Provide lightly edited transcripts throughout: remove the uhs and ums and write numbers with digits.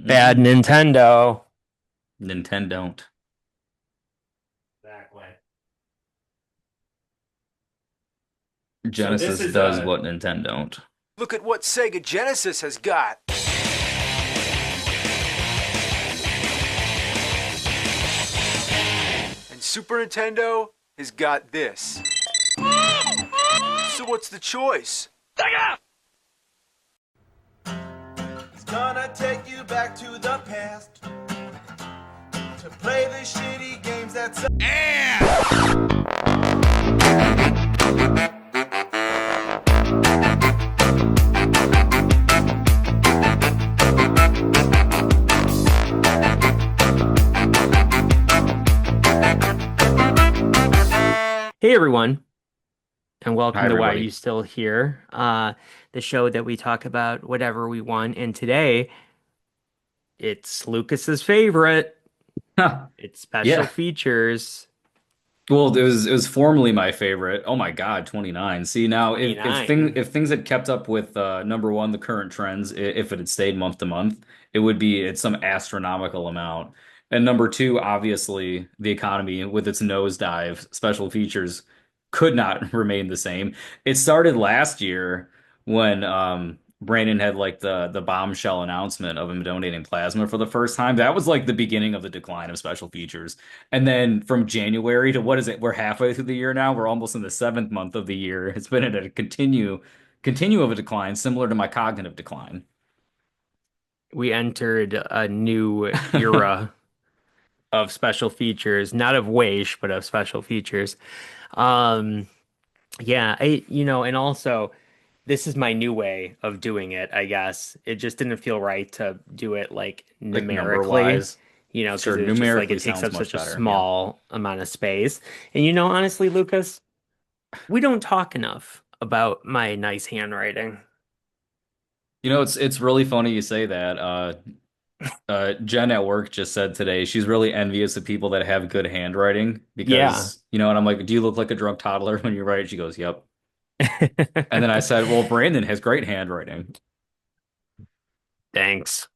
Bad Mm-mm. Nintendo. Nintendo don't. Exactly. So this Genesis is does a what Nintendo don't. Look at what Sega Genesis has got. And Super Nintendo has got this. So what's the choice? It's gonna take you back to the past to play the shitty games that suck. Hey everyone, and Hi, welcome to Why Are You everybody. Still Here? The show that we talk about whatever we want. And today it's Lucas's favorite. Huh. It's special Yeah. features Well, it was formerly my favorite. Oh my God, 29. See now, '29. if things had kept up with number one, the current trends, if it had stayed month to month, it would be at some astronomical amount. And number two, obviously, the economy with its nosedive, special features could not remain the same. It started last year when Brandon had like the bombshell announcement of him donating plasma for the first time. That was like the beginning of the decline of special features. And then from January to what is it? We're halfway through the year now. We're almost in the seventh month of the year. It's been at a continue of a decline, similar to my cognitive decline. We entered a new era of special features, not of wage, but of special features. Um, yeah, and also this is my new way of doing it, I guess. It just didn't feel right to do it like Like number numerically, wise. because Sure, it was just like numerically it takes sounds up much such a better. Yeah. small amount of space. And honestly, Lucas, we don't talk enough about my nice handwriting. It's really funny you say that. Jen at work just said today she's really envious of people that have good handwriting Yeah. because, and I'm like, do you look like a drunk toddler when you write? She goes, yep. And then I said, well, Brandon has great handwriting. Thanks.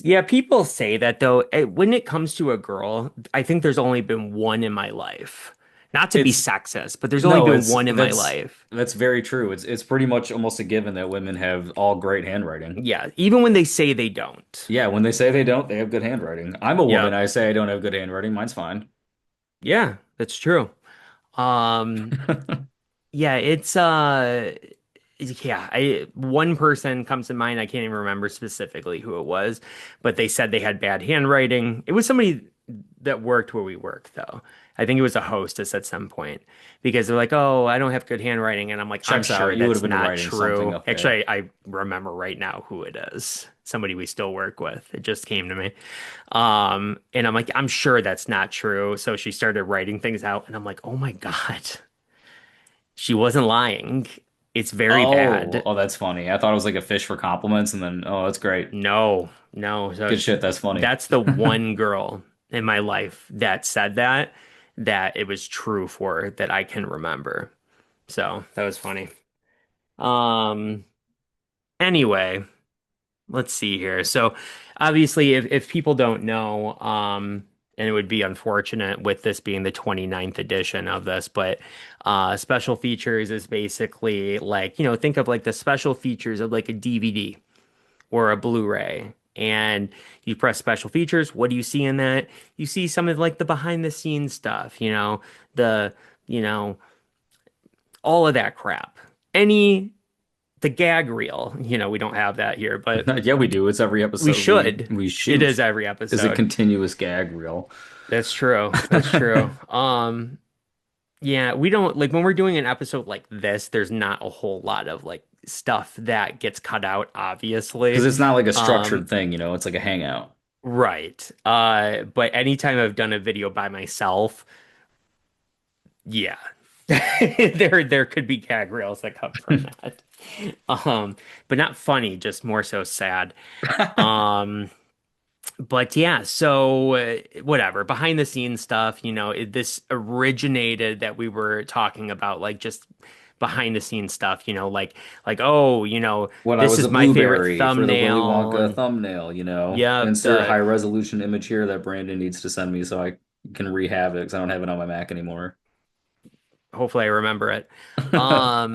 Yeah, people say that though. When it comes to a girl, I think there's only been one in my life. Not to be It's sexist, but there's only No, been it's one in my life. that's very true. It's pretty much almost a given that women have all great handwriting. Yeah, even when they say they don't. Yeah, when they say they don't, they have good handwriting. I'm a woman, Yep. I say I don't have good handwriting. Mine's fine. Yeah, that's true. Um, yeah, yeah, one person comes to mind. I can't even remember specifically who it was, but they said they had bad handwriting. It was somebody that worked where we work, though. I think it was a hostess at some point because they're like, "Oh, I don't have good handwriting," and I'm like, "I'm Checks out. sure You would have that's been not writing something true." up there. Actually, I remember right now who it is. Somebody we still work with. It just came to me. And I'm like, "I'm sure that's not true." So she started writing things out, and I'm like, "Oh my God." She wasn't lying. It's very Oh, bad. oh, that's funny. I thought it was like a fish for compliments, and then oh, that's great. No, no. So Good shit. That's funny. that's the one girl in my life that said that it was true for that I can remember. So that was funny. Um, anyway, let's see here. So obviously if people don't know, and it would be unfortunate with this being the 29th edition of this, but special features is basically like, think of like the special features of like a DVD or a Blu-ray. And you press special features. What do you see in that? You see some of like the behind the scenes stuff, the, you know, all of that crap. Any the gag reel, we don't have that here, but Yeah, we do. It's every we episode should. we It is shoot every is a episode. continuous gag reel. That's true. That's true. Yeah, we don't like when we're doing an episode like this, there's not a whole lot of like stuff that gets cut out, Because obviously. it's not like a Um, structured thing, it's like a hangout. right. But anytime I've done a video by myself, yeah. There could be gag reels that come from that. Um, but not funny, just more so sad. Um, But yeah, so whatever, behind the scenes stuff, this originated that we were talking about, like just behind the scenes stuff, like oh, When I this was is a my favorite blueberry for the Willy thumbnail Wonka and thumbnail, yep, insert high resolution image here that Brandon needs to send me so I can rehab it because I don't have it on my Mac anymore. hopefully I remember it.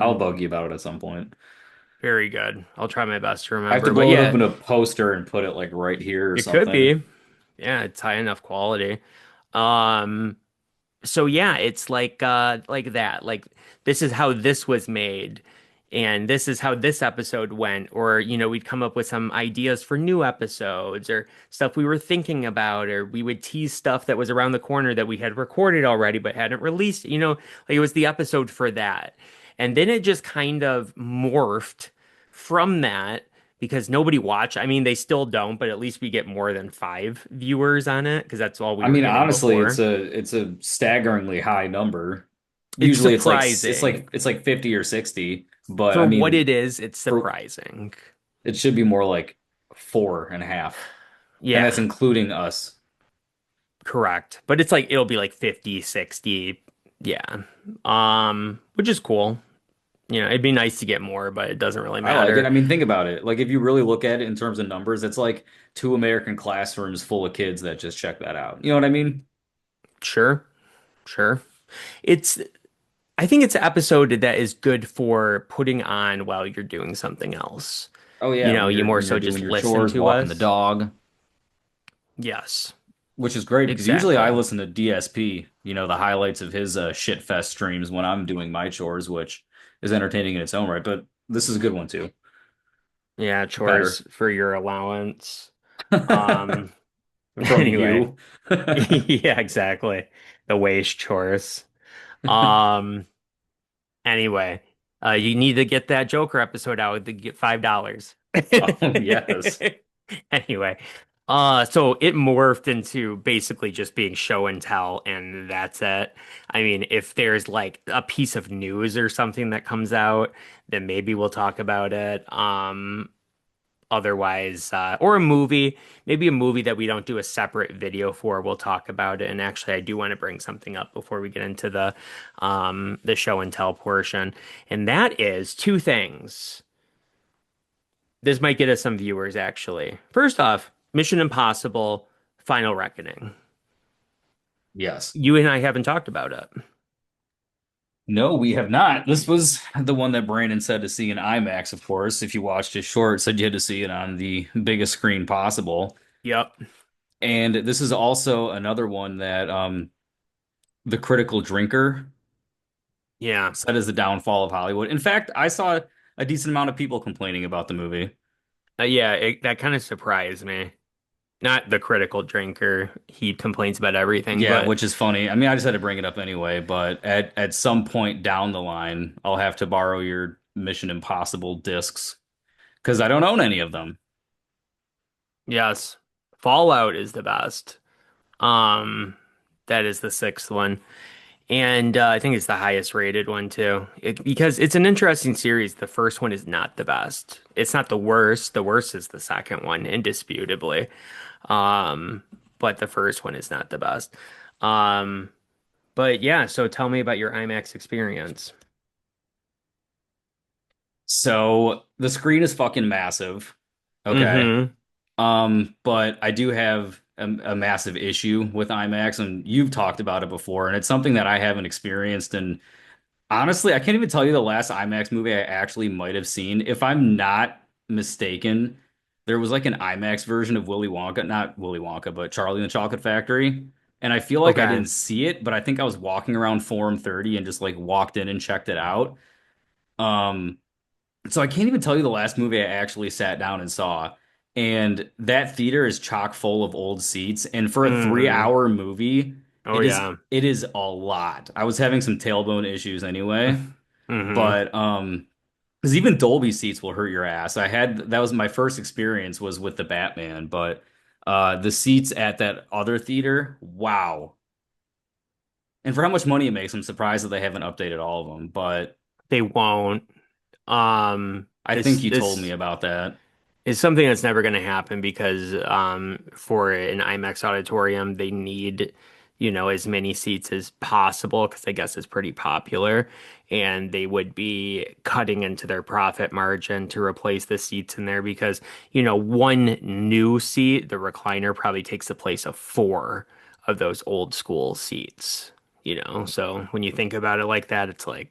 I'll Um, bug you about it at some point. Very good. I'll try my best to I have to remember. But blow it up yeah, in a poster and put it like right here or it could something. be. Yeah, it's high enough quality. Um, so yeah, it's like that. Like this is how this was made, and this is how this episode went. Or, we'd come up with some ideas for new episodes or stuff we were thinking about, or we would tease stuff that was around the corner that we had recorded already but hadn't released. Like it was the episode for that. And then it just kind of morphed from that because nobody watched. I mean, they still don't, but at least we get more than 5 viewers on it because that's all we I were mean, getting honestly, before. it's a staggeringly high number. It's Usually surprising. it's like 50 or 60, but For I what mean, it is, it's for surprising. it should be more like 4.5. And that's Yeah, including us. correct. But it's like it'll be like 50, 60. Yeah. Which is cool. It'd be nice to get more, but it doesn't really I like it. I matter. mean, think about it. Like if you really look at it in terms of numbers, it's like two American classrooms full of kids that just check that out. You know what I mean? Sure, sure. It's I think it's an episode that is good for putting on while you're doing something else. Oh yeah, You more when you're so just doing your listen chores, to walking the us. dog, Yes, which is great because usually I exactly. listen to DSP, the highlights of his shit fest streams when I'm doing my chores, which is entertaining in its own right. But this is a good one too. Yeah, Better chores for your allowance. Um, from anyway. you. Yeah, exactly. The waste chores. Um, anyway, you need to get that Joker episode out to get $5. Oh yes. Anyway, so it morphed into basically just being show and tell, and that's it. I mean, if there's like a piece of news or something that comes out, then maybe we'll talk about it. Otherwise, or maybe a movie that we don't do a separate video for, we'll talk about it. And actually, I do want to bring something up before we get into the show and tell portion. And that is two things. This might get us some viewers, actually. First off, Mission Impossible Final Reckoning. Yes. You and I haven't talked about it. No, we have not. This was the one that Brandon said to see in IMAX, of course. If you watched his short, said you had to see it on the biggest screen possible. Yep. And this is also another one that the critical drinker Yeah. said is the downfall of Hollywood. In fact, I saw a decent amount of people complaining about the movie. Yeah, that kind of surprised me. Not the critical drinker. He complains about everything, Yeah, but which is funny. I mean, I just had to bring it up anyway, but at some point down the line, I'll have to borrow your Mission Impossible discs because I don't own any of them. yes, Fallout is the best. Um, that is the sixth one. And I think it's the highest rated one too. Because it's an interesting series. The first one is not the best. It's not the worst. The worst is the second one, indisputably. Um, but the first one is not the best. Um, but yeah, so tell me about your IMAX experience. So the screen is fucking massive. Okay. Mm-hmm. But I do have a massive issue with IMAX, and you've talked about it before, and it's something that I haven't experienced. And honestly, I can't even tell you the last IMAX movie I actually might have seen. If I'm not mistaken, there was like an IMAX version of Willy Wonka, not Willy Wonka, but Charlie and the Chocolate Factory. And I feel like I Okay. didn't see it, but I think I was walking around Forum 30 and just like walked in and checked it out. Um, so I can't even tell you the last movie I actually sat down and saw. And that theater is chock full of old seats. And for a three Mm-hmm. hour movie, Oh yeah. it is a lot. I was having some tailbone issues anyway, Mm-hmm. but because even Dolby seats will hurt your ass. That was my first experience was with the Batman, but the seats at that other theater, wow. And for how much money it makes, I'm surprised that they haven't updated all of them. But They won't. I think This you told me this about that. is something that's never going to happen because for an IMAX auditorium, they need as many seats as possible because I guess it's pretty popular. And they would be cutting into their profit margin to replace the seats in there because, one new seat, the recliner probably takes the place of four of those old school seats. So when you think about it like that, it's like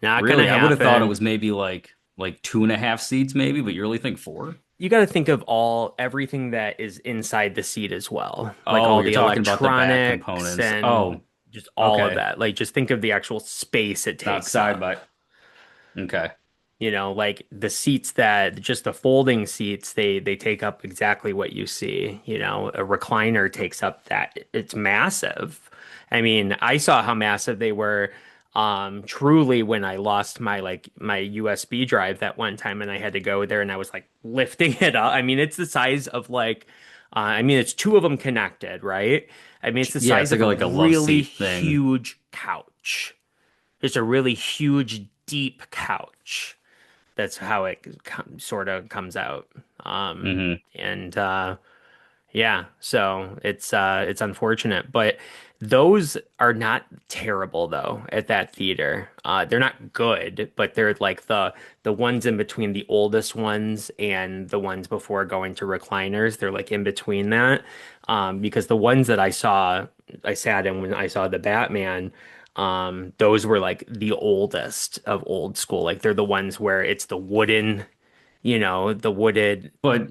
not gonna Really? I would have thought it happen. was maybe like 2.5 seats, maybe, but you really think four? You got to think of everything that is inside the seat as well, like Oh, all you're the talking about the back electronics components. and Oh, just all of okay. that. Like just think of the actual space it Not takes side up. by. Okay. Like the seats that just the folding seats, they take up exactly what you see. A recliner takes up that. It's massive. I mean, I saw how massive they were truly when I lost my USB drive that one time and I had to go there and I was like lifting it up. I mean, it's the size of it's two of them connected, right? I mean, it's the Yeah, size it's of a like a love really seat thing. huge couch. It's a really huge, deep couch. That's how it sort of comes out. Hmm. And yeah, so it's unfortunate, but those are not terrible though at that theater. They're not good, but they're like the ones in between the oldest ones and the ones before going to recliners. They're like in between that. Because the ones that I sat in when I saw the Batman. Those were like the oldest of old school. Like they're the ones where it's the wooded But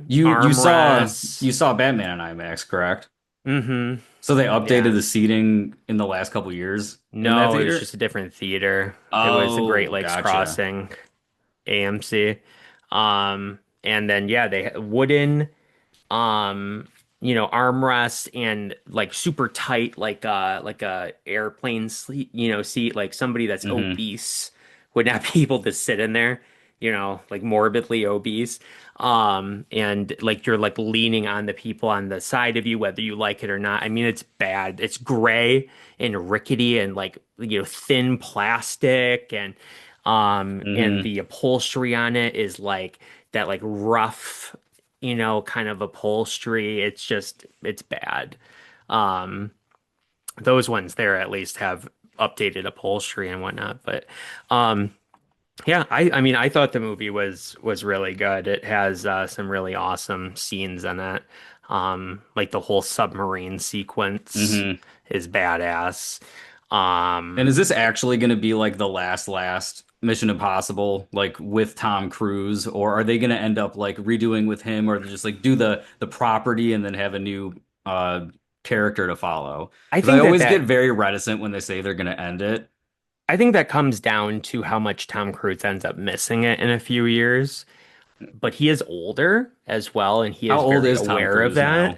you saw armrests. you saw Batman in IMAX, correct? Hmm. So they updated Yeah. the seating in the last couple years in that No, it was theater? just a different theater. It was the Great Oh, Lakes gotcha. Crossing, AMC. And then yeah, they had wooden um armrests and like super tight like a airplane seat like somebody that's Hmm. obese would not be able to sit in there, like morbidly obese. And like you're like leaning on the people on the side of you whether you like it or not. I mean, it's bad. It's gray and rickety and like thin plastic and Hmm. the upholstery on it is like that like rough kind of upholstery. It's bad. Um, those ones there at least have updated upholstery and whatnot. But um, yeah, I mean, I thought the movie was really good. It has some really awesome scenes in it. Like the whole submarine sequence Hmm. is badass. And is Um, this actually going to be like the last Mission Impossible, like with Tom Cruise, or are they going to end up like redoing with him, or just like do the property and then have a new uh character to follow? I Because I think that always get that very reticent when they say they're going to end it. I think that comes down to how much Tom Cruise ends up missing it in a few years. But he is older as well, and he How is old very is Tom aware of Cruise that. now?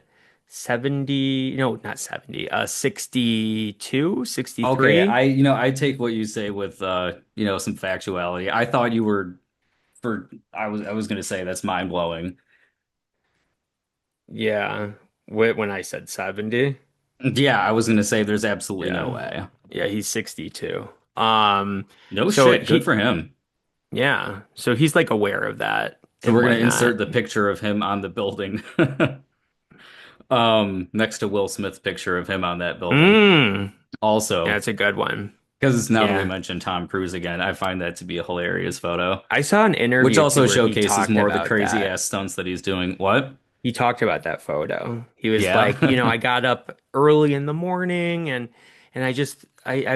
70, no, not 70, 62, Okay, 63. I take what you say with some factuality. I thought you were for I was going to say that's mind blowing. Yeah. When I said 70. Yeah, I was going to say there's absolutely no Yeah. way. Yeah, he's 62. Um, No so shit, good for him. yeah, so he's like aware of that So and we're gonna insert whatnot. the picture of him on the building, next to Will Smith's picture of him on that building. Mm, yeah, Also, it's a good one. because now that we Yeah. mentioned Tom Cruise again, I find that to be a hilarious photo, I saw an which interview too also where he showcases talked more of the about crazy that. ass stunts that he's doing. What? He talked about that photo. He was like, Yeah. I got up early in the morning and I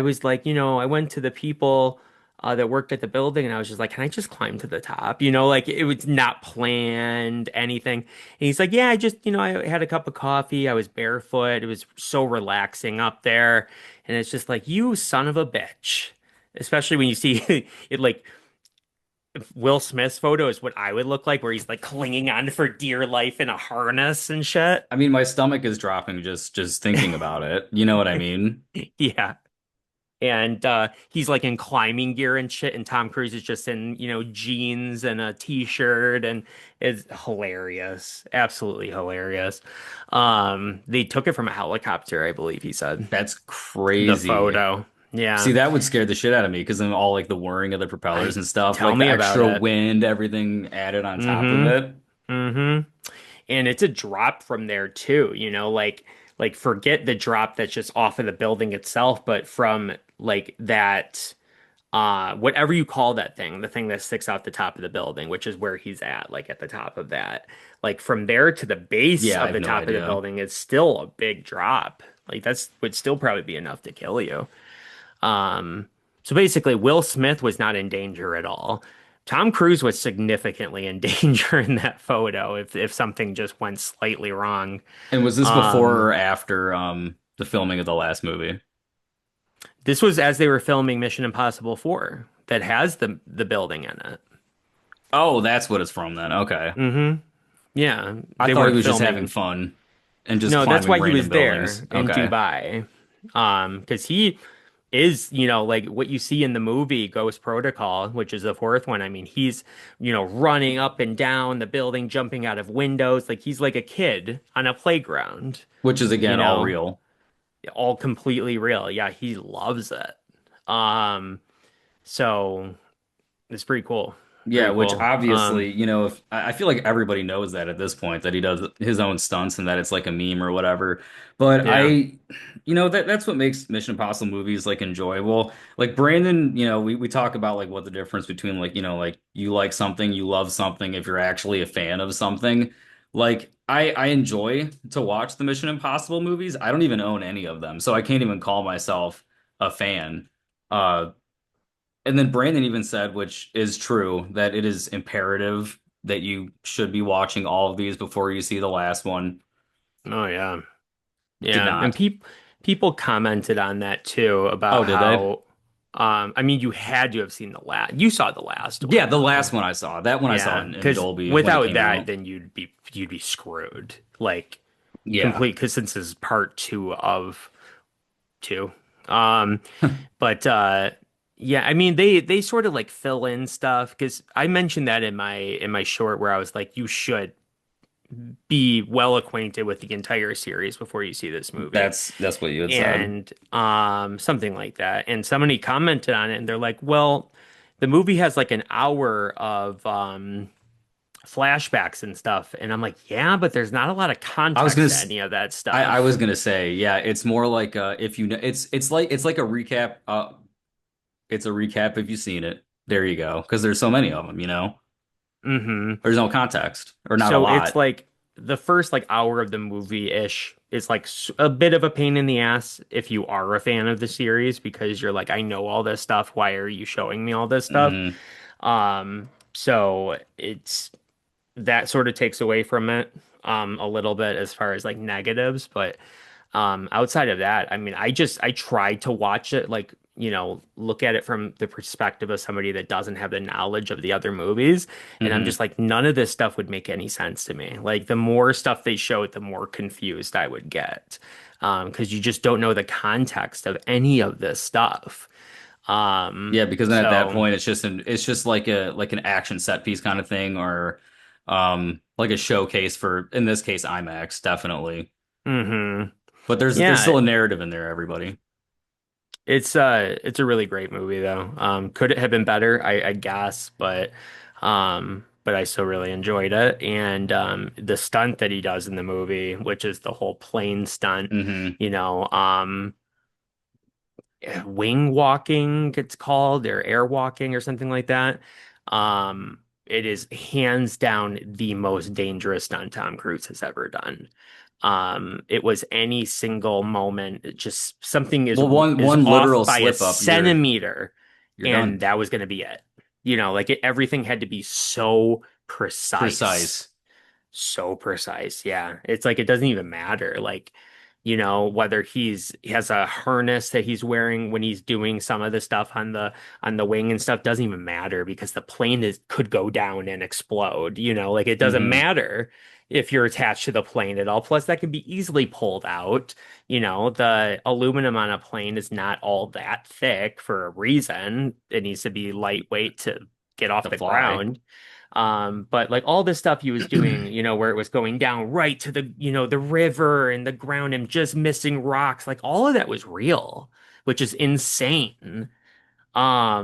was like, I went to the people that worked at the building and I was just like, can I just climb to the top? Like it was not planned anything. And he's like, yeah, I just, I had a cup of coffee. I was barefoot. It was so relaxing up there. And it's just like, you son of a bitch. Especially when you see it like Will Smith's photo is what I would look like, where he's like clinging on for dear life in a harness and shit. I mean, my stomach is dropping just thinking about it. You know what I mean? Yeah. And he's like in climbing gear and shit, and Tom Cruise is just in, jeans and a t-shirt, and it's hilarious. Absolutely hilarious. They took it from a helicopter, I believe he said. That's The crazy. photo. See, Yeah. that would scare the shit out of me because then all like the whirring of the propellers I and stuff, tell like the me about extra it. wind, everything added on top of Mm-hmm. it. Mm-hmm. And it's a drop from there too, like like forget the drop that's just off of the building itself, but from like that whatever you call that thing, the thing that sticks out the top of the building, which is where he's at, like at the top of that. Like from there to the base Yeah, I of have the no top of the idea. building is still a big drop. Like that's would still probably be enough to kill you. Um, so basically, Will Smith was not in danger at all. Tom Cruise was significantly in danger in that photo if something just went slightly wrong. And was this before Um, or after the filming of the last movie? this was as they were filming Mission Impossible 4 that has the building in it. Oh, that's what it's from then. Okay. Yeah, I they thought he weren't was just having filming. fun and just No, that's climbing why he random was buildings. there in Okay. Dubai. Because he is, like what you see in the movie Ghost Protocol, which is the fourth one. I mean, he's, running up and down the building, jumping out of windows. Like he's like a kid on a playground, Which is you again all know, real. all completely real. Yeah, he loves it. Um, so it's pretty cool. Yeah, Pretty which cool. obviously, if I feel like everybody knows that at this point that he does his own stunts and that it's like a meme or whatever. But Yeah. that's what makes Mission Impossible movies like enjoyable. Like Brandon, we talk about like what the difference between like, like you like something, you love something if you're actually a fan of something. Like I enjoy to watch the Mission Impossible movies. I don't even own any of them, so I can't even call myself a fan. Uh and then Brandon even said, which is true, that it is imperative that you should be watching all of these before you see the last one. Oh yeah. Did Yeah, and not. people commented on that too Oh, about did they? how I mean you had to have seen the last you saw the last Yeah, one the though. last one I saw. That one I saw Yeah, in because Dolby when it without came that out. then you'd be screwed. Like Yeah. complete because since this is part two of two. Um but yeah, I mean they sort of like fill in stuff because I mentioned that in my short where I was like you should be well acquainted with the entire series before you see this movie. That's what you had said. And something like that. And somebody commented on it and they're like, "Well, the movie has like an hour of flashbacks and stuff." And I'm like, "Yeah, but there's not a lot of I was gonna context to s- any of that I was stuff." gonna say, yeah, it's more like if you know it's like a recap it's a recap if you've seen it. There you go. Because there's so many of them. Hmm. There's no context or not a So it's lot. like the first like hour of the movie-ish is like a bit of a pain in the ass if you are a fan of the series because you're like, I know all this stuff. Why are you showing me all this stuff? Hmm. So it's that sort of takes away from it a little bit as far as like negatives, but outside of that, I mean, I tried to watch it like, look at it from the perspective of somebody that doesn't have the knowledge of the other movies, and I'm Hmm. just like none of this stuff would make any sense to me. Like the more stuff they showed, the more confused I would get. Because you just don't know the context of any of this stuff. Yeah, because then at that So point it's just like an action set piece kind of thing or like a showcase for in this case IMAX definitely. hmm. But there's Yeah, still a narrative in there, everybody. it's a really great movie though. Could it have been better? I guess, but I still really enjoyed it. And the stunt that he does in the movie, which is the whole plane stunt, Hmm. you know, wing walking it's called, or air walking or something like that. It is hands down the most dangerous stunt Tom Cruise has ever done. It was any single moment, it just something is Well, one is one off literal by a slip up, centimeter, you're and done. that was going to be it. Like everything had to be so precise. Precise. So precise. Yeah. It's like it doesn't even matter. Like, whether he has a harness that he's wearing when he's doing some of the stuff on the wing and stuff doesn't even matter because the plane could go down and explode. Like it doesn't Hmm. matter if you're attached to the plane at all. Plus, that can be easily pulled out. The aluminum on a plane is not all that thick for a reason. It needs to be lightweight to get off To the fly. ground. But like all this stuff he was doing, where it was going down right to the river and the ground and just missing rocks, like all of that was real, which is insane.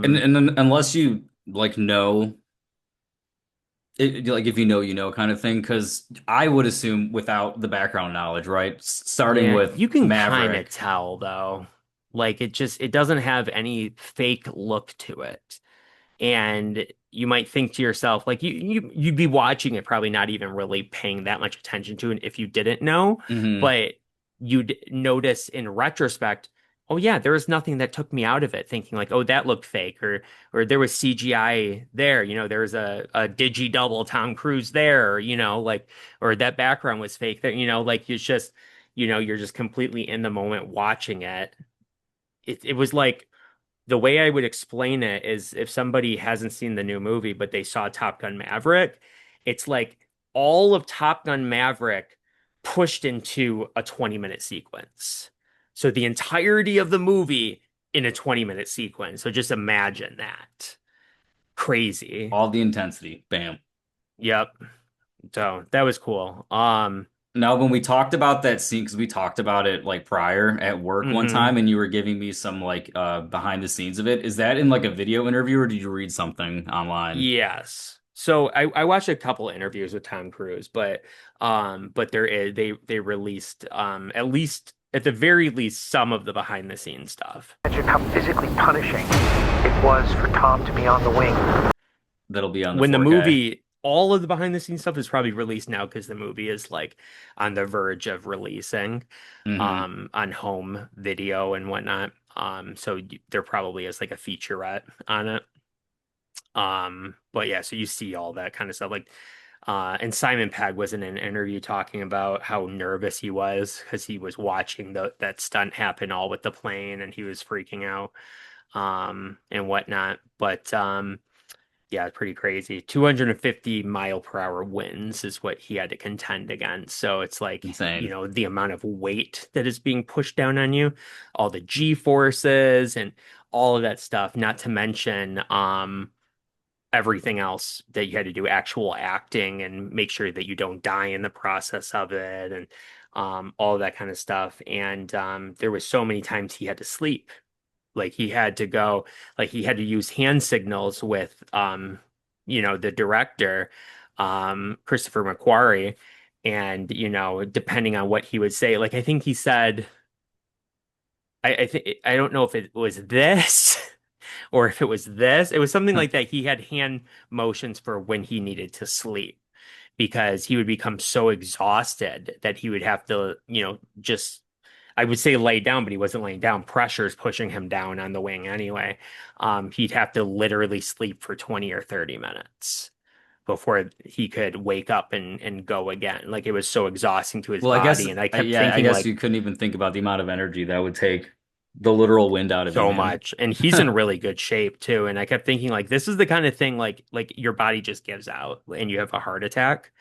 And Um, and then unless you like know Like if you know, you know kind of thing. Because I would assume without the background knowledge, right? Starting Yeah, with you can kind of Maverick. tell though. Like it doesn't have any fake look to it. And you might think to yourself, like you'd be watching it, probably not even really paying that much attention to it if you didn't know, Hmm. but you'd notice in retrospect, oh yeah, there was nothing that took me out of it, thinking like, oh, that looked fake, or there was CGI there, there was a digi double Tom Cruise there, or, like, or that background was fake there, like it's just, you're just completely in the moment watching it. It was like the way I would explain it is if somebody hasn't seen the new movie, but they saw Top Gun Maverick, it's like all of Top Gun Maverick pushed into a 20-minute sequence. So the entirety of the movie in a 20-minute sequence. So just imagine that. Crazy. All the intensity. Bam. Yep. So that was cool. Now, when we talked about that scene, because we talked about it like prior at work one mhm. time, and you were giving me some like behind the scenes of it, is that in like a video interview or did you read something online? Yes. So I watched a couple interviews with Tom Cruise, but there is they released at least at the very least some of the behind the scenes stuff. Imagine how physically punishing it was for Tom to be on the wing. That'll be on the When the 4K. movie all of the behind the scenes stuff is probably released now because the movie is like on the verge of releasing Hmm. on home video and whatnot. So there probably is like a featurette on it. But yeah, so you see all that kind of stuff. Like, and Simon Pegg was in an interview talking about how nervous he was because he was watching that stunt happen all with the plane and he was freaking out, and whatnot. But yeah, it's pretty crazy. 250-mile-per-hour winds is what he had to contend against. So it's like, Insane. the amount of weight that is being pushed down on you, all the G forces and all of that stuff, not to mention everything else that you had to do, actual acting and make sure that you don't die in the process of it and all of that kind of stuff. And there was so many times he had to sleep. Like he had to go, like he had to use hand signals with the director, Christopher McQuarrie. And, depending on what he would say, like I think he said, I think I don't know if it was this or if it was this. It was something like that. He had hand motions for when he needed to sleep because he would become so exhausted that he would have to, just I would say lay down, but he wasn't laying down. Pressure's pushing him down on the wing anyway. He'd have to literally sleep for 20 or 30 minutes before he could wake up and go again. Like it was so exhausting to his Well, I guess, body. And I kept yeah, I thinking guess you like, couldn't even think about the amount of energy that would take the literal wind out of you, so man. much. And he's in really good shape too. And I kept thinking like this is the kind of thing like your body just gives out and you have a heart attack.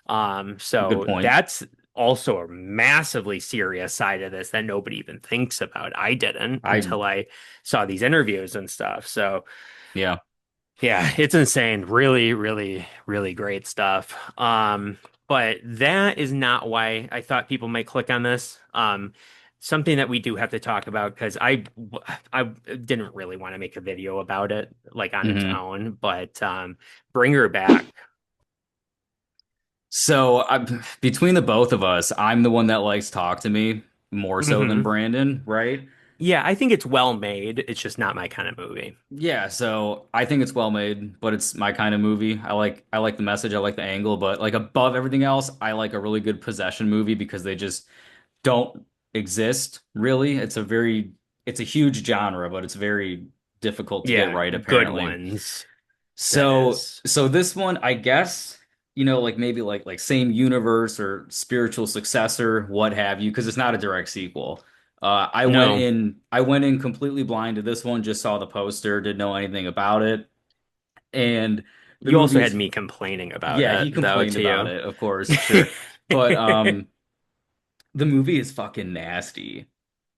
Good So point. that's also a massively serious side of this that nobody even thinks about. I didn't I, until I saw these interviews and stuff. So yeah. yeah, it's insane. Really, really, really great stuff. But that is not why I thought people might click on this. Something that we do have to talk about because I didn't really want to make a video about it like on its Hmm. own, but Bring Her Back. So between the both of us, I'm the one that likes Talk to Me more so than Hmm. Brandon, right? Yeah, I think it's well made. It's just not my kind of movie. Yeah, so I think it's well made, but it's my kind of movie. I like the message, I like the angle, but like above everything else, I like a really good possession movie because they just don't exist, really. It's a huge genre, but it's very difficult to get Yeah, right good apparently. ones. That So is. so this one, I guess, like maybe like same universe or spiritual successor, what have you, because it's not a direct sequel. No, I went in completely blind to this one, just saw the poster, didn't know anything about it. And the you movie also had is, me complaining about yeah, he it though complained to about you. it, of course, sure. But the movie is fucking nasty.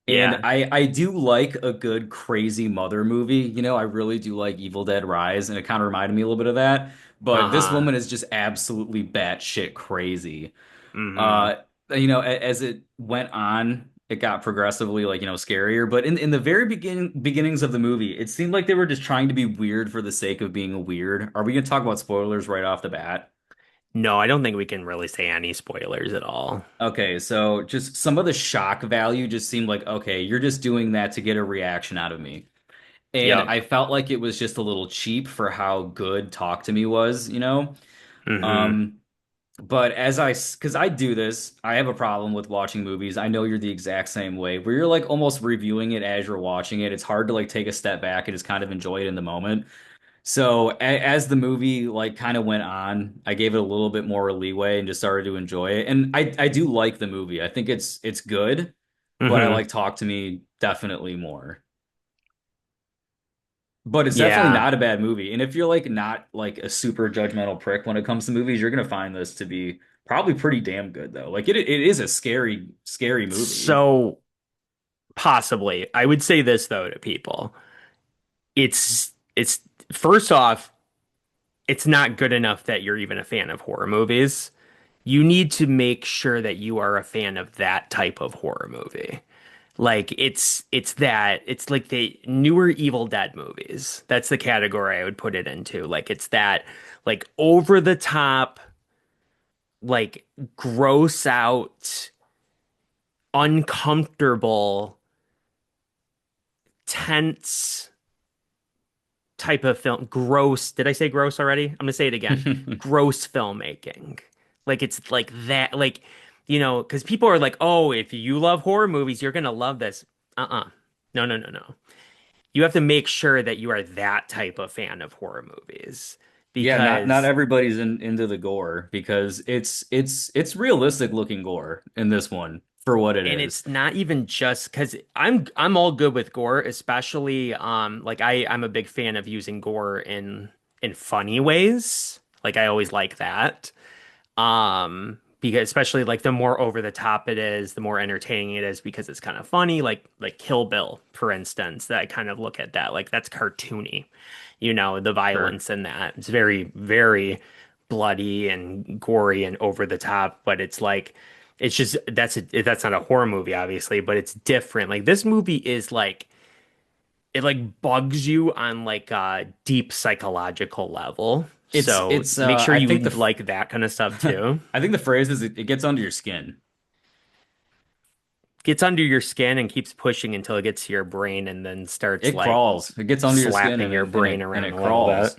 And Yeah. I do like a good crazy mother movie. I really do like Evil Dead Rise, and it kind of reminded me a little bit of that. But this Uh-huh. woman is just absolutely batshit crazy. Hmm. Uh, as it went on, it got progressively like, scarier. But in the very beginnings of the movie, it seemed like they were just trying to be weird for the sake of being weird. Are we gonna talk about spoilers right off the bat? No, I don't think we can really say any spoilers at all. Okay, so just some of the shock value just seemed like, okay, you're just doing that to get a reaction out of me. And Yep. I felt like it was just a little cheap for how good Talk to Me was, you know? Hmm. Um, but because I do this, I have a problem with watching movies. I know you're the exact same way, where you're like almost reviewing it as you're watching it. It's hard to like take a step back and just kind of enjoy it in the moment. So as the movie like kind of went on, I gave it a little bit more leeway and just started to enjoy it. And I do like the movie. I think it's good, but I Hmm. like Talk to Me definitely more. But it's definitely Yeah. not a bad movie. And if you're like not like a super judgmental prick when it comes to movies, you're gonna find this to be probably pretty damn good though. Like it is a scary movie. So possibly, I would say this though to people. It's first off, it's not good enough that you're even a fan of horror movies. You need to make sure that you are a fan of that type of horror movie. Like it's like the newer Evil Dead movies. That's the category I would put it into. Like it's that like over the top, like gross out, uncomfortable, tense type of film. Gross. Did I say gross already? I'm gonna say it again. Gross filmmaking. Like it's like that, like, because people are like, oh, if you love horror movies, you're gonna love this. Uh-uh. No, no, no, no. You have to make sure that you are that type of fan of horror movies Yeah, not because everybody's into the gore because it's realistic looking gore in this one for what it and is. it's not even just because I'm all good with gore, especially like I'm a big fan of using gore in funny ways. Like I always like that. Because especially like the more over the top it is, the more entertaining it is because it's kind of funny. Like Kill Bill, for instance, that I kind of look at that like that's cartoony. The Sure. violence in that. It's very, very bloody and gory and over the top, but it's like it's just that's not a horror movie, obviously, but it's different. Like this movie is like it like bugs you on like a deep psychological level. So It's make sure I you think like that kind of stuff too. I think the phrase is it gets under your skin. Gets under your skin and keeps pushing until it gets to your brain and then starts It like crawls. It gets under your skin slapping your brain and around it a little bit. crawls.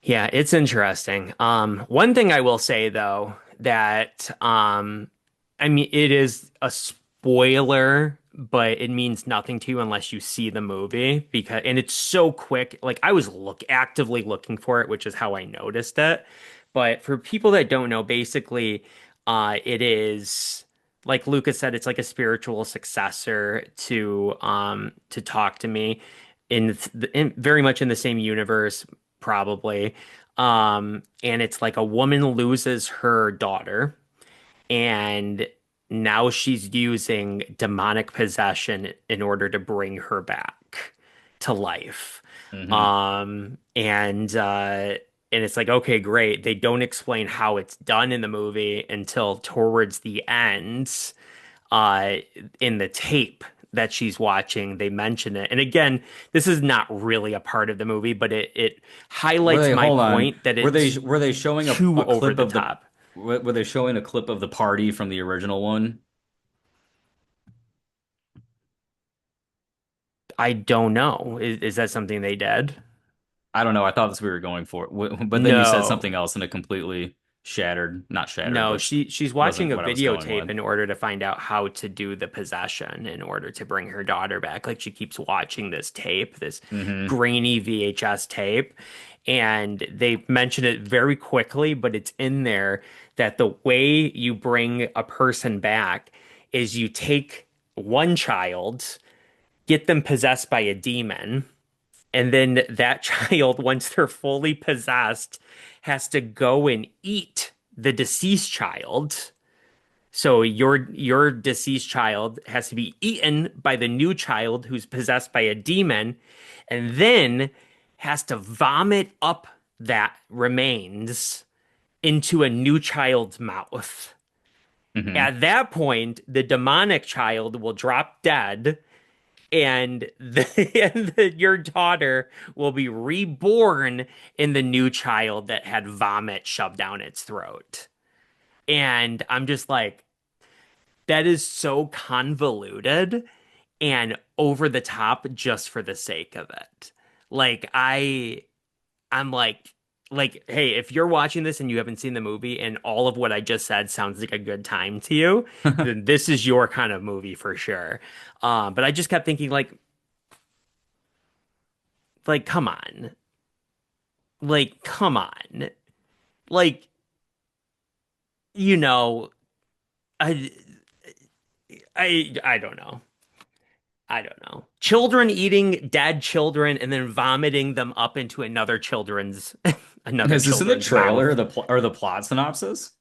Yeah, it's interesting. One thing I will say though that I mean it is a spoiler, but it means nothing to you unless you see the movie because and it's so quick. Like I was actively looking for it, which is how I noticed it. But for people that don't know, basically, it is like Lucas said, it's like a spiritual successor to Talk to Me very much in the same universe, probably. And it's like a woman loses her daughter, and now she's using demonic possession in order to bring her back to life. Hmm. And it's like, okay, great. They don't explain how it's done in the movie until towards the end, uh, in the tape that she's watching, they mention it. And again, this is not really a part of the movie, but it Were highlights they my hold on? point that it's Were they showing too a over clip the of the top. were they showing a clip of the party from the original one? I don't know. Is that something they did? I don't know. I thought that's what we were going for. But then you said No. something else and it completely shattered, not shattered, No, but she's watching wasn't a what I was going videotape with. in order to find out how to do the possession in order to bring her daughter back. Like she keeps watching this tape, this Hmm. grainy VHS tape, and they mention it very quickly, but it's in there that the way you bring a person back is you take one child, get them possessed by a demon, and then that child, once they're fully possessed, has to go and eat the deceased child. So your deceased child has to be eaten by the new child who's possessed by a demon, and then has to vomit up that remains into a new child's mouth. Hmm. At that point, the demonic child will drop dead, and your daughter will be reborn in the new child that had vomit shoved down its throat. And I'm just like, that is so convoluted and over the top just for the sake of it. Like I'm like, hey, if you're watching this and you haven't seen the movie and all of what I just said sounds like a good time to you, then this is your kind of movie for sure. But I just kept thinking like, come on, like, come on, like, you know, I, I don't know. I don't know. Children eating dead children and then vomiting them up into another Is this in the children's trailer mouth. or the plot synopsis?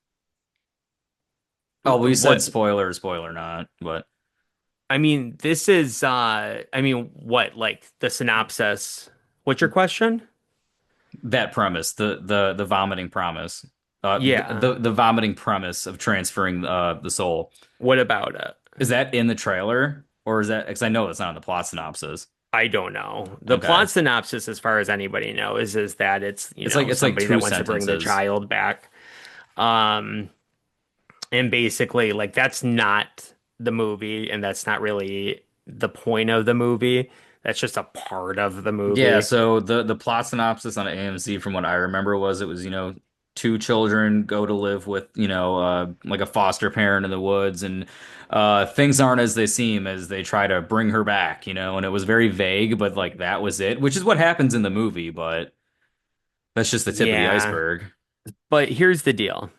Oh, well, you said What spoiler, spoiler not, but I mean, this is I mean, what, like the synopsis? What's your question? that premise, the vomiting promise, Yeah. the vomiting premise of transferring the soul. What about it? Is that in the trailer or is that because I know it's not in the plot synopsis? I don't know. The Okay. plot synopsis, as far as anybody knows, is that it's, It's like somebody two that wants to bring the sentences. child back. Um, and basically, like, that's not the movie, and that's not really the point of the movie. That's just a part of the Yeah, movie. so the plot synopsis on AMC from what I remember was it was, two children go to live with, like a foster parent in the woods and things aren't as they seem as they try to bring her back, and it was very vague, but like that was it, which is what happens in the movie, but that's just the tip of the Yeah. iceberg. But here's the deal.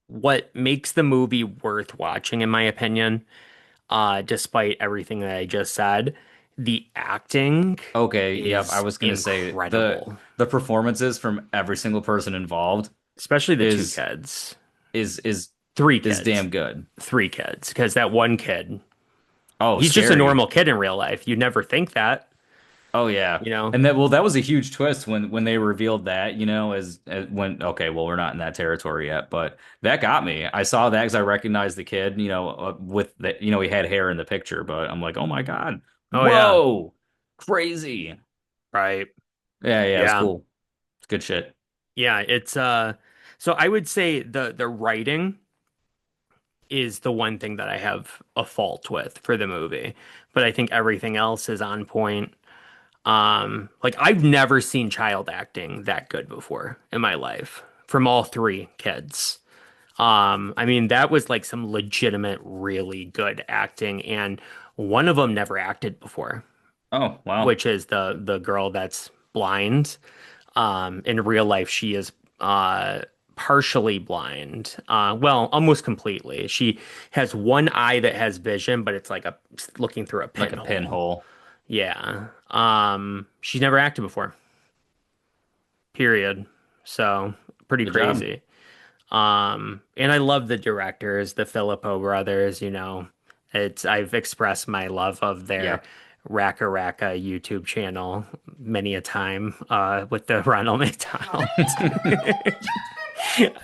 What makes the movie worth watching, in my opinion, despite everything that I just said, the acting Okay, yep, I is was gonna say incredible, the performances from every single person involved especially the two is kids, is is three is kids, damn good. three kids, because that one kid, Oh, he's just a scary. normal kid in real life. You'd never think that, Oh yeah. you know? And that was a huge twist when they revealed that, as when okay, well we're not in that territory yet, but that got me. I saw that because I recognized the kid, with the he had hair in the picture, but I'm like, "Oh my God. Oh yeah, Whoa. Crazy." right. Yeah, yeah, it's Yeah. cool. It's good shit. Yeah, it's so I would say the writing is the one thing that I have a fault with for the movie. But I think everything else is on point. Like I've never seen child acting that good before in my life from all three kids. I mean, that was like some legitimate, really good acting, and one of them never acted before, Oh, wow. which is the girl that's blind. In real life, she is partially blind. Well, almost completely. She has one eye that has vision, but it's like a looking through a Like a pinhole. pinhole. Yeah. She's never acted before. Period. So pretty Good job. crazy. And I love the directors, the Filippo brothers, It's I've expressed my love of their Yeah. Raka Raka YouTube channel many a time with the Ronald McDonald.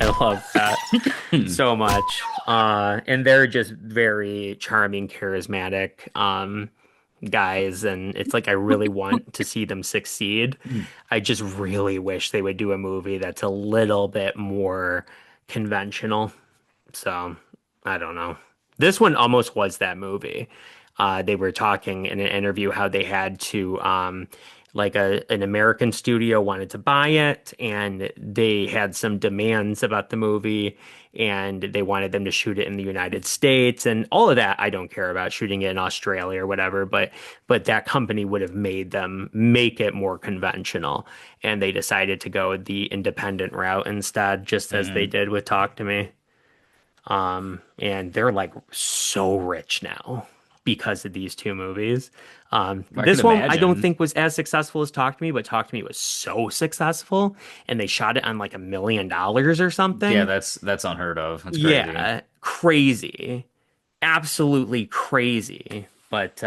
I love that so much. And they're just very charming, charismatic guys, and it's like I really want to see them succeed. I just really wish they would do a movie that's a little bit more conventional. So, I don't know. This one almost was that movie. They were talking in an interview how they had to, like an American studio wanted to buy it, and they had some demands about the movie, and they wanted them to shoot it in the United States, and all of that. I don't care about shooting it in Australia or whatever, but that company would have made them make it more conventional, and they decided to go the independent route instead, just as they Hmm. did with Talk to Me. And they're like so rich now because of these two movies. I could This one I don't imagine. think was as successful as Talk to Me, but Talk to Me was so successful, and they shot it on like $1 million or Yeah, something. that's unheard of. That's crazy. Yeah, crazy, absolutely crazy. But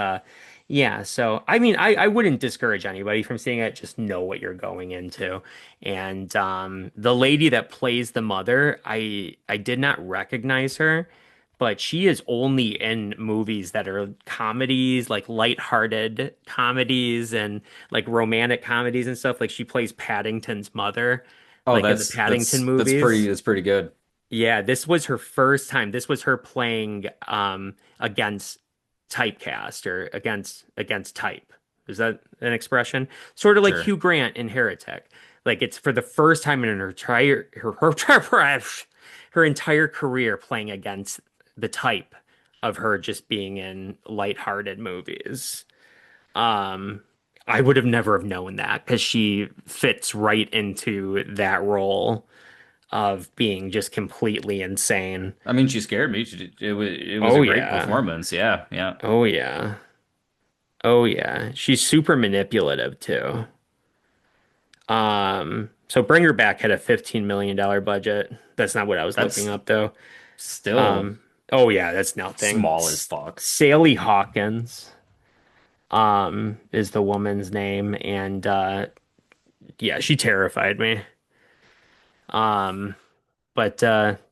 yeah, so I mean, I wouldn't discourage anybody from seeing it. Just know what you're going into. And the lady that plays the mother, I did not recognize her, but she is only in movies that are comedies, like lighthearted comedies and like romantic comedies and stuff. Like she plays Paddington's mother, Oh, like in the Paddington movies. that's pretty good. Yeah, this was her first time. This was her playing against typecast or against type. Is that an expression? Sort of like Sure. Hugh Grant in Heretic. Like it's for the first time in her entire career playing against the type of her just being in lighthearted movies. Um, I would have never have known that because she fits right into that role of being just completely insane. I mean, she scared me. It was a Oh great yeah. performance. Yeah, yeah. Oh yeah. Oh yeah. She's super manipulative too. So Bring Her Back had a $15 million budget. That's not what I was looking That's up though. still Um, oh yeah, that's nothing. small as fuck. Sally Hawkins, is the woman's name, and yeah, she terrified me. Um, but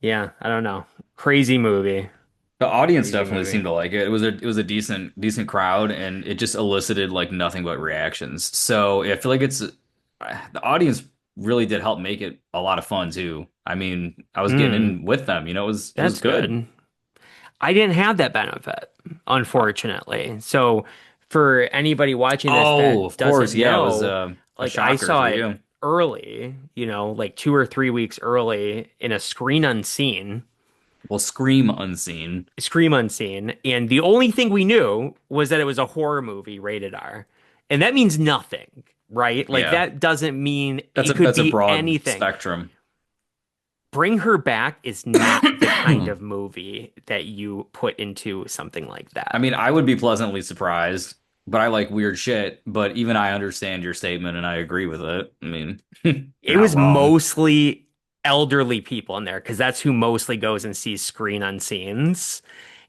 yeah, I don't know. Crazy movie. The audience Crazy definitely movie. seemed to like it. It was a decent crowd, and it just elicited like nothing but reactions. So yeah, I feel like it's the audience really did help make it a lot of fun too. I mean, I was getting Hmm. in with them. You know, it was That's good. good. I didn't have that benefit, unfortunately. So for anybody watching this Oh, that of course, doesn't yeah, it was know, a like I shocker saw for it you. early, like 2 or 3 weeks early in a Well, Scream Unseen. scream unseen, and the only thing we knew was that it was a horror movie rated R. And that means nothing, right? Like Yeah, that doesn't mean it could that's a be broad anything. spectrum. Bring Her Back is not the kind of movie that you put into something like I that. mean, I would be pleasantly surprised, but I like weird shit. But even I understand your statement and I agree with it. I mean, you're It not was wrong. mostly elderly people in there because that's who mostly goes and sees screen unscenes.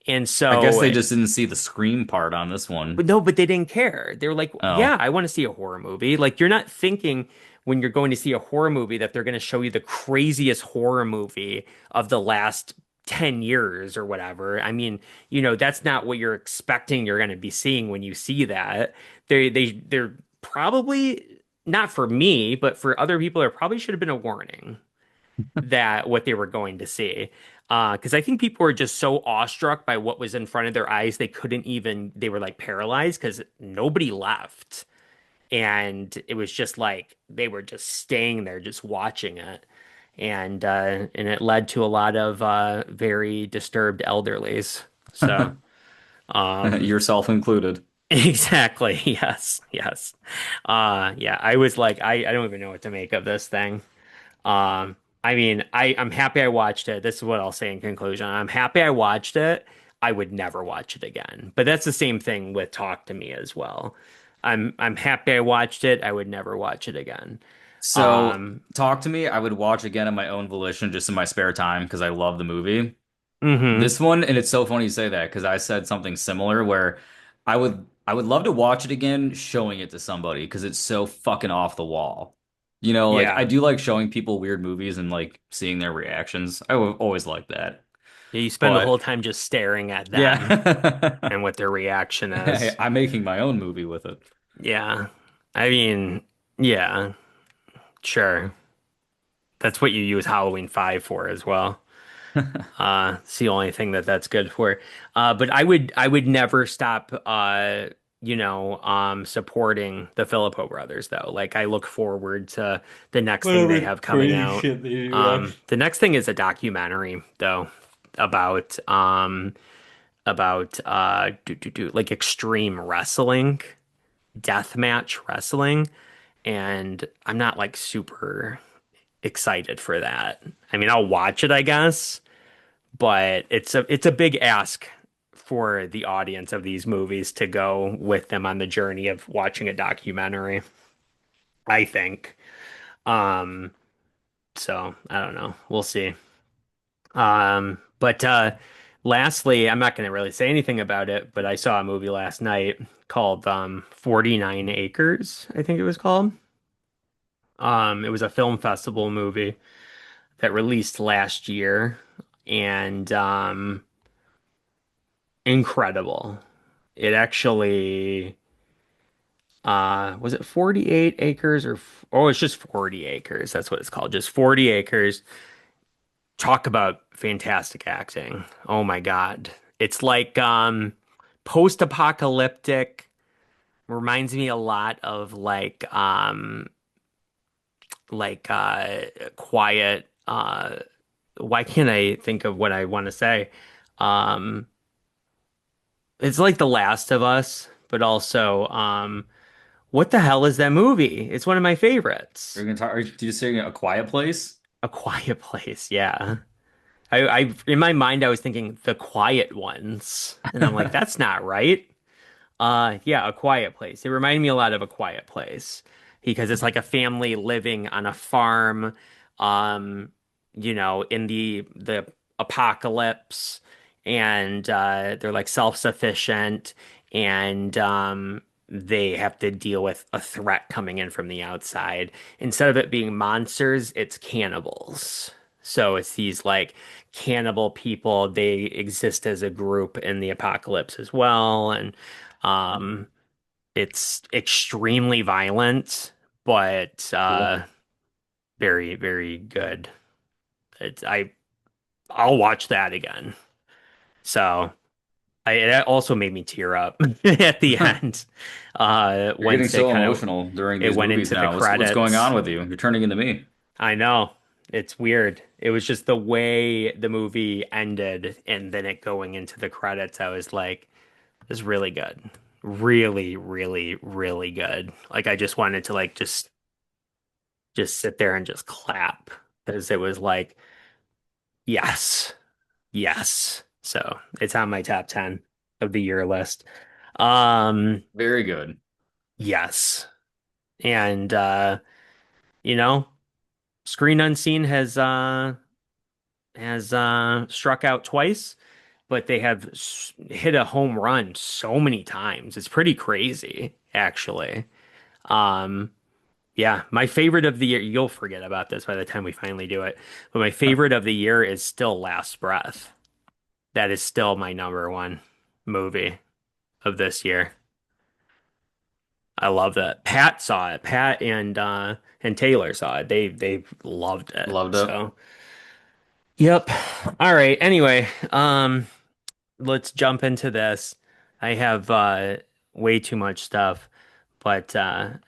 And I guess so, they just didn't see the Scream part on this one. but no, but they didn't care. They were like, Oh, yeah, I want to see a horror movie. Like, you're not thinking when you're going to see a horror movie that they're going to show you the craziest horror movie of the last 10 years or whatever. I mean, that's not what you're expecting you're going to be seeing when you see that. They're probably not for me, but for other people, there probably should have been a warning that what they were going to see. Because I think people were just so awestruck by what was in front of their eyes, they were like paralyzed because nobody left. And it was just like they were just staying there, just watching it. And it led to a lot of very disturbed elderlies. So, um, yourself included. exactly. Yes. Yes. Yeah, I was like, I don't even know what to make of this thing. I mean, I'm happy I watched it. This is what I'll say in conclusion. I'm happy I watched it. I would never watch it again. But that's the same thing with Talk to Me as well. I'm happy I watched it. I would never watch it again. So, Um, Talk to Me, I would watch again of my own volition, just in my spare time, because I love the movie. hmm This one, and it's so funny you say that, because I said something similar where I would love to watch it again, showing it to somebody, because it's so fucking off the wall. You know, like I Yeah. do like showing people weird movies and like seeing their reactions. Always like that. Yeah, you spend the But whole time just staring at them yeah, and what their reaction is. I'm making my own movie with it. Yeah. I mean, yeah, sure. That's what you use Halloween 5 for as well. It's the only thing that's good for. But I would never stop supporting the Filippo brothers though. Like I look forward to the next thing they Whatever have coming crazy out. shit they do next. The next thing is a documentary though about like extreme wrestling, deathmatch wrestling, and I'm not like super excited for that. I mean, I'll watch it, I guess, but it's a big ask for the audience of these movies to go with them on the journey of watching a documentary, I think. Um, so I don't know. We'll see. But lastly, I'm not going to really say anything about it, but I saw a movie last night called 49 Acres, I think it was called. It was a film festival movie that released last year, and incredible. It actually was it 48 acres oh, it's just 40 acres. That's what it's called. Just 40 acres. Talk about fantastic acting. Oh my God. It's like post-apocalyptic, reminds me a lot of quiet why can't I think of what I want to say? Um it's like The Last of Us, but also what the hell is that movie? It's one of my Are favorites. you gonna talk? Are you just saying A Quiet Place? A Quiet Place, yeah. I in my mind I was thinking The Quiet Ones, and I'm like, that's not right. Yeah, A Quiet Place. It reminded me a lot of A Quiet Place because it's like a family living on a farm, um, in the apocalypse, and they're like self-sufficient, and they have to deal with a threat coming in from the outside. Instead of it being monsters, it's cannibals. So it's these like cannibal people. They exist as a group in the apocalypse as well, and um, it's extremely violent, but Cool. very, very good. I'll watch that again. So it also made me tear up at the end. You're getting Once it so kind of emotional during it these went movies into the now. What's going on credits. with you? You're turning into me. I know. It's weird. It was just the way the movie ended and then it going into the credits. I was like, this is really good. Really, really, really good. Like I just wanted to like just sit there and just clap because it was like, yes, yes. So it's on my top 10 of the year list. Um, Very good. yes. And you know, Screen Unseen has struck out twice, but they have hit a home run so many times. It's pretty crazy, actually. Um, yeah, my favorite of the year, you'll forget about this by the time we finally do it, but my favorite of the year is still Last Breath. That is still my number one movie of this year. I love that. Pat saw it. Pat and Taylor saw it. They loved it. Loved it. So, yep. All right. Anyway, let's jump into this. I have way too much stuff, but I'm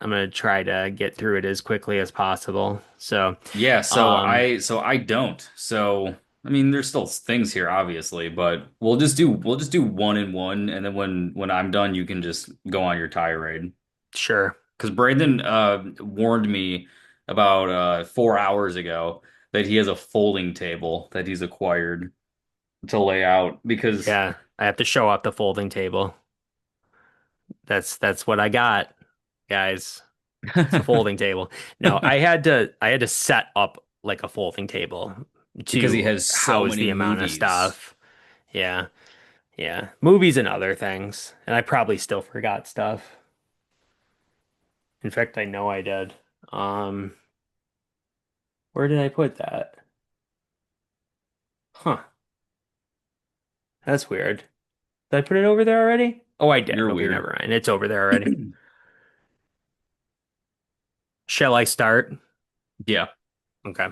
gonna try to get through it as quickly as possible. So, Yeah, so um, I don't. So I mean there's still things here obviously, but we'll just do one and one, and then when I'm done you can just go on your tirade. sure. Because Brandon warned me about 4 hours ago that he has a folding table that he's acquired to lay out because Yeah, I have to show up the folding table. That's what I got, guys. It's a folding table. No, I had to set up like a folding table because he to has so house many the amount of movies. stuff. Yeah. Yeah. Movies and other things. And I probably still forgot stuff. In fact, I know I did. Um, where did I put that? Huh. That's weird. Did I put it over there already? Oh, I did. You're Okay, weird. never mind. It's over there already. Shall I start? Yeah. Okay.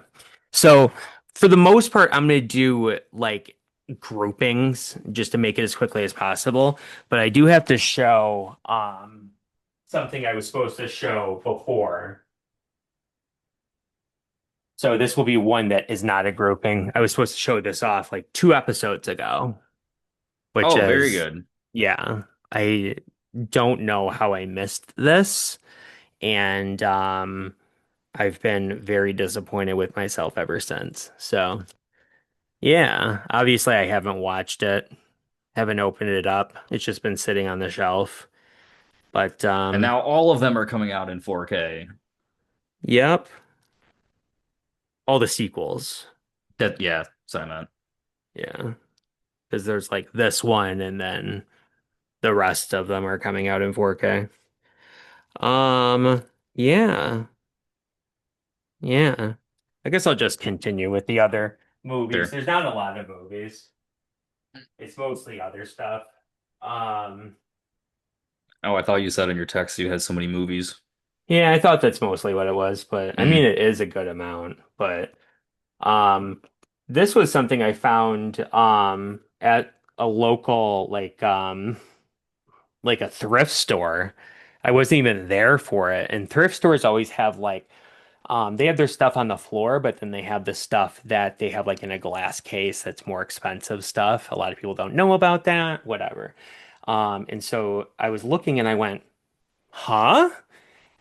So for the most part, I'm going to do like groupings just to make it as quickly as possible. But I do have to show something I was supposed to show before. So this will be one that is not a grouping. I was supposed to show this off like 2 episodes ago, which Oh, very is, good. yeah, I don't know how I missed this. And I've been very disappointed with myself ever since. So. Yeah, obviously I haven't watched it, haven't opened it up. It's just been sitting on the shelf. But And now all of them are coming out in 4K. yep, all the sequels. That yeah, sorry man. Yeah, because there's like this one and then the rest of them are coming out in 4K. Um, yeah. Yeah. I guess I'll just continue with the other movies. Sure. There's not a lot of movies. It's mostly other stuff. Um, Oh, I thought you said in your text you had so many movies. yeah, I thought that's mostly what it was, but I mean Mm. it is a good amount. But um, this was something I found at a local like a thrift store. I wasn't even there for it. And thrift stores always have like they have their stuff on the floor, but then they have the stuff that they have like in a glass case that's more expensive stuff. A lot of people don't know about that, whatever. And so I was looking and I went, huh?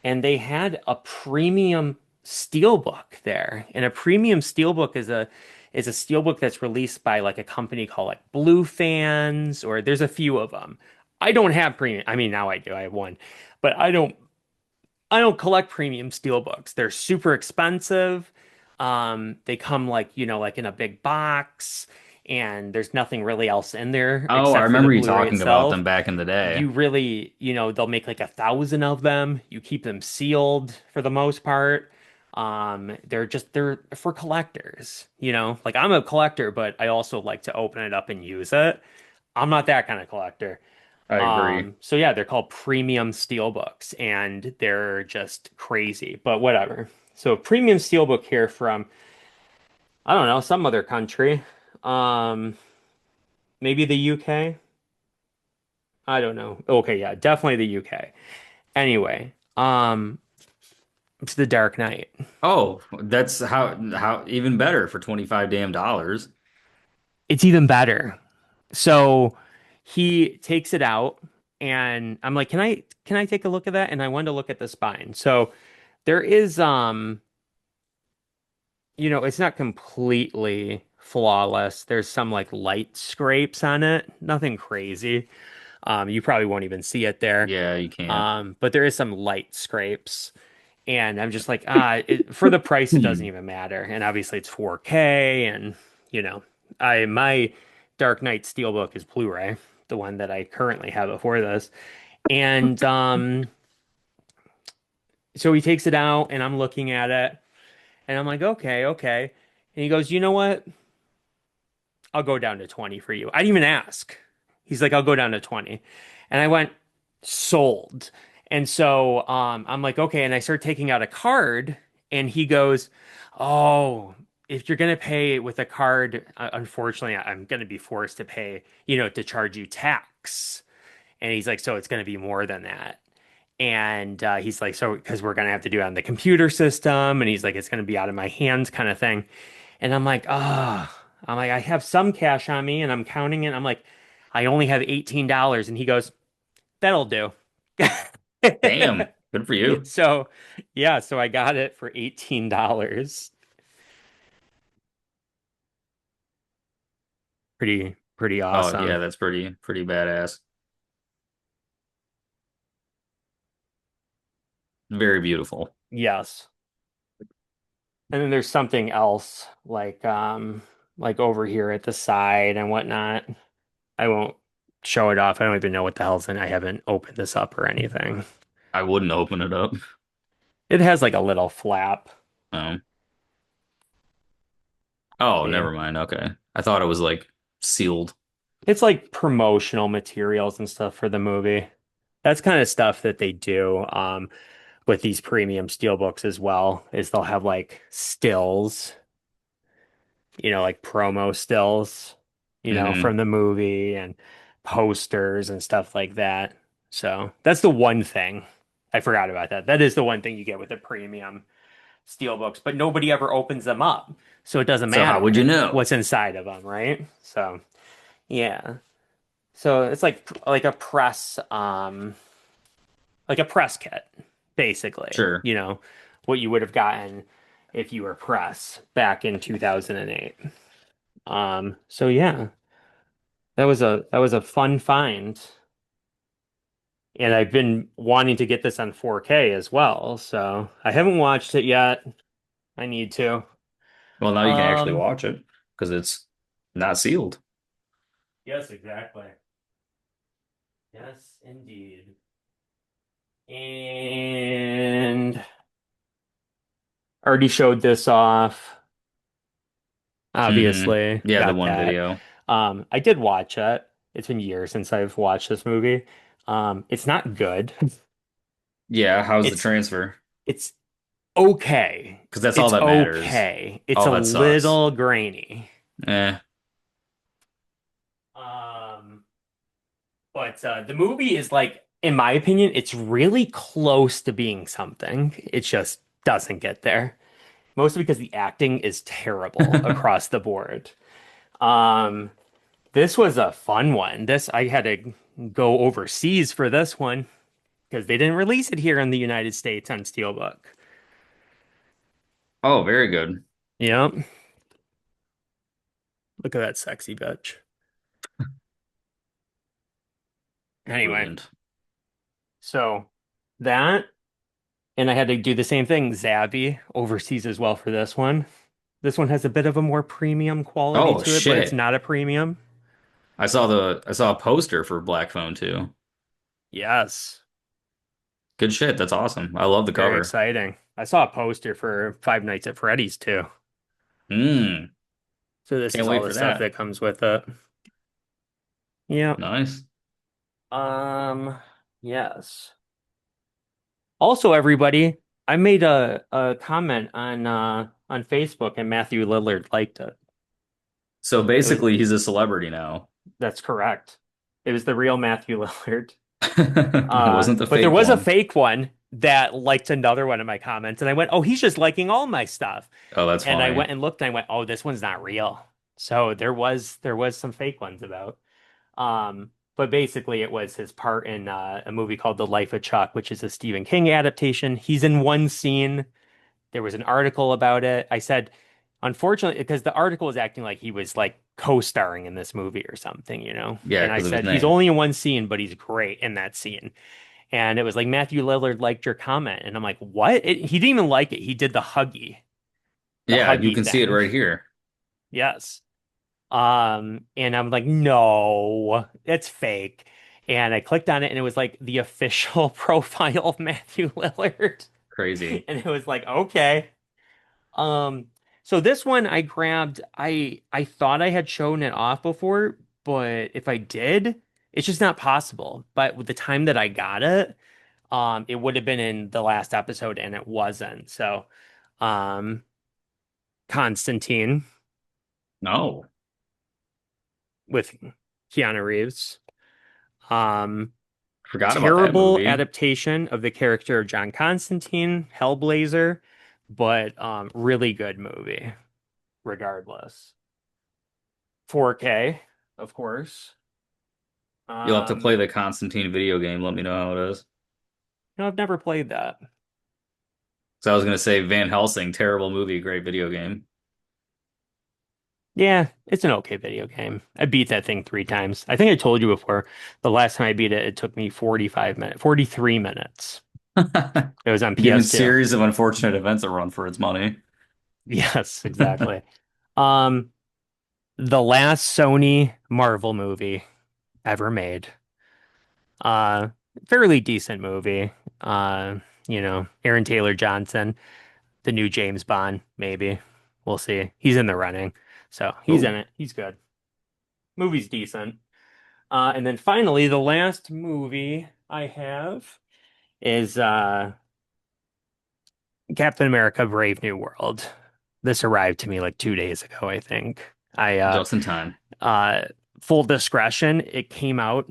And they had a premium steelbook there. And a premium steelbook is a steelbook that's released by like a company called like Blue Fans, or there's a few of them. I don't have premium. I mean, now I do. I have one, but I don't collect premium steelbooks. They're super expensive. They come like, like in a big box, and there's nothing really else in there Oh, I except for the remember you Blu-ray talking about them itself. back in the day. You really, they'll make like 1,000 of them. You keep them sealed for the most part. They're for collectors, Like I'm a collector, but I also like to open it up and use it. I'm not that kind of collector. I agree. So yeah, they're called premium steelbooks and they're just crazy, but whatever. So premium steelbook here from, I don't know, some other country. Um, maybe the UK. I don't know. Okay, yeah, definitely the UK. Anyway, it's The Dark Knight. Oh, that's how even better for 25 damn dollars. It's even better. So he takes it out and I'm like, can I take a look at that? And I wanted to look at the spine. So there is it's not completely flawless. There's some like light scrapes on it. Nothing crazy. You probably won't even see it there. Yeah, you can't. But there is some light scrapes. And I'm just like, for the price, it doesn't Hmm. even matter. And obviously it's 4K and you know, my Dark Knight Steelbook is Blu-ray, the one that I currently have before this. And so he takes it out and I'm looking at it and I'm like, okay, okay. And he goes, you know what? I'll go down to 20 for you. I didn't even ask. He's like, I'll go down to 20. And I went, sold. And so I'm like, okay. And I start taking out a card and he goes, oh, if you're going to pay with a card, unfortunately, I'm going to be forced to pay, to charge you tax. And he's like, so it's going to be more than that. And he's like, so because we're going to have to do it on the computer system. And he's like, it's going to be out of my hands kind of thing. And I'm like, I'm like, I have some cash on me and I'm counting it. I'm like, I only have $18. And he goes, that'll do. Damn, good for you. So, yeah, so I got it for $18. Pretty Oh yeah, awesome. that's pretty badass. Very beautiful. Yes. And then there's something else like over here at the side and whatnot. I won't show it off. I don't even know what the hell's in. I haven't opened this up or anything. I wouldn't open it up. It has like a little flap. Um, oh, Yeah. never mind. Okay. I thought it was like sealed. It's like promotional materials and stuff for the movie. That's kind of stuff that they do with these premium steelbooks as well, is they'll have like stills, like promo stills, Hmm. from the movie and posters and stuff like that. So that's the one thing. I forgot about that. That is the one thing you get with the premium steelbooks, but nobody ever opens them up. So it doesn't So how would matter you know? what's inside of them, right? So yeah. So it's like a press kit, basically. Sure. What you would have gotten if you were press back in 2008. So yeah, that was a fun find. And I've been wanting to get this on 4K as well, so I haven't watched it yet. I need to. Well, now you can actually Um, watch it because it's not sealed. yes, exactly. Yes, indeed. And already showed this off. Hmm. Obviously, Yeah, the got one that. video. I did watch it. It's been years since I've watched this movie. It's not good. Yeah, how's the It's transfer? it's okay. Because that's all It's that matters. okay. It's All a that sucks. little grainy. Eh. Um, but the movie is like, in my opinion, it's really close to being something. It just doesn't get there. Mostly because the acting is terrible across the board. Um, this was a fun one. This I had to go overseas for this one because they didn't release it here in the United States on Steelbook. Oh, very good. Yep. Look at that sexy bitch. Anyway, Brilliant. so that, and I had to do the same thing, Zabby, overseas as well for this one. This one has a bit of a more premium quality Oh to it, but it's shit. not a premium. I saw a poster for Black Phone too. Yes, Good shit. That's awesome. I love the very cover. exciting. I saw a poster for Five Nights at Freddy's too. Mm. So this Can't is all wait the for stuff that. that comes with it. Yeah. Nice. Um, yes. Also, everybody, I made a comment on Facebook and Matthew Lillard liked it. So It was basically he's a celebrity now. That's correct. It was the real Matthew Lillard. It wasn't the But there fake was a one. fake one that liked another one of my comments, and I went, "Oh, he's just liking all my stuff." Oh, that's And I funny. went and looked, and I went, "Oh, this one's not real." So there was some fake ones about. But basically, it was his part in a movie called The Life of Chuck, which is a Stephen King adaptation. He's in one scene. There was an article about it. I said, unfortunately, because the article was acting like he was like co-starring in this movie or something, you know? Yeah, And I because of his said, he's name. only in one scene, but he's great in that scene. And it was like Matthew Lillard liked your comment. And I'm like, what? He didn't even like it. He did the Yeah, you huggy can see it thing. right here. Yes. And I'm like, no, it's fake. And I clicked on it and it was like the official profile of Matthew Lillard. Crazy. And it was like, okay. Um, so this one I grabbed, I thought I had shown it off before, but if I did, it's just not possible. But with the time that I got it, it would have been in the last episode and it wasn't. So, um, Constantine No, with Keanu Reeves. Um, forgot about that Terrible movie. adaptation of the character of John Constantine, Hellblazer, but really good movie regardless. 4K, of course. You'll have to play Um, the Constantine video game. Let me know how it is. no, I've never played that. So I was gonna say Van Helsing, terrible movie, great video game. Yeah, it's an okay video game. I beat that thing 3 times. I think I told you before. The last time I beat it, it took me 45 minutes, 43 minutes. It was on Given PS2. series of unfortunate events a run for its money. Yes, exactly. Um, the last Sony Marvel movie ever made. Uh, Fairly decent movie. Aaron Taylor Johnson, the new James Bond, maybe. We'll see. He's in the running. So he's in Oh, it. He's good. Movie's decent. And then finally, the last movie I have is Captain America Brave New World. This arrived to me like 2 days ago, I think. I just in time. uh Full discretion, it came out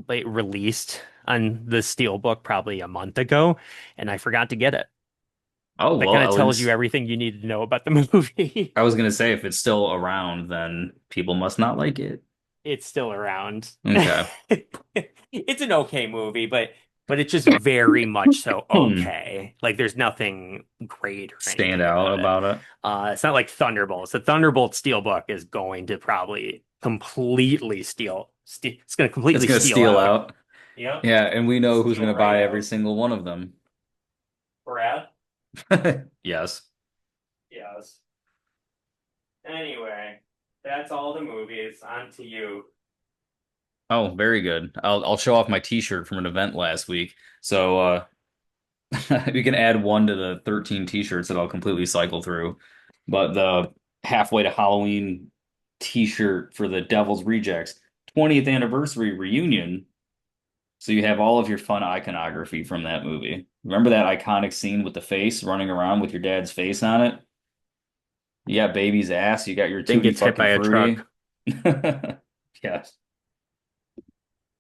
late released on the Steelbook probably a month ago, and I forgot to get it. Oh, That well, kind of at tells you least everything you need to know about the movie. I was gonna say if it's still around, then people must not like it. It's still around. Okay. It's an okay movie, but it's just very much so Hmm. okay. Like there's nothing great or Stand anything out about it. about it. It's not like Thunderbolts. The Thunderbolt Steelbook is going to probably completely it's going to It's completely gonna steal steal out. out. Yep, Yeah, and we know who's steal gonna right buy every out. single one of them. Brad? Yes. Yes. Anyway, that's all the movies. On to you. Oh, very good. I'll show off my t-shirt from an event last week. So we can add one to the 13 t-shirts that I'll completely cycle through. But the halfway to Halloween t-shirt for the Devil's Rejects 20th anniversary reunion. So you have all of your fun iconography from that movie. Remember that iconic scene with the face running around with your dad's face on it? You got baby's ass, you got your Then tutti gets hit fucking by a fruity. truck. Yes.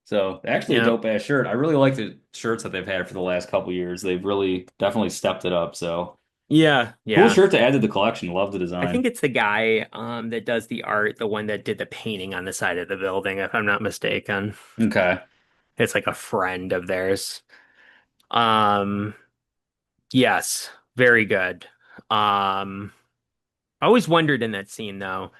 So actually a Yeah. dope ass shirt. I really like the shirts that they've had for the last couple years. They've really definitely stepped it up. So Yeah, cool yeah. shirt to add to the collection. Love the I think design. it's the guy that does the art, the one that did the painting on the side of the building, if I'm not mistaken. Okay. It's like a friend of theirs. Um, yes, very good. I always wondered in that scene though,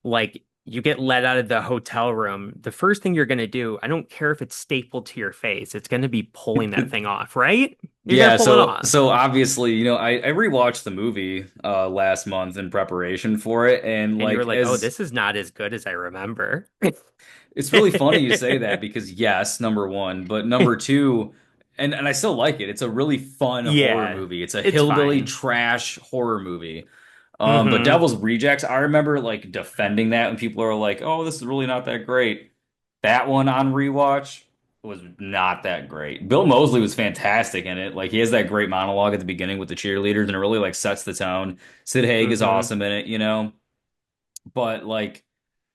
like you get let out of the hotel room, the first thing you're gonna do, I don't care if it's stapled to your face, it's gonna be pulling that thing off, right? You're gonna Yeah, pull it so off. so obviously, I rewatched the movie last month in preparation for it, and And you were like like, oh, as this is not as good as I remember. it's really funny you say that because yes, number one, but number two, and I still like it. It's a really fun horror Yeah, movie. It's a it's hillbilly fine. trash horror movie. But Hmm. Devil's Rejects, I remember like defending that when people are like, "Oh, this is really not that great." That one on rewatch was not that great. Bill Moseley was fantastic in it. Like he has that great monologue at the beginning with the cheerleaders, and it really like sets the tone. Sid Haig is Hmm. awesome in it. But like,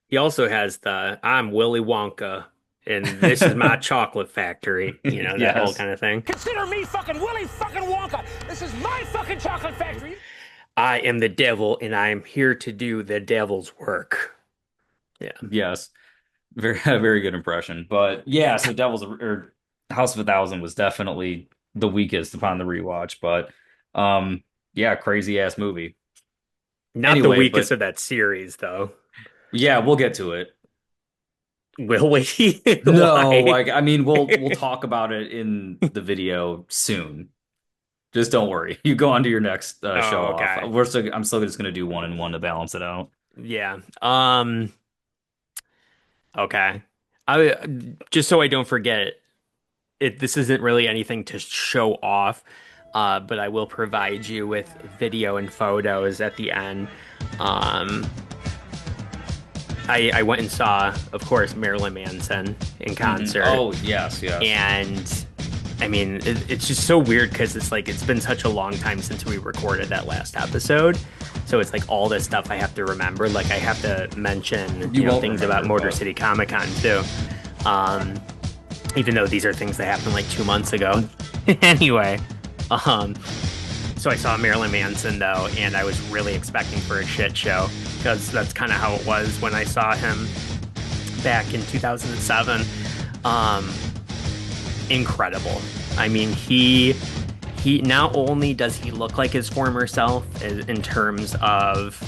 He also has the I'm Willy Wonka and this is my chocolate factory, that whole yes, kind of thing. Consider me fucking Willy fucking Wonka. This is my fucking chocolate factory. I am the devil and I am here to do the devil's work. Yeah. yes, very very good impression. But yeah, so Devil's or House of a Thousand was definitely the weakest upon the rewatch. But yeah, crazy ass movie. Not the Anyway, weakest but of that series, though. yeah, we'll get to it. Will we? No, Why? like I mean, we'll talk about it in the video soon. Just don't worry. You go on to your next show Oh, off. okay. I'm still just gonna do one and one to balance it out. Yeah. Okay. I just so I don't forget this isn't really anything to show off, but I will provide you with video and photos at the end. Um, I went and saw, of course, Marilyn Manson in concert, Oh yes, yes. and I mean, it's just so weird because it's like it's been such a long time since we recorded that last episode. So it's like all this stuff I have to remember. Like I have to mention, You won't things about remember, Motor but City Comic Con too. Um, even though these are things that happened like 2 months ago. Anyway, um, so I saw Marilyn Manson though, and I was really expecting for a shit show because that's kind of how it was when I saw him back in 2007. Um, Incredible. I mean, he not only does he look like his former self in terms of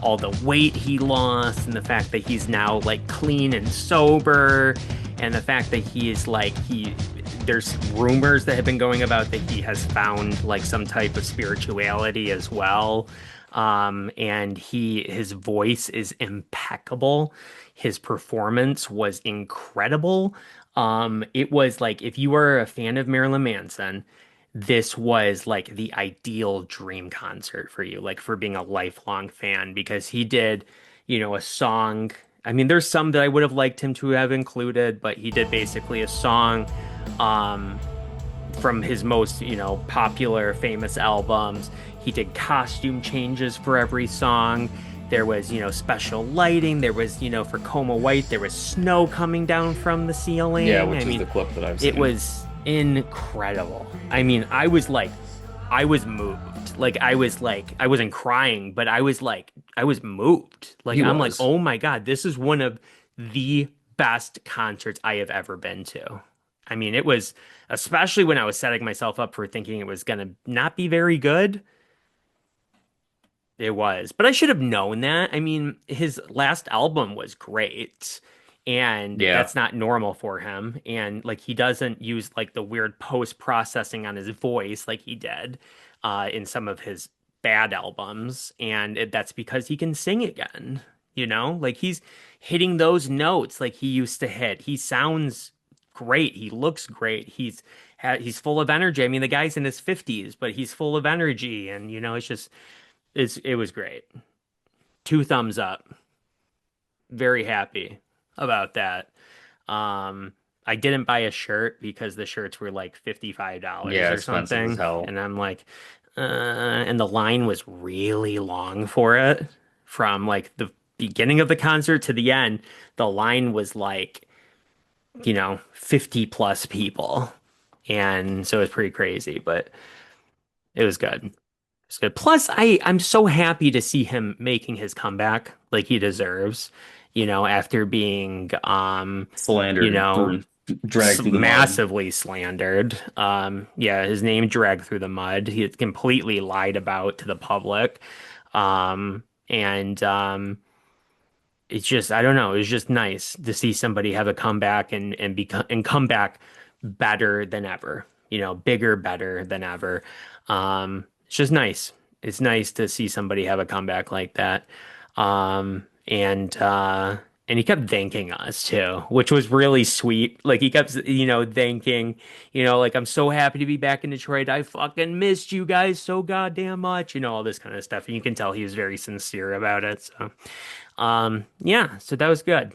all the weight he lost and the fact that he's now like clean and sober and the fact that he is like he there's rumors that have been going about that he has found like some type of spirituality as well. And his voice is impeccable. His performance was incredible. It was like if you were a fan of Marilyn Manson, this was like the ideal dream concert for you, like for being a lifelong fan, because he did, a song. I mean, there's some that I would have liked him to have included, but he did basically a song, um, from his most, popular, famous albums. He did costume changes for every song. There was, special lighting. There was, for Coma White, there was snow coming down from the yeah, ceiling. I which is mean, the clip that I've it seen. was incredible. I mean, I was moved. Like, I wasn't crying, but I was moved. Like, He I'm like, was. oh my God, this is one of the best concerts I have ever been to. I mean, it was, especially when I was setting myself up for thinking it was gonna not be very good. It was, but I should have known that. I mean, his last album was great, and Yeah. that's not normal for him. And like, he doesn't use like the weird post processing on his voice like he did in some of his bad albums. And that's because he can sing again, like he's hitting those notes like he used to hit. He sounds great. He looks great. He's full of energy. I mean, the guy's in his 50s, but he's full of energy, and it's just it was great. Two thumbs up. very happy about that. Um, I didn't buy a shirt because the shirts were like $55 Yeah, or expensive as something. hell. And I'm like, and the line was really long for it from like the beginning of the concert to the end. The line was like, 50 plus people. And so it was pretty crazy, but it was good. It's good. Plus, I'm so happy to see him making his comeback like he deserves, after being you Slandered know, through, dragged through the mud. massively slandered. Yeah, his name dragged through the mud. He completely lied about to the public. And it's just I don't know, it's just nice to see somebody have a comeback and become and come back better than ever, bigger, better than ever. It's just nice. It's nice to see somebody have a comeback like that. And he kept thanking us too, which was really sweet. Like he kept, thanking, like I'm so happy to be back in Detroit. I fucking missed you guys so goddamn much, all this kind of stuff. And you can tell he was very sincere about it. So yeah, so that was good.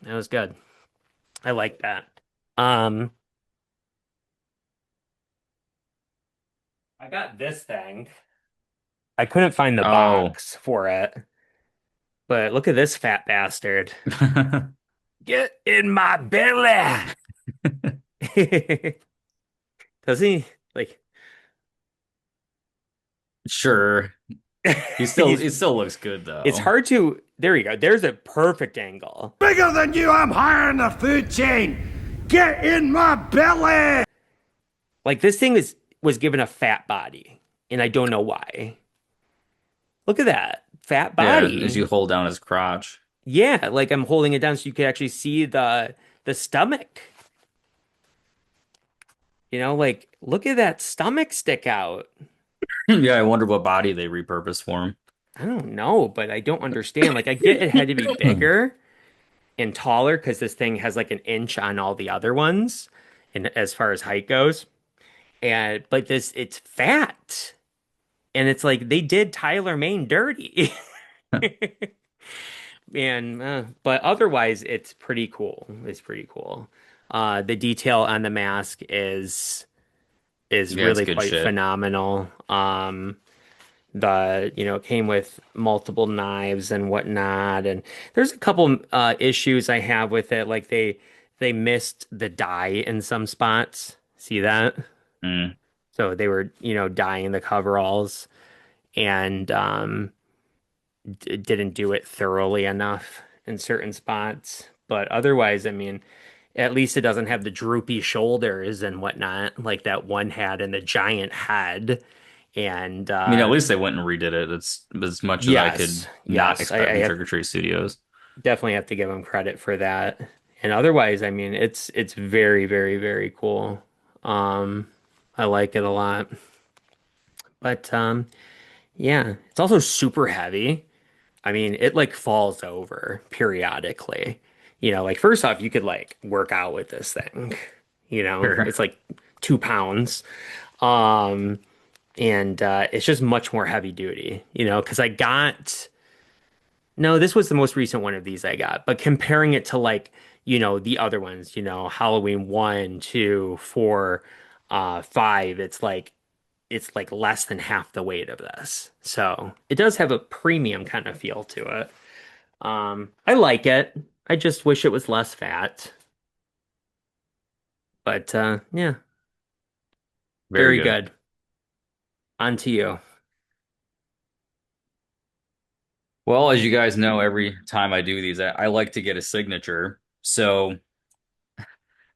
That was good. I like that. Um, I got this thing. I couldn't find the Oh. box for it, but look at this fat bastard. Get in my belly. Does he like Sure. he's It still looks good it's though. hard to there you go. There's a perfect angle. Bigger than you, I'm higher in the food chain. Get in my belly. Like this thing was given a fat body, and I don't know why. Look at that. Fat Yeah, as body. you hold down his crotch. Yeah, like I'm holding it down so you can actually see the stomach. Like look at that stomach stick out. Yeah, I wonder what body they repurposed for I don't know, but I don't understand. Like I get it had to be him. bigger and taller because this thing has like an inch on all the other ones, and as far as height goes. And but this it's fat. And it's like they did Tyler Mane dirty. And but otherwise it's pretty cool. It's pretty cool. The detail on the mask is Yeah, it's really good quite shit. phenomenal. It came with multiple knives and whatnot, and there's a couple issues I have with it. Like they missed the dye in some spots. See that? Mm. So they were, dyeing the coveralls and d didn't do it thoroughly enough in certain spots. But otherwise, I mean, at least it doesn't have the droopy shoulders and whatnot like that one had and the giant head. And I mean, at least they went and redid it. It's as much as I could yes, not yes, I expect from have Trick or Treat Studios. definitely have to give them credit for that. And otherwise, I mean, it's very, very, very cool. Um, I like it a lot. But yeah, it's also super heavy. I mean, it like falls over periodically. Like first off, you could like work out with this thing. Sure. It's like 2 pounds. Um, and it's just much more heavy duty, because I got no, this was the most recent one of these I got, but comparing it to like, the other ones, Halloween 1, 2, 4, 5, it's like less than half the weight of this. So it does have a premium kind of feel to it. I like it. I just wish it was less fat. But yeah, Very very good. good. On to you. Well, as you guys know, every time I do these, I like to get a signature. So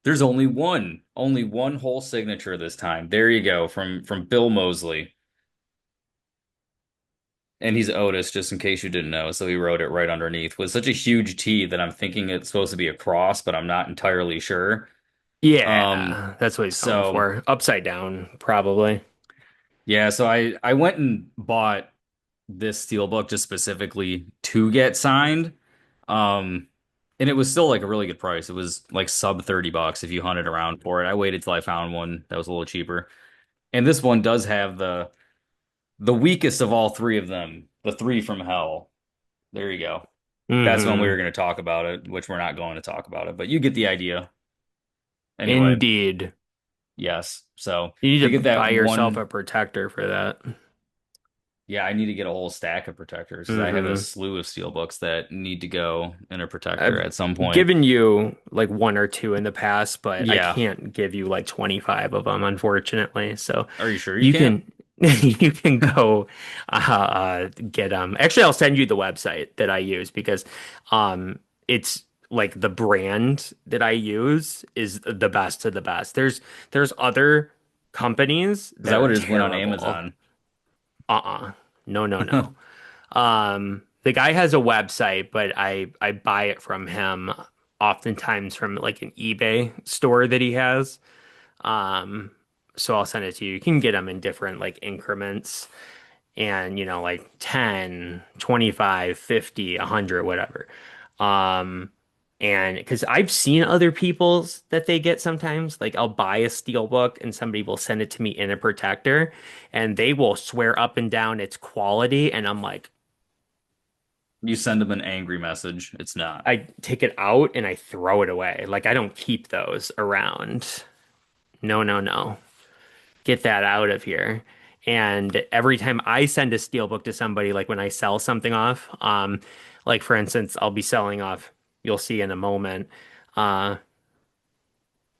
there's only one whole signature this time. There you go, from Bill Mosley. And he's Otis, just in case you didn't know. So he wrote it right underneath with such a huge T that I'm thinking it's supposed to be a cross, but I'm not entirely sure. Um, Yeah, that's what he's going so for. Upside down, probably. yeah, so I went and bought this steelbook just specifically to get signed. Um, and it was still like a really good price. It was like sub $30 if you hunted around for it. I waited till I found one that was a little cheaper. And this one does have the weakest of all three of them, the three from hell. There you go. That's when we were Hmm. going to talk about it, which we're not going to talk about it, but you get the idea. Anyway, Indeed. yes. So You need to to get that buy yourself one, a protector for that. yeah, I need to get a whole stack of protectors because I have a Hmm. slew of steel books that need to go in a protector I've at some point. given you like one or two in the past, but I Yeah. can't give you like 25 of them, unfortunately. So Are you sure you you can't? can you can go get them. Actually, I'll send you the website that I use because it's like the brand that I use is the best of the best. There's other companies Because that I are would have just went on terrible. Amazon. Uh-uh. No, no, no. The guy has a website, but I buy it from him oftentimes from like an eBay store that he has. Um, so I'll send it to you. You can get them in different like increments and like 10, 25, 50, 100, whatever. Um, and because I've seen other people's that they get sometimes, like I'll buy a steel book and somebody will send it to me in a protector and they will swear up and down its quality. And I'm like, You send them an angry message. It's not. I take it out and I throw it away. Like I don't keep those around. No, no, no. Get that out of here. And every time I send a steelbook to somebody, like when I sell something off, like for instance, I'll be selling off, you'll see in a moment, uh,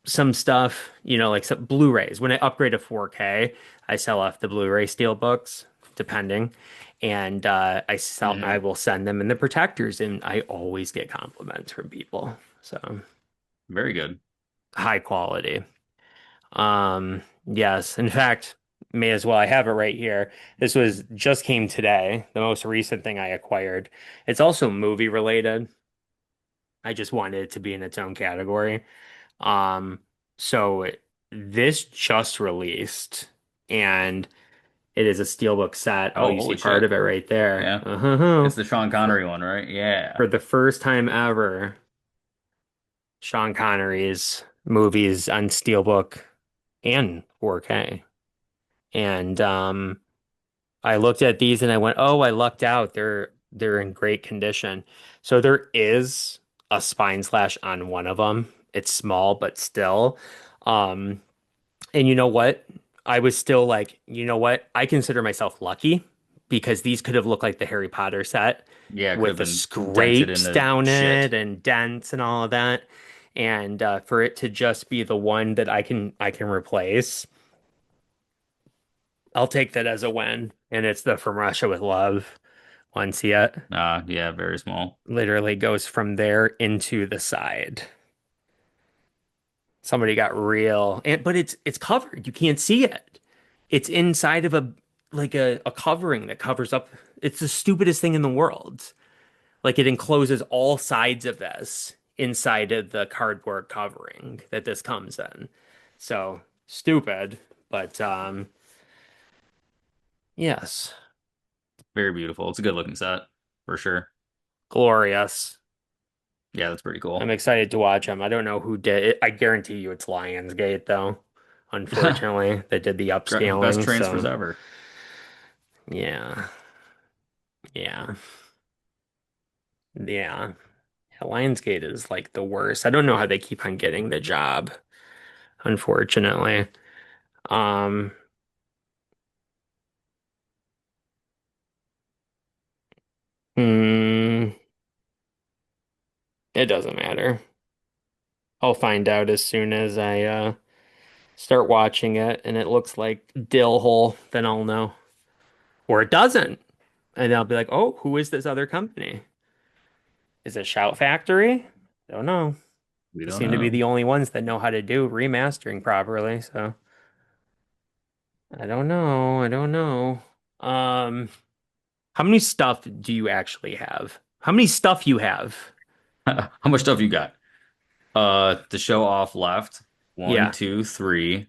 some stuff, like some Blu-rays. When I upgrade to 4K, I sell off the Blu-ray steelbooks, depending. And I Hmm. will send them in the protectors, and I always get compliments from people. So Very good. high quality. Yes. In fact, may as well. I have it right here. This was just came today, the most recent thing I acquired. It's also movie related. I just wanted it to be in its own category. Um, so this just released and it is a steelbook set. Oh, Oh, you see holy part shit. of it right there. Yeah. Uh-huh. It's the Sean For Connery one, right? Yeah. for the first time ever, Sean Connery's movies on steelbook and 4K. And I looked at these and I went, "Oh, I lucked out. They're in great condition." So there is a spine slash on one of them. It's small, but still. Um, and you know what? I was still like, you know what? I consider myself lucky because these could have looked like the Harry Potter set Yeah, it could with have the been dented scrapes into down shit. it and dents and all of that. And for it to just be the one that I can replace. I'll take that as a win. And it's the From Russia with Love once yet. Yeah, very small. Literally goes from there into the side. Somebody got real, but it's covered. You can't see it. It's inside of a covering that covers up. It's the stupidest thing in the world. Like it encloses all sides of this inside of the cardboard covering that this comes in. So stupid, but yes, Very beautiful. It's a good looking set for sure. glorious. Yeah, that's pretty I'm cool. excited to watch them. I don't know who did it. I guarantee you it's Lionsgate, though. Unfortunately, they did the Best upscaling. transfers So, ever. yeah, yeah, yeah. Lionsgate is like the worst. I don't know how they keep on getting the job, unfortunately. Um, hmm, it doesn't matter. I'll find out as soon as I start watching it and it looks like Dill Hole, then I'll know. Or it doesn't. And I'll be like, oh, who is this other company? Is it Shout Factory? Don't know. We They don't seem to be know. the only ones that know how to do remastering properly, so I don't know. I don't know. Um, how many stuff do you actually have? How many stuff you have? How much stuff you got? To show off left. One, Yeah. two, three,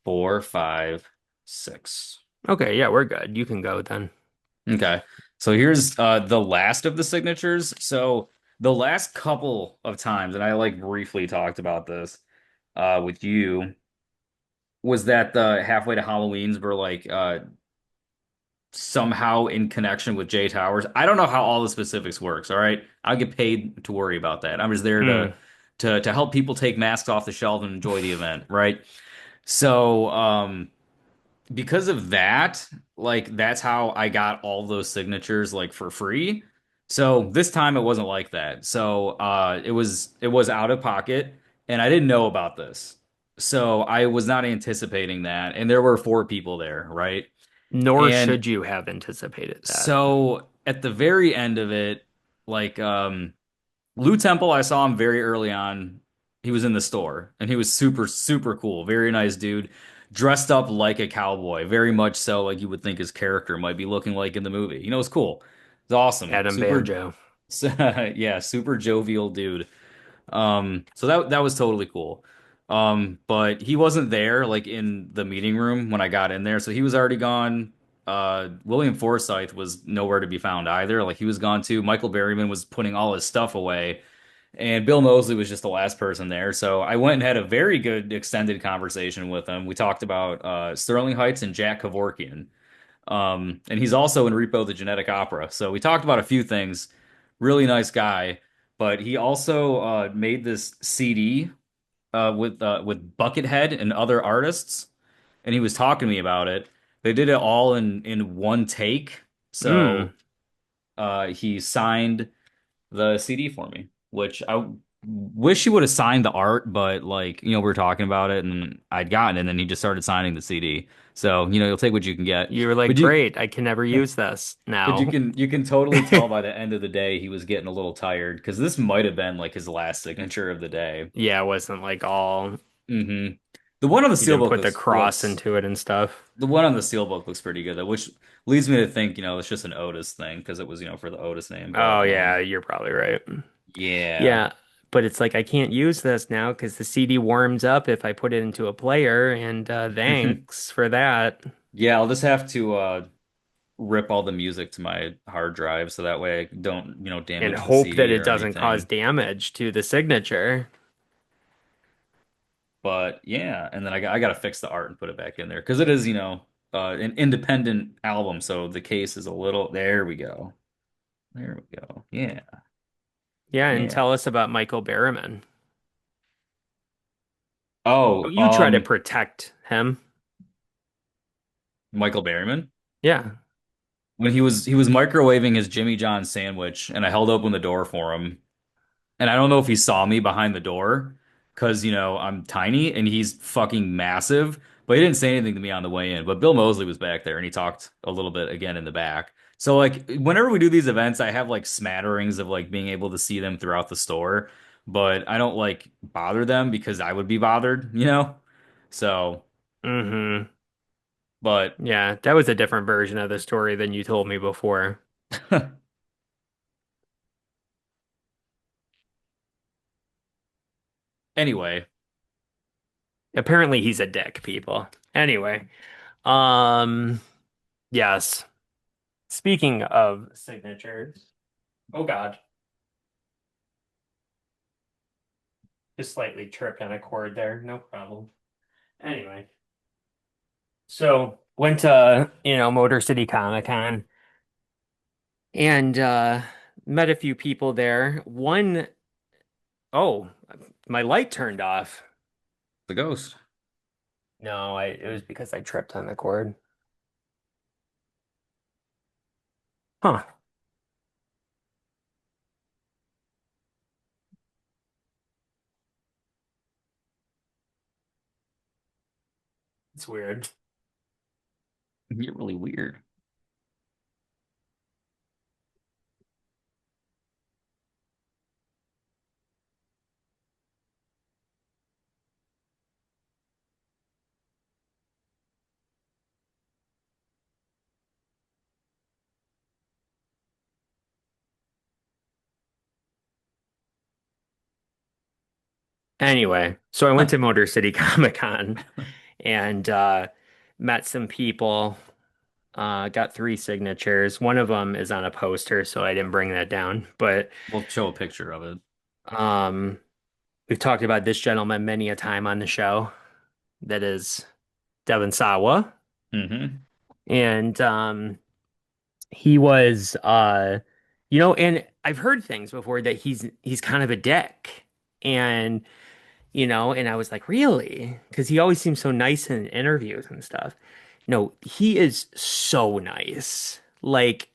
four, five, six. Okay, yeah, we're good. You can go then. Okay. So here's the last of the signatures. So the last couple of times, and I like briefly talked about this with you, was that the halfway to Halloween's were like somehow in connection with Jay Towers. I don't know how all the specifics works, all right? I get paid to worry about that. I'm just there Hmm. to help people take masks off the shelf and enjoy the event, right? So, because of that, like that's how I got all those signatures like for free. So this time it wasn't like that. So it was out of pocket and I didn't know about this. So I was not anticipating that. And there were four people there, right? Nor And should you have anticipated that. so at the very end of it, like Lou Temple, I saw him very early on. He was in the store and he was super, super cool. Very nice dude. Dressed up like a cowboy, very much so like you would think his character might be looking like in the movie. It's cool. It's awesome. Adam Super, Banjo. yeah, super jovial dude. So that was totally cool. But he wasn't there like in the meeting room when I got in there, so he was already gone. William Forsythe was nowhere to be found either. Like he was gone too. Michael Berryman was putting all his stuff away, and Bill Moseley was just the last person there. So I went and had a very good extended conversation with him. We talked about Sterling Heights and Jack Kevorkian. And he's also in Repo the Genetic Opera. So we talked about a few things. Really nice guy, but he also made this CD with Buckethead and other artists, and he was talking to me about it. They did it all in one take. Hmm. So he signed the CD for me, which I wish he would have signed the art, but like, we were talking about it and I'd gotten it and then he just started signing the CD. So, you'll take what you can get. You were like, But you great, I can never use this but you now. can you can totally tell by the end of the day he was getting a little tired because this might have been like his last signature of the day. Yeah, it wasn't like all, hmm The one on the you didn't steelbook put the looks cross looks into it and stuff. the one on the steelbook looks pretty good though, which leads me to think, it's just an Otis thing because it was, for the Otis name. Oh, But yeah, you're probably right. yeah. Yeah, but it's like I can't use this now because the CD warms up if I put it into a player, and thanks for that. Yeah, I'll just have to rip all the music to my hard drive so that way I don't, And damage the hope that CD it or doesn't cause anything. damage to the signature. But yeah, and then I got to fix the art and put it back in there because it is, an independent album, so the case is a little. There we go. There we go. Yeah, Yeah, and yeah. tell us about Michael Berryman. Oh, You try to protect him. Michael Berryman. Yeah. When he was microwaving his Jimmy John sandwich, and I held open the door for him, and I don't know if he saw me behind the door because, I'm tiny and he's fucking massive, but he didn't say anything to me on the way in. But Bill Moseley was back there and he talked a little bit again in the back. So like whenever we do these events, I have like smatterings of like being able to see them throughout the store, but I don't like bother them because I would be bothered. So, Mm-hmm. but Yeah, that was a different version of the story than you told me before. anyway, Apparently he's a dick, people. Anyway, um, yes. Speaking of signatures, oh God, just slightly tripped on a chord there. No problem. Anyway, so went to, Motor City Comic Con and met a few people there. One, oh, my light turned off. the ghost. No, it was because I tripped on the cord. Huh, it's weird. You're really weird. Anyway, so I went to Motor City Comic Con and met some people. Got three signatures. One of them is on a poster, so I didn't bring that down. But We'll show a picture of it. um, we've talked about this gentleman many a time on the show. That is Devon Sawa. hmm And he was and I've heard things before that he's kind of a dick. And and I was like, really? Because he always seems so nice in interviews and stuff. No, he is so nice. Like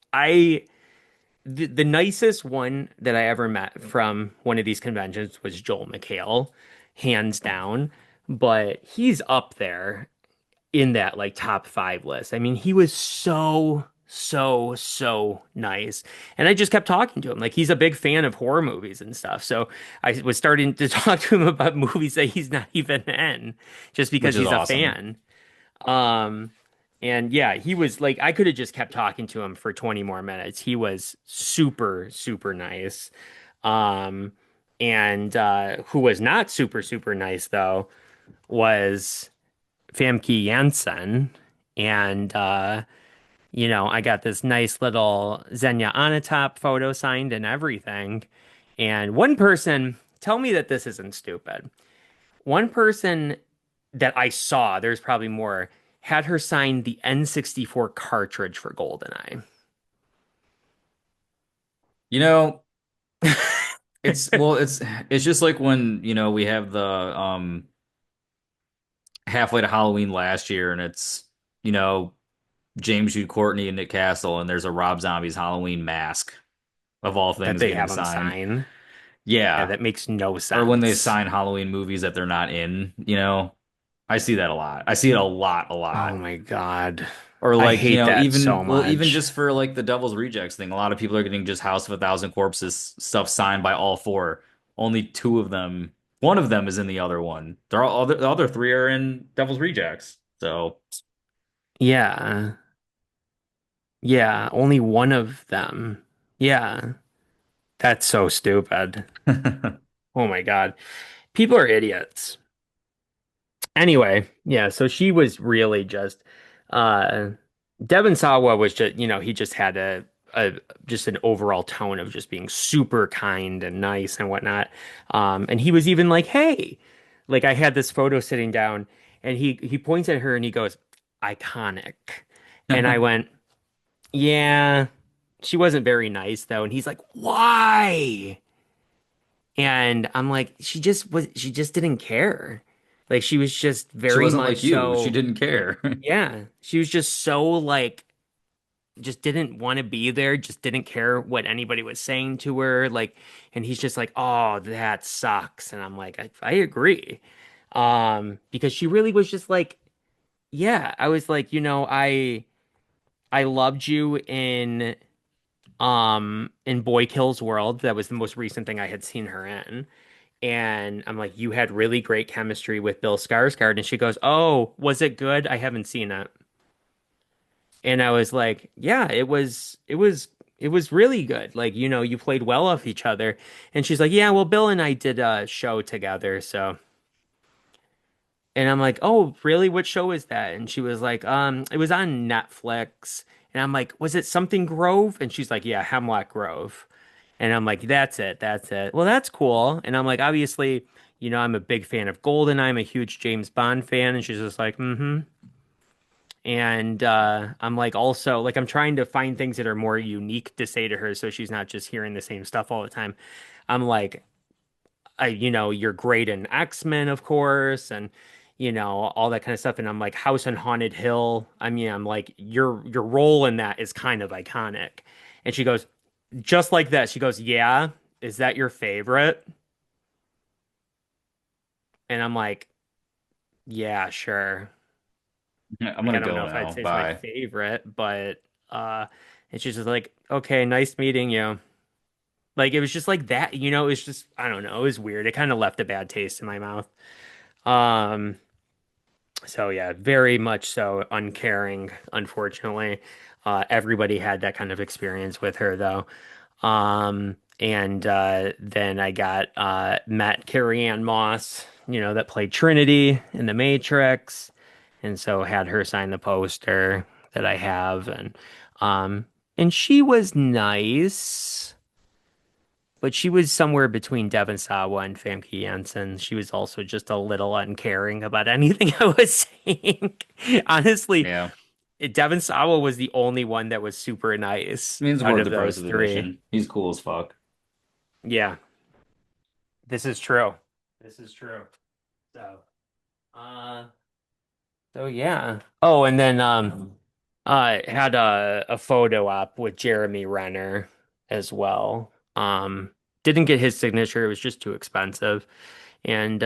the nicest one that I ever met from one of these conventions was Joel McHale, hands down. But he's up there in that like top five list. I mean, he was so nice. And I just kept talking to him. Like he's a big fan of horror movies and stuff. So I was starting to talk to him about movies that he's not even in just which because is he's a awesome. fan. Um, and yeah, he was like, I could have just kept talking to him for 20 more minutes. He was super nice. Um, and who was not super nice though was Famke Janssen. And I got this nice little Xenia Onatop photo signed and everything. And one person, tell me that this isn't stupid. One person that I saw, there's probably more, had her sign the N64 cartridge for GoldenEye. You know, it's well, it's just like when, we have the halfway to Halloween last year and it's, you know, James Jude Courtney and Nick Castle and there's a Rob Zombie's Halloween mask of all That things they getting have him signed. sign. Yeah, Yeah. that makes no Or when they sense. sign Halloween movies that they're not in. I see that a lot. I see it a Oh lot. my God. Or I like, hate that so even much. just for like the Devil's Rejects thing, a lot of people are getting just House of a Thousand Corpses stuff signed by all four. Only two of them, one of them is in the other one. The other three are in Devil's Rejects. So Yeah. Yeah, only one of them. Yeah, that's so stupid. Oh my God. People are idiots. Anyway, yeah, so she was really just uh Devon Sawa was just, he just had a just an overall tone of just being super kind and nice and whatnot. And he was even like, "Hey." Like I had this photo sitting down and he points at her and he goes, "Iconic." And I went, "Yeah, she wasn't very nice though." And he's like, "Why?" And I'm like, she just didn't care. Like she was just she very wasn't much like you. She so, didn't care. yeah. She was just so like just didn't want to be there, just didn't care what anybody was saying to her. Like, and he's just like, "Oh, that sucks." And I'm like, I agree. Because she really was just like, yeah, I was like, I loved you in Boy Kills World. That was the most recent thing I had seen her in. And I'm like, you had really great chemistry with Bill Skarsgård. And she goes, "Oh, was it good? I haven't seen it." And I was like, yeah, it was really good. Like, you played well off each other. And she's like, yeah, well, Bill and I did a show together. So, and I'm like, oh, really? What show is that? And she was like, it was on Netflix. And I'm like, was it something Grove? And she's like, yeah, Hemlock Grove. And I'm like, that's it. That's it. Well, that's cool. And I'm like, obviously, I'm a big fan of Golden. I'm a huge James Bond fan. And she's just like, mm-hmm. And I'm like, also, like, I'm trying to find things that are more unique to say to her so she's not just hearing the same stuff all the time. I'm like, you're great in X-Men, of course, and all that kind of stuff. And I'm like, House on Haunted Hill. I mean, I'm like, your role in that is kind of iconic. And she goes, just like that. She goes, yeah, is that your favorite? And I'm like, yeah, sure. I'm Like, I gonna don't go know if I'd now. say it's my Bye. favorite, but uh, and she's just like, okay, nice meeting you. Like, it was just like that, it was just, I don't know, it was weird. It kind of left a bad taste in my mouth. Um, so yeah, very much so uncaring, unfortunately. Everybody had that kind of experience with her though. And then I got met Carrie Ann Moss, that played Trinity in The Matrix, and so had her sign the poster that I have, um, and she was nice, but she was somewhere between Devon Sawa and Famke Janssen. She was also just a little uncaring about anything I was saying. Honestly, Yeah. Devin Sawa was the only one that was super nice Means out worth of the price those of three. admission. He's cool as fuck. Yeah, this is true. This is true. So, uh, so yeah. Oh, and then had a photo op with Jeremy Renner as well. Didn't get his signature, it was just too expensive. And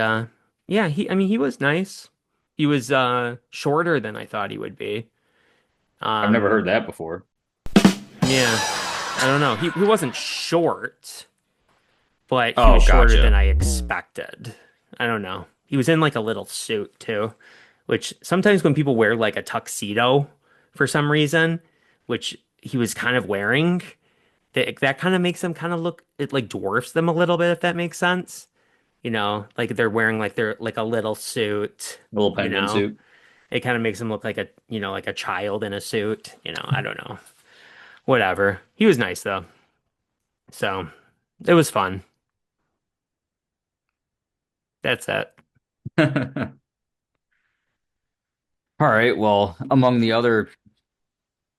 yeah, I mean he was nice. He was shorter than I thought he would be. I've never heard Um that before. yeah. I don't know. He wasn't short, but he Oh, was shorter than gotcha. I expected. I don't know. He was in like a little suit too, which sometimes when people wear like a tuxedo for some reason, which he was kind of wearing, that kind of makes them kind of look, it like dwarfs them a little bit, if that makes sense. Like they're wearing like they're like a little suit, A little you penguin know. suit. It kind of makes him look like like a child in a suit, I don't know. Whatever. He was nice though. So, it was fun. That's it. All right. Well, among the other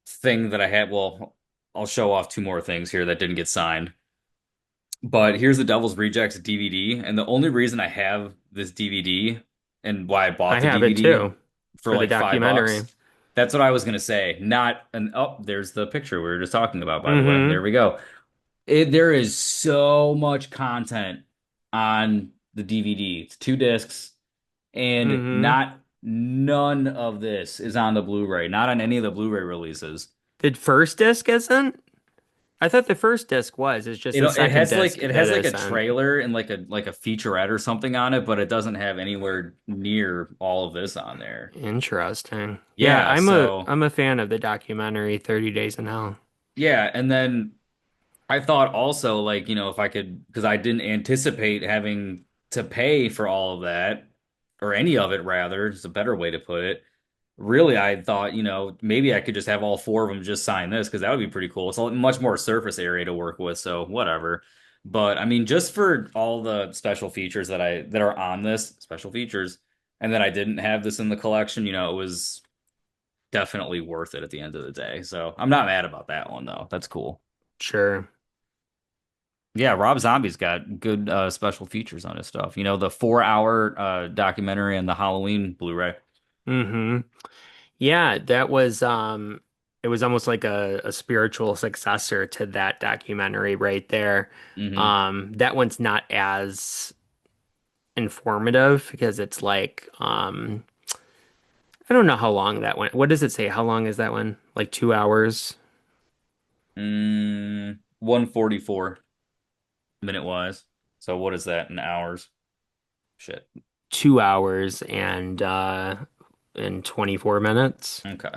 thing that I had, well, I'll show off two more things here that didn't get signed. But here's the Devil's Rejects DVD, and the only reason I have this DVD and why I bought I the have it DVD too for for the like $5, documentary. that's what I was gonna say. Not an oh, there's the picture we were just talking about, by the way. There Mm-hmm. we go. There is so much content on the DVD. It's two discs, and Mm-hmm. not none of this is on the Blu-ray, not on any of the Blu-ray releases. The first disc isn't? I thought the first disc was. It's just the It second has like disc that a isn't. trailer and like a featurette or something on it, but it doesn't have anywhere near all of this on there. Interesting. Yeah, Yeah, so I'm a fan of the documentary 30 Days in Hell. yeah, and then I thought also like, if I could, because I didn't anticipate having to pay for all of that, or any of it rather, is a better way to put it. Really, I thought, maybe I could just have all four of them just sign this because that would be pretty cool. It's a much more surface area to work with, so whatever. But I mean, just for all the special features that are on this, special features, and that I didn't have this in the collection, it was definitely worth it at the end of the day. So I'm not mad about that one though. That's cool. Sure. Yeah, Rob Zombie's got good special features on his stuff. The 4 hour documentary and the Halloween Blu-ray. Mm-hmm. Yeah, that was it was almost like a spiritual successor to that documentary right there. Hmm. That one's not as informative because it's like I don't know how long that went. What does it say? How long is that one? Like 2 hours? 144 minute wise. So what is that in hours? Shit. 2 hours and 24 minutes. Okay.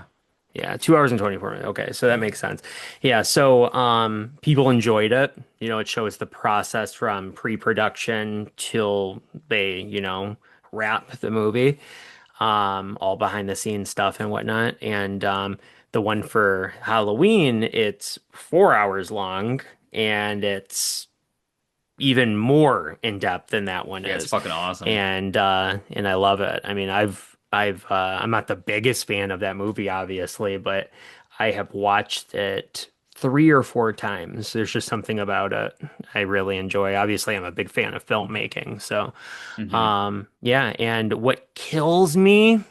Yeah, 2 hours and 24 minutes. Okay, so that makes sense. Yeah, so people enjoyed it. It shows the process from pre-production till they, wrap the movie, all behind the scenes stuff and whatnot. And the one for Halloween, it's 4 hours long and it's even more in depth than that one Yeah, it's is. fucking awesome. And I love it. I mean, I'm not the biggest fan of that movie, obviously, but I have watched it 3 or 4 times. There's just something about it I really enjoy. Obviously, I'm a big fan of filmmaking, so Hmm. yeah. And what kills me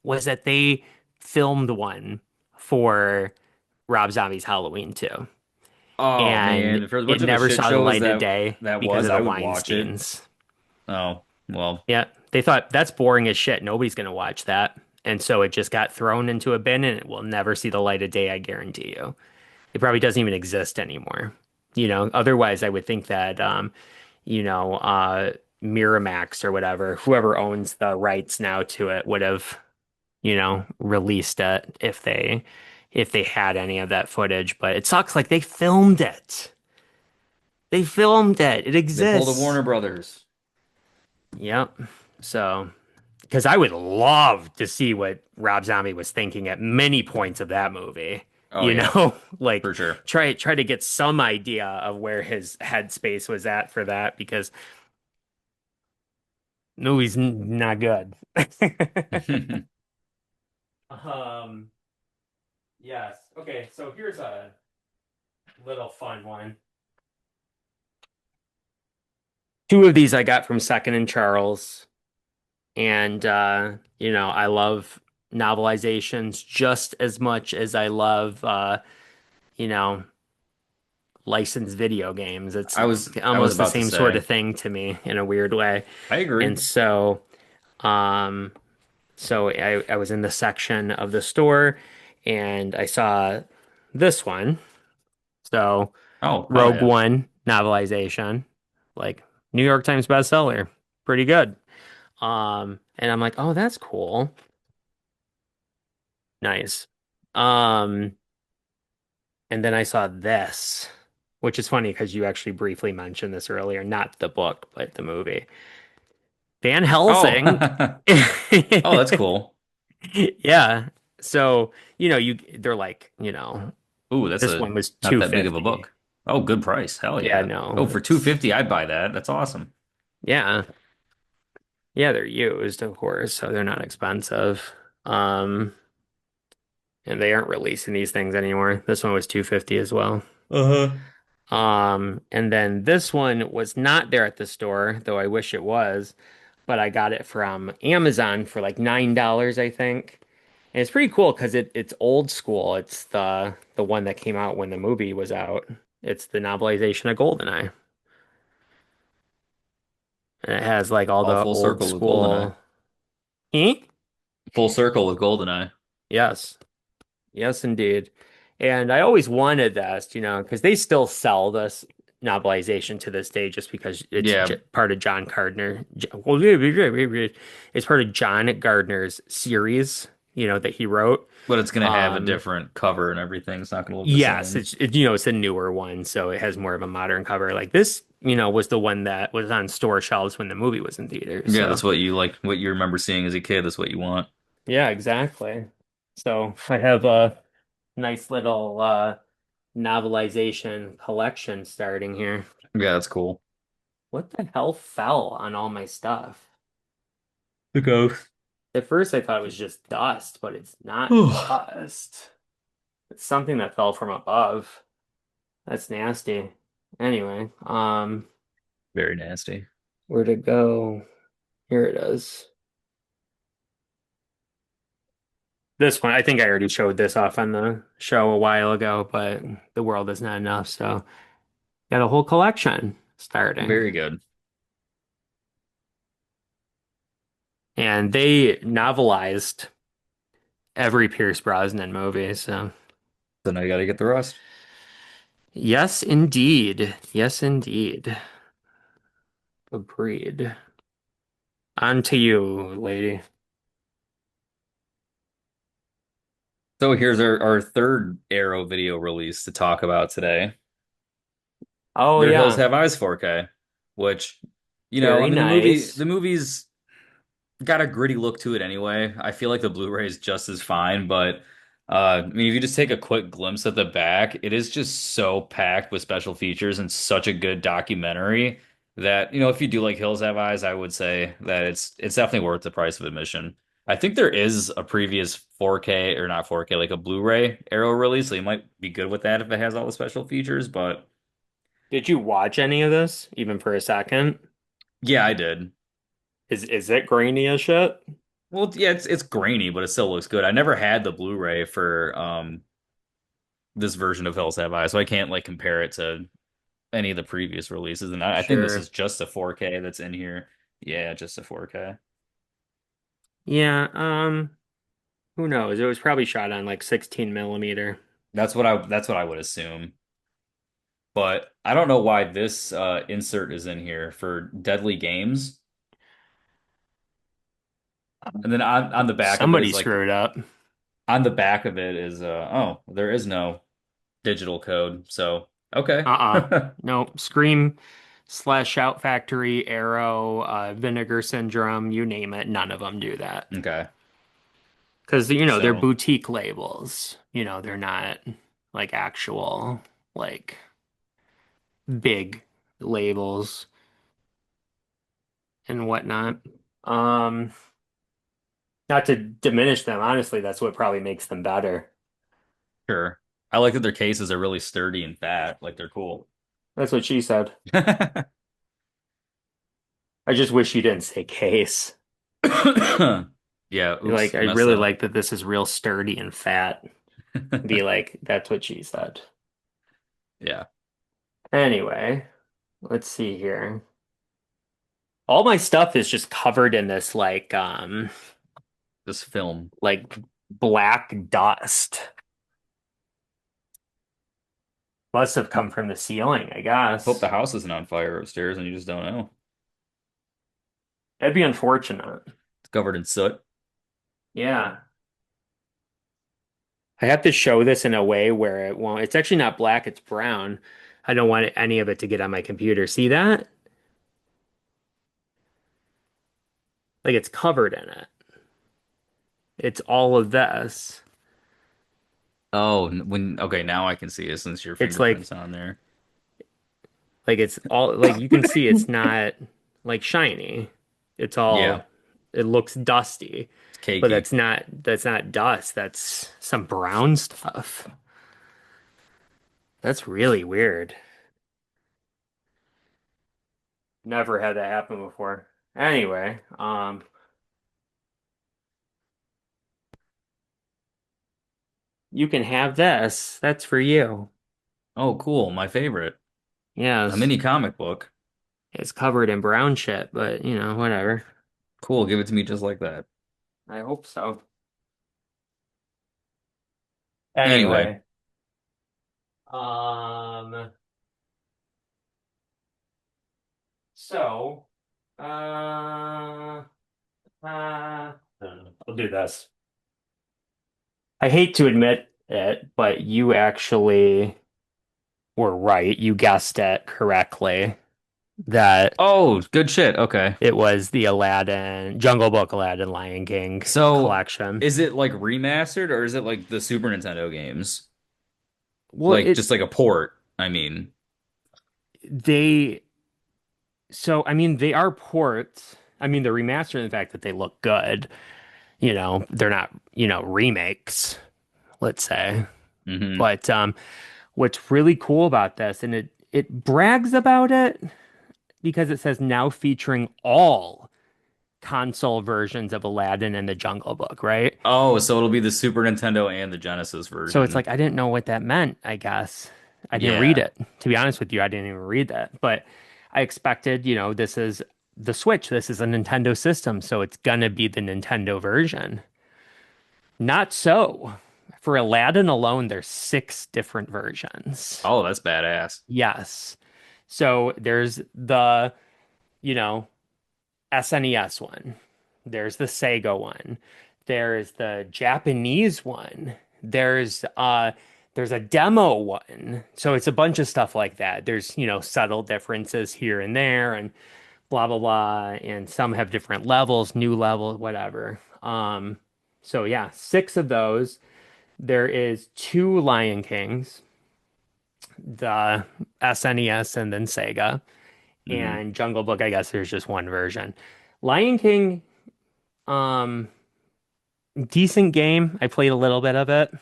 was that they filmed one for Rob Zombie's Halloween too, Oh man, and if there's as much it of a never shit saw the show as light of day that because was, of I the would watch it. Weinsteins. Oh, well. Yeah, they thought that's boring as shit. Nobody's gonna watch that. And so it just got thrown into a bin and it will never see the light of day, I guarantee you. It probably doesn't even exist anymore. Otherwise I would think that you know, uh Miramax or whatever, whoever owns the rights now to it would have, released it if they had any of that footage. But it sucks, like they filmed it. They filmed it. It They pulled a exists. Warner Brothers. Yep. So because I would love to see what Rob Zombie was thinking at many points of that movie. Oh yeah, Like for sure. try to get some idea of where his headspace was at for that because movie's not good. Um, yes. Okay, so here's a little fun one. Two of these I got from Second and Charles, and I love novelizations just as much as I love you know, licensed video games. It's I was almost the about to same sort say, of thing to me in a weird way. I agree. And um, so I was in the section of the store and I saw this one. So Oh, hell Rogue yeah. One novelization, like New York Times bestseller, pretty good. And I'm like, oh, that's cool. Nice. Um, and then I saw this, which is funny because you actually briefly mentioned this earlier, not the book, but the movie. Van Oh, Helsing. oh, that's cool. Yeah. So, they're like, Ooh, that's this a one was not that big of a 250. book. Oh, good price. Hell Yeah, yeah. no, Oh, for it's 250, I'd buy that. That's awesome. yeah. Yeah, they're used, of course, so they're not expensive. Um, and they aren't releasing these things anymore. This one was 250 as well. Uh-huh. And then this one was not there at the store, though I wish it was, but I got it from Amazon for like $9, I think. And it's pretty cool because it's old school. It's the one that came out when the movie was out. It's the novelization of GoldenEye. And it has like all All the full old circle with GoldenEye. school. Eh? Full circle with GoldenEye. Yes. Yes, indeed. And I always wanted this, because they still sell this novelization to this day just because it's Yeah, part of John Gardner. Well, it's part of John Gardner's series, that he wrote. but it's gonna have a Um, different cover and everything. It's not gonna look the yes, same. it's a newer one, so it has more of a modern cover. Like this, was the one that was on store shelves when the movie was in theaters. Yeah, So that's what you like, what you remember seeing as a kid. That's what you want. yeah, exactly. So I have a nice little novelization collection starting here. Yeah, that's cool. What the hell fell on all my stuff? The ghost. At first I thought it was just dust, but it's not dust. It's something that fell from above. That's nasty. Anyway, Very nasty. where'd it go? Here it is. This one, I think I already showed this off on the show a while ago, but the world is not enough, so got a whole collection starting. Very good. And they novelized every Pierce Brosnan movie. So, So now you gotta get the rest. yes, indeed. Yes, indeed. Agreed. On to you, lady. So here's our third Arrow video release to talk about today. Oh, Their Hills yeah. Have Eyes 4K, which, I Very mean, nice. the movie's got a gritty look to it anyway. I feel like the Blu-ray is just as fine, but I mean, if you just take a quick glimpse at the back, it is just so packed with special features and such a good documentary that, if you do like Hills Have Eyes, I would say that it's definitely worth the price of admission. I think there is a previous 4K or not 4K, like a Blu-ray Arrow release, so you might be good with that if it has all the special features, but Did you watch any of this, even for a second? yeah, I did. Is it grainy as shit? Well, yeah, it's grainy, but it still looks good. I never had the Blu-ray for this version of Hills Have Eyes, so I can't like compare it to any of the previous releases. And I think this Sure. is just a 4K that's in here. Yeah, just a 4K. Yeah, who knows? It was probably shot on like 16 millimeter. That's what I would assume. But I don't know why this insert is in here for Deadly Games. And then on the back of it Somebody is like screwed up. on the back of it is oh, there is no digital code. So, okay. No, Scream slash Shout Factory, Arrow, Vinegar Syndrome, you name it, none of them do that. Okay. Because, they're So, boutique labels. They're not like actual, like big labels and whatnot. Um, Not to diminish them, honestly, that's what probably makes them better. Sure. I like that their cases are really sturdy and fat. Like they're cool. That's what she said. I just wish you didn't say case. Yeah, oops, Like, I messed really up. like that this is real sturdy and fat. Be like, that's what she said. Yeah, Anyway, let's see here. All my stuff is just covered in this this film. like black dust. Must have come from the ceiling, I Hope the guess. house isn't on fire upstairs and you just don't know. That'd be unfortunate. It's covered in soot. Yeah. I have to show this in a way where it won't, it's actually not black, it's brown. I don't want any of it to get on my computer. See that? Like it's covered in it. It's all of this. Oh, when okay, now I can see it since your It's fingerprints on there. like it's all like you can see it's not like shiny. It's all Yeah, it looks dusty, it's but cakey. that's not dust. That's some brown stuff. That's really weird. Never had that happen before. Anyway, you can have this. That's for you. Oh, cool. My favorite. A Yes, mini comic book. it's covered in brown shit, but whatever. Cool. Give it to me just like that. I hope so. Anyway. Anyway, um, so, I'll do this. I hate to admit it, but you actually were right. You guessed it correctly that Oh, good shit. Okay. it was the Aladdin, Jungle Book, Aladdin, Lion King So, collection. is it like remastered or is it like the Super Nintendo games? Well, Like just like a port, I mean. they, I mean, they are ports. I mean, they're remastered in the fact that they look good. They're not, remakes, let's say. Hmm. But what's really cool about this, and it brags about it because it says now featuring all console versions of Aladdin and the Jungle Book, right? Oh, so it'll be the Super Nintendo and the Genesis So it's version. like I didn't know what that meant, I guess. I didn't read Yeah. it. To be honest with you, I didn't even read that. But I expected, this is the Switch. This is a Nintendo system, so it's gonna be the Nintendo version. Not so. For Aladdin alone, there's six different versions. Oh, that's badass. Yes. So there's the, you know, SNES one. There's the Sega one. There's the Japanese one. There's a demo one. So it's a bunch of stuff like that. There's, subtle differences here and there and blah blah blah. And some have different levels, new level, whatever. So yeah, six of those. There is two Lion Kings, the SNES and then Sega. Hmm. And Jungle Book, I guess there's just one version. Lion King, um, decent game. I played a little bit of it.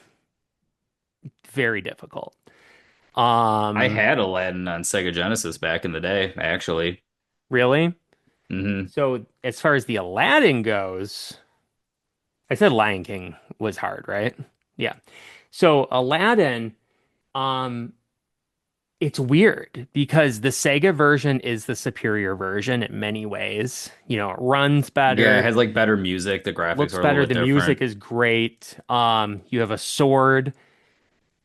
Very difficult. I Um, had Aladdin on Sega Genesis back in the day, actually. really? Hmm. So as far as the Aladdin goes, I said Lion King was hard, right? Yeah. So Aladdin, um, it's weird because the Sega version is the superior version in many ways. It runs Yeah, it better, has like better music. The graphics looks are a little better, bit the music different. is great. You have a sword.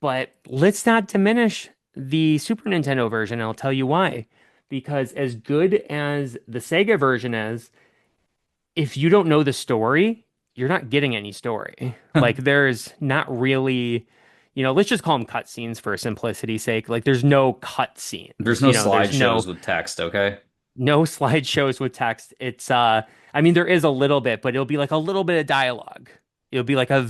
But let's not diminish the Super Nintendo version. I'll tell you why. Because as good as the Sega version is, if you don't know the story, you're not getting any story. Like there's not really, let's just call them cutscenes for simplicity's sake. Like there's no There's cutscenes. no There's slideshows with text, okay? no slideshows with text. I mean there is a little bit, but it'll be like a little bit of dialogue. It'll be like a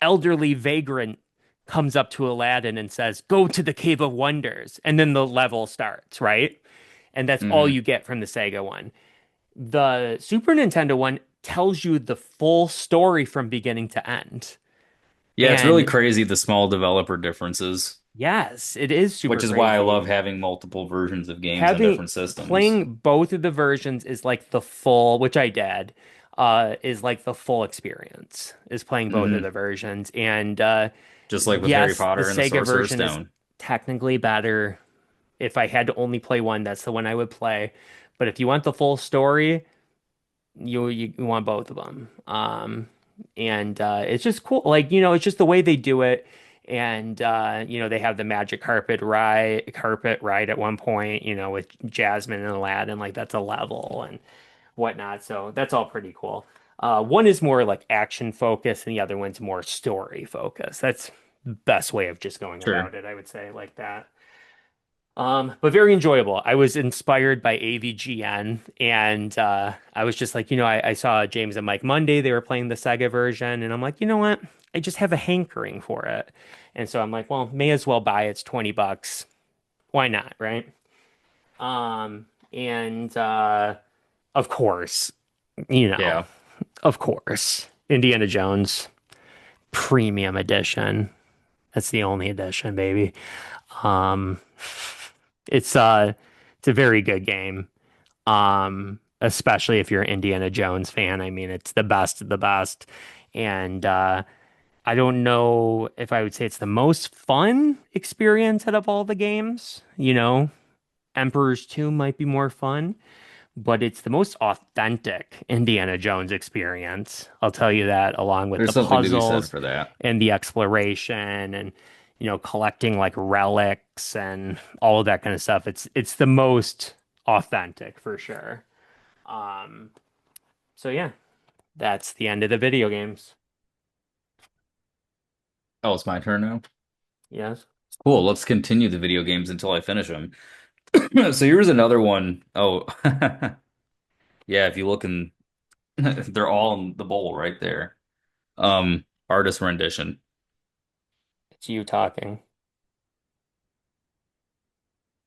elderly vagrant comes up to Aladdin and says, "Go to the Cave of Wonders." And then the level starts, right? And that's all Hmm. you get from the Sega one. The Super Nintendo one tells you the full story from beginning to end. Yeah, it's really And crazy the small developer differences, yes, it is super which is why I love crazy. having multiple versions of games on Having different systems. playing both of the versions is like the full, which I did, is like the full experience, is playing both of Hmm. the versions. And Just like with Harry yes, the Potter and the Sega Sorcerer's version is Stone. technically better. If I had to only play one, that's the one I would play. But if you want the full story, you want both of them. And it's just cool. Like, it's just the way they do it. And they have the magic carpet ride at one point, with Jasmine and Aladdin, like that's a level and whatnot. So that's all pretty cool. One is more like action focused and the other one's more story focused. That's the best way of just going Sure. about it, I would say, like that. But very enjoyable. I was inspired by AVGN, and I was just like, I saw James and Mike Monday. They were playing the Sega version, and I'm like, you know what? I just have a hankering for it, and so I'm like, well, may as well buy it. It's $20. Why not, right? And of course, you know, Yeah. of course, Indiana Jones Premium Edition. That's the only edition, baby. Um, it's a very good game. Especially if you're an Indiana Jones fan. I mean, it's the best of the best. And I don't know if I would say it's the most fun experience out of all the games. Emperor's Tomb might be more fun, but it's the most authentic Indiana Jones experience. I'll tell you that, along with There's the something to be said puzzles for that. and the exploration and collecting like relics and all of that kind of stuff. It's the most authentic for sure. Um, so yeah, that's the end of the video games. Oh, it's my turn now. Yes. Cool. Let's continue the video games until I finish them. So here's another one. Oh, yeah. If you look in, they're all in the bowl right there. Artist rendition. It's you talking.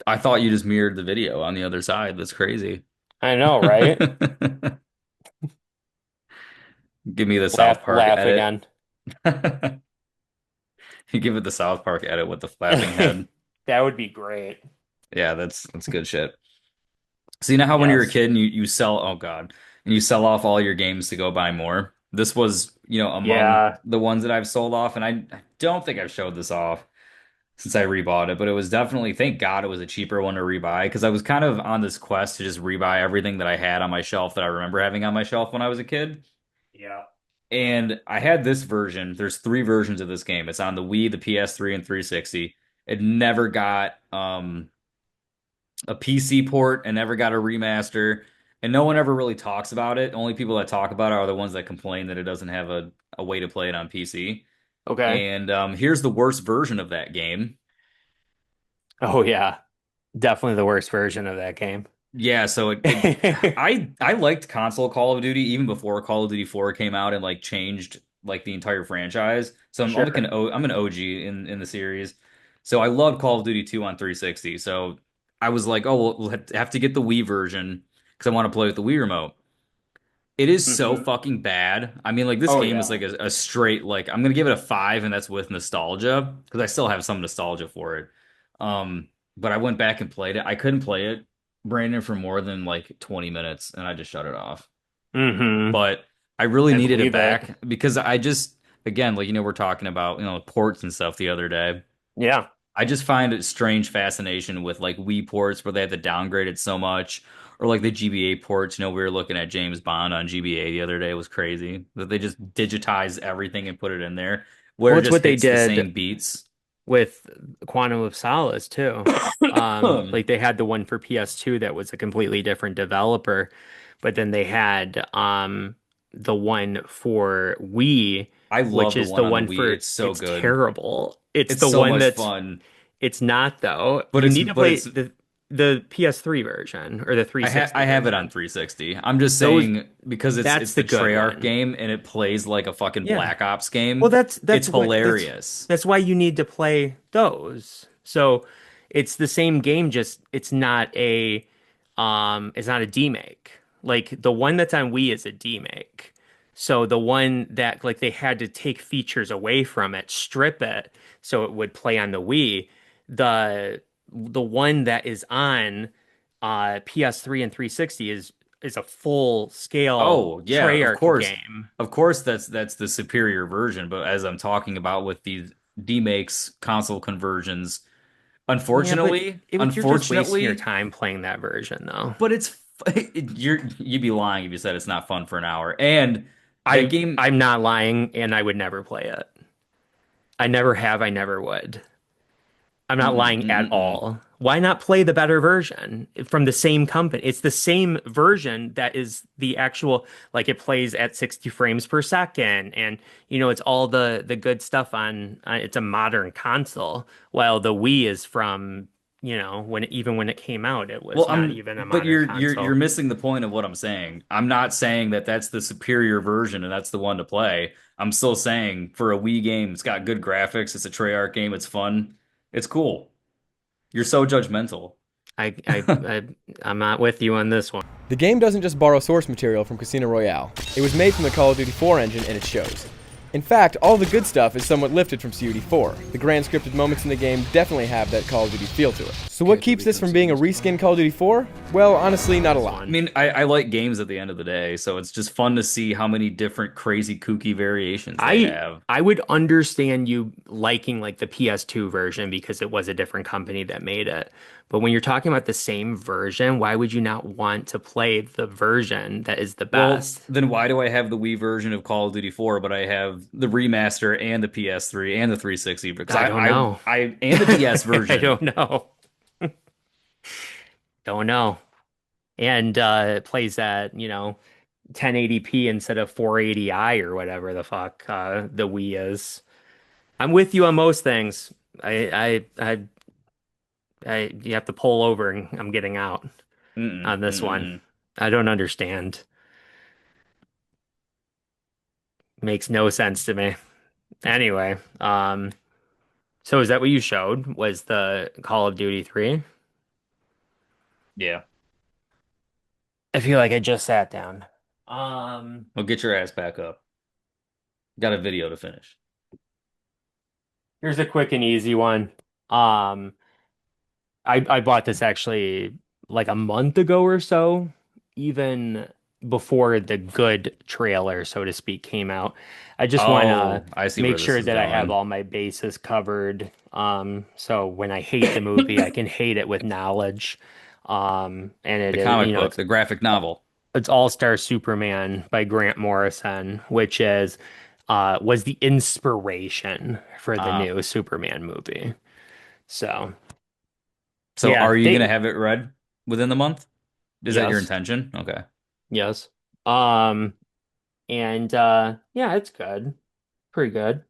I thought you just mirrored the video on the other side. That's crazy. I know, right? Give me the South Laugh, Park laugh edit. again. You give it the South Park edit with the flapping head. That would be great. Yeah, that's good shit. So you know how when you're a Yes. kid and you sell, oh God, and you sell off all your games to go buy more? This was, among Yeah. the ones that I've sold off, and I don't think I've showed this off since I rebought it, but it was definitely, thank God it was a cheaper one to rebuy because I was kind of on this quest to just rebuy everything that I had on my shelf that I remember having on my shelf when I was a kid. Yeah. And I had this version. There's three versions of this game. It's on the Wii, the PS3, and 360. It never got a PC port and never got a remaster. And no one ever really talks about it. Only people that talk about it are the ones that complain that it doesn't have a way to play it on PC. Okay. And here's the worst version of that game. Oh yeah. Definitely the worst version of that game. Yeah, so I liked console Call of Duty even before Call of Duty 4 came out and like changed like the entire franchise. So Sure. I'm an OG in the series. So I loved Call of Duty 2 on 360. So I was like, oh, we'll have to get the Wii version because I want to play with the Wii remote. It is so Hmm. fucking bad. I mean, like this Oh game is yeah. like a straight like I'm gonna give it a 5, and that's with nostalgia because I still have some nostalgia for it. But I went back and played it. I couldn't play it, Brandon, for more than like 20 minutes, and I just shut it off. Hmm. But I really I needed it believe it. back because I just again, like we're talking about ports and stuff the other day. Yeah. I just find it strange fascination with like Wii ports where they have to downgrade it so much, or like the GBA ports. We were looking at James Bond on GBA the other day. It was crazy that they just digitize everything and put it in there where Well, it it's just what they hits the did same beats. with Quantum of Solace too. Like they had the one for PS2 that was a completely different developer, but then they had the one for Wii, I which love the is one the on the one Wii. for It's so it's good. terrible. It's It's the so one much that's fun, it's not though. but You it's need to but play it's the PS3 version or the I 360 have it on version. 360. I'm just Those saying because that's it's the the good Treyarch one. game and it plays like a fucking Yeah. Black Ops Well, game. that's It's that's what hilarious. that's why you need to play those. So it's the same game, just it's not a demake. Like the one that's on Wii is a demake. So the one that like they had to take features away from it, strip it so it would play on the Wii. The one that is on PS3 and 360 is a full scale Oh, yeah, of Treyarch course. game. Of course that's the superior version, but as I'm talking about with these demakes console conversions, Yeah, but you're just wasting your unfortunately, time playing that version though. but you'd be lying if you said it's not fun for an hour. And that I game, I'm not lying, and I would never play it. I never have, I never would. I'm not mm-mm, lying at mm-mm. all. Why not play the better version from the same company? It's the same version that is the actual, like it plays at 60 frames per second, and it's all the good stuff on. It's a modern console, while the Wii is from when it came out, it Well, was not even a but modern you're console. missing the point of what I'm saying. I'm not saying that that's the superior version and that's the one to play. I'm still saying for a Wii game, it's got good graphics, it's a Treyarch game, it's fun, it's cool. You're so judgmental. I I, I I'm not with you on this one. The game doesn't just borrow source material from Casino Royale. It was made from the Call of Duty 4 engine and it shows. In fact, all the good stuff is somewhat lifted from COD 4. The grand scripted moments in the game definitely have that Call of Duty feel to it. So what keeps this from being a reskin Call of Duty 4? Well, honestly, not a lot. I mean, I like games at the end of the day, so it's just fun to see how many different crazy kooky variations they I have. I would understand you liking like the PS2 version because it was a different company that made it. But when you're talking about the same version, why would you not want to play the version that is the Well, best? then why do I have the Wii version of Call of Duty 4, but I have the remaster and the PS3 and the 360? Because I don't know. I and the DS I version. don't know. Don't know. And it plays at, 1080p instead of 480i or whatever the fuck the Wii is. I'm with you on most things. You have to pull over and I'm getting out Mm-mm, on this one. mm-mm. I don't understand. Makes no sense to me. Anyway, so is that what you showed? Was the Call of Duty 3? Yeah. I feel like I just sat down. Um, Well, get your ass back up. Got a video to finish. Here's a quick and easy one. Um, I bought this actually like a month ago or so, even before the good trailer, so to speak, came out. I just want to Oh, I see make where this sure is that I have going. all my bases covered. So when I hate the movie, I can hate it with knowledge. And it The is, comic book, the graphic novel. it's All-Star Superman by Grant Morrison, which was the inspiration for the Uh, new Superman movie. So so yeah, are you gonna they have it read within the month? Is that your yes. intention? Okay. Yes. And yeah, it's good. Pretty good.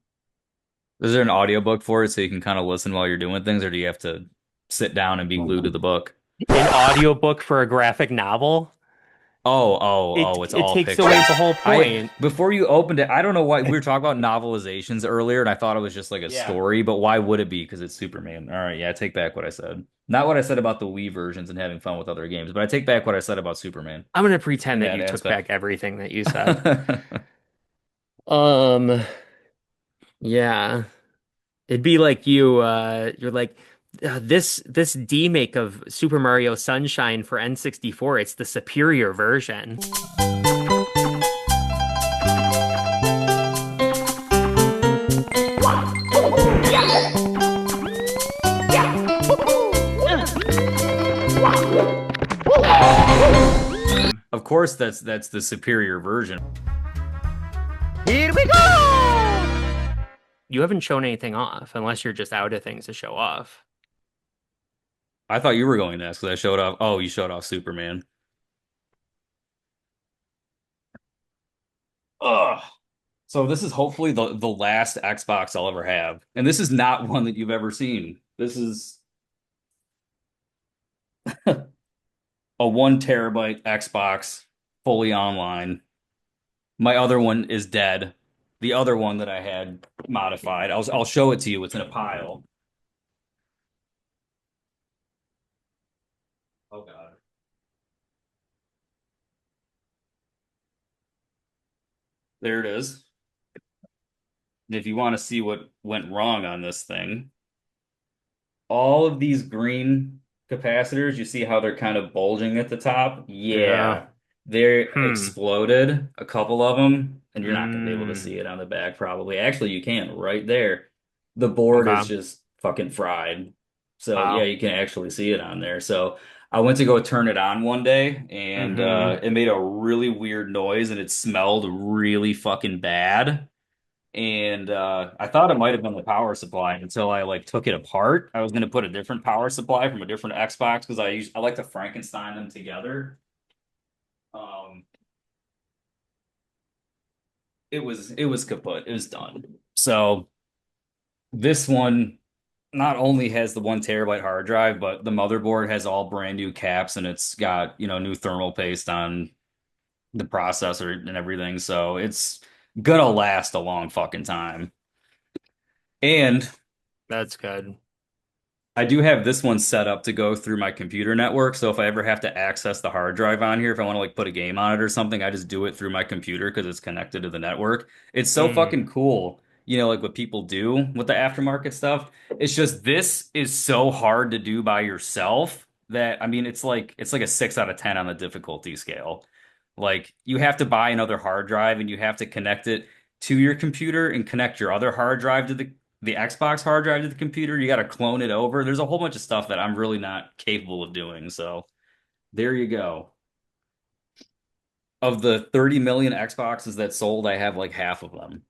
Is there an audiobook for it so you can kind of listen while you're doing things, or do you have to sit down and be glued to the book? An audiobook for a graphic novel, Oh, it it's it all takes away pictures. the whole I point. before you opened it, I don't know why we were talking about novelizations earlier, and I thought it was just like a Yeah. story, but why would it be? Because it's Superman. All right, yeah, I take back what I said. Not what I said about the Wii versions and having fun with other games, but I take back what I said about Superman I'm gonna in pretend that that you took back aspect. everything that you said. Um, yeah. It'd be like you're like this demake of Super Mario Sunshine for N64. It's the superior version. Of course, that's the superior version. Here we go! You haven't shown anything off unless you're just out of things to show off. I thought you were going next because I showed off. Oh, you showed off Superman. Ugh. So this is hopefully the last Xbox I'll ever have, and this is not one that you've ever seen. This is a 1 terabyte Xbox fully online. My other one is dead. The other one that I had modified, I'll show it to you. It's in a pile. Oh God. There it is. And if you want to see what went wrong on this thing, all of these green capacitors, you see how they're kind of bulging at the top? Yeah. Yeah, they Hmm. exploded, a couple of them, and you're not going to be able to Mm. see it on the back probably. Actually, you can right there. The board is Okay. just fucking fried. So yeah, Wow. you can actually see it on there. So I went to go turn it on one day and Mm-hmm. it made a really weird noise and it smelled really fucking bad. And I thought it might have been the power supply until I like took it apart. I was going to put a different power supply from a different Xbox because I like to Frankenstein them together. Um, it was kaput. It was done. So this one not only has the 1 terabyte hard drive, but the motherboard has all brand new caps and it's got, new thermal paste on the processor and everything. So it's gonna last a long fucking time. And That's good. I do have this one set up to go through my computer network. So if I ever have to access the hard drive on here, if I want to like put a game on it or something, I just do it through my computer because it's connected to the network. It's so Mm. fucking cool, like what people do with the aftermarket stuff. It's just this is so hard to do by yourself that I mean it's like a 6 out of 10 on the difficulty scale. Like you have to buy another hard drive and you have to connect it to your computer and connect your other hard drive to the Xbox hard drive to the computer. You got to clone it over. There's a whole bunch of stuff that I'm really not capable of doing. So there you go. Of the 30 million Xboxes that sold, I have like half of them,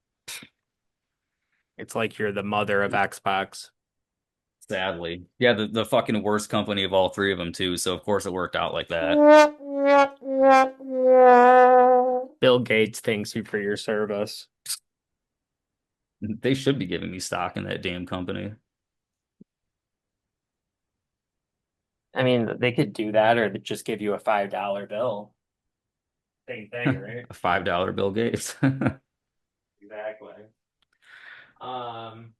It's like you're the mother of Xbox. sadly. Yeah, the fucking worst company of all three of them too. So of course it worked out like that. Bill Gates thanks you for your service. They should be giving me stock in that damn company. I mean, they could do that or just give you a $5 bill. Same thing, right? A $5 Bill Gates. Exactly. Um,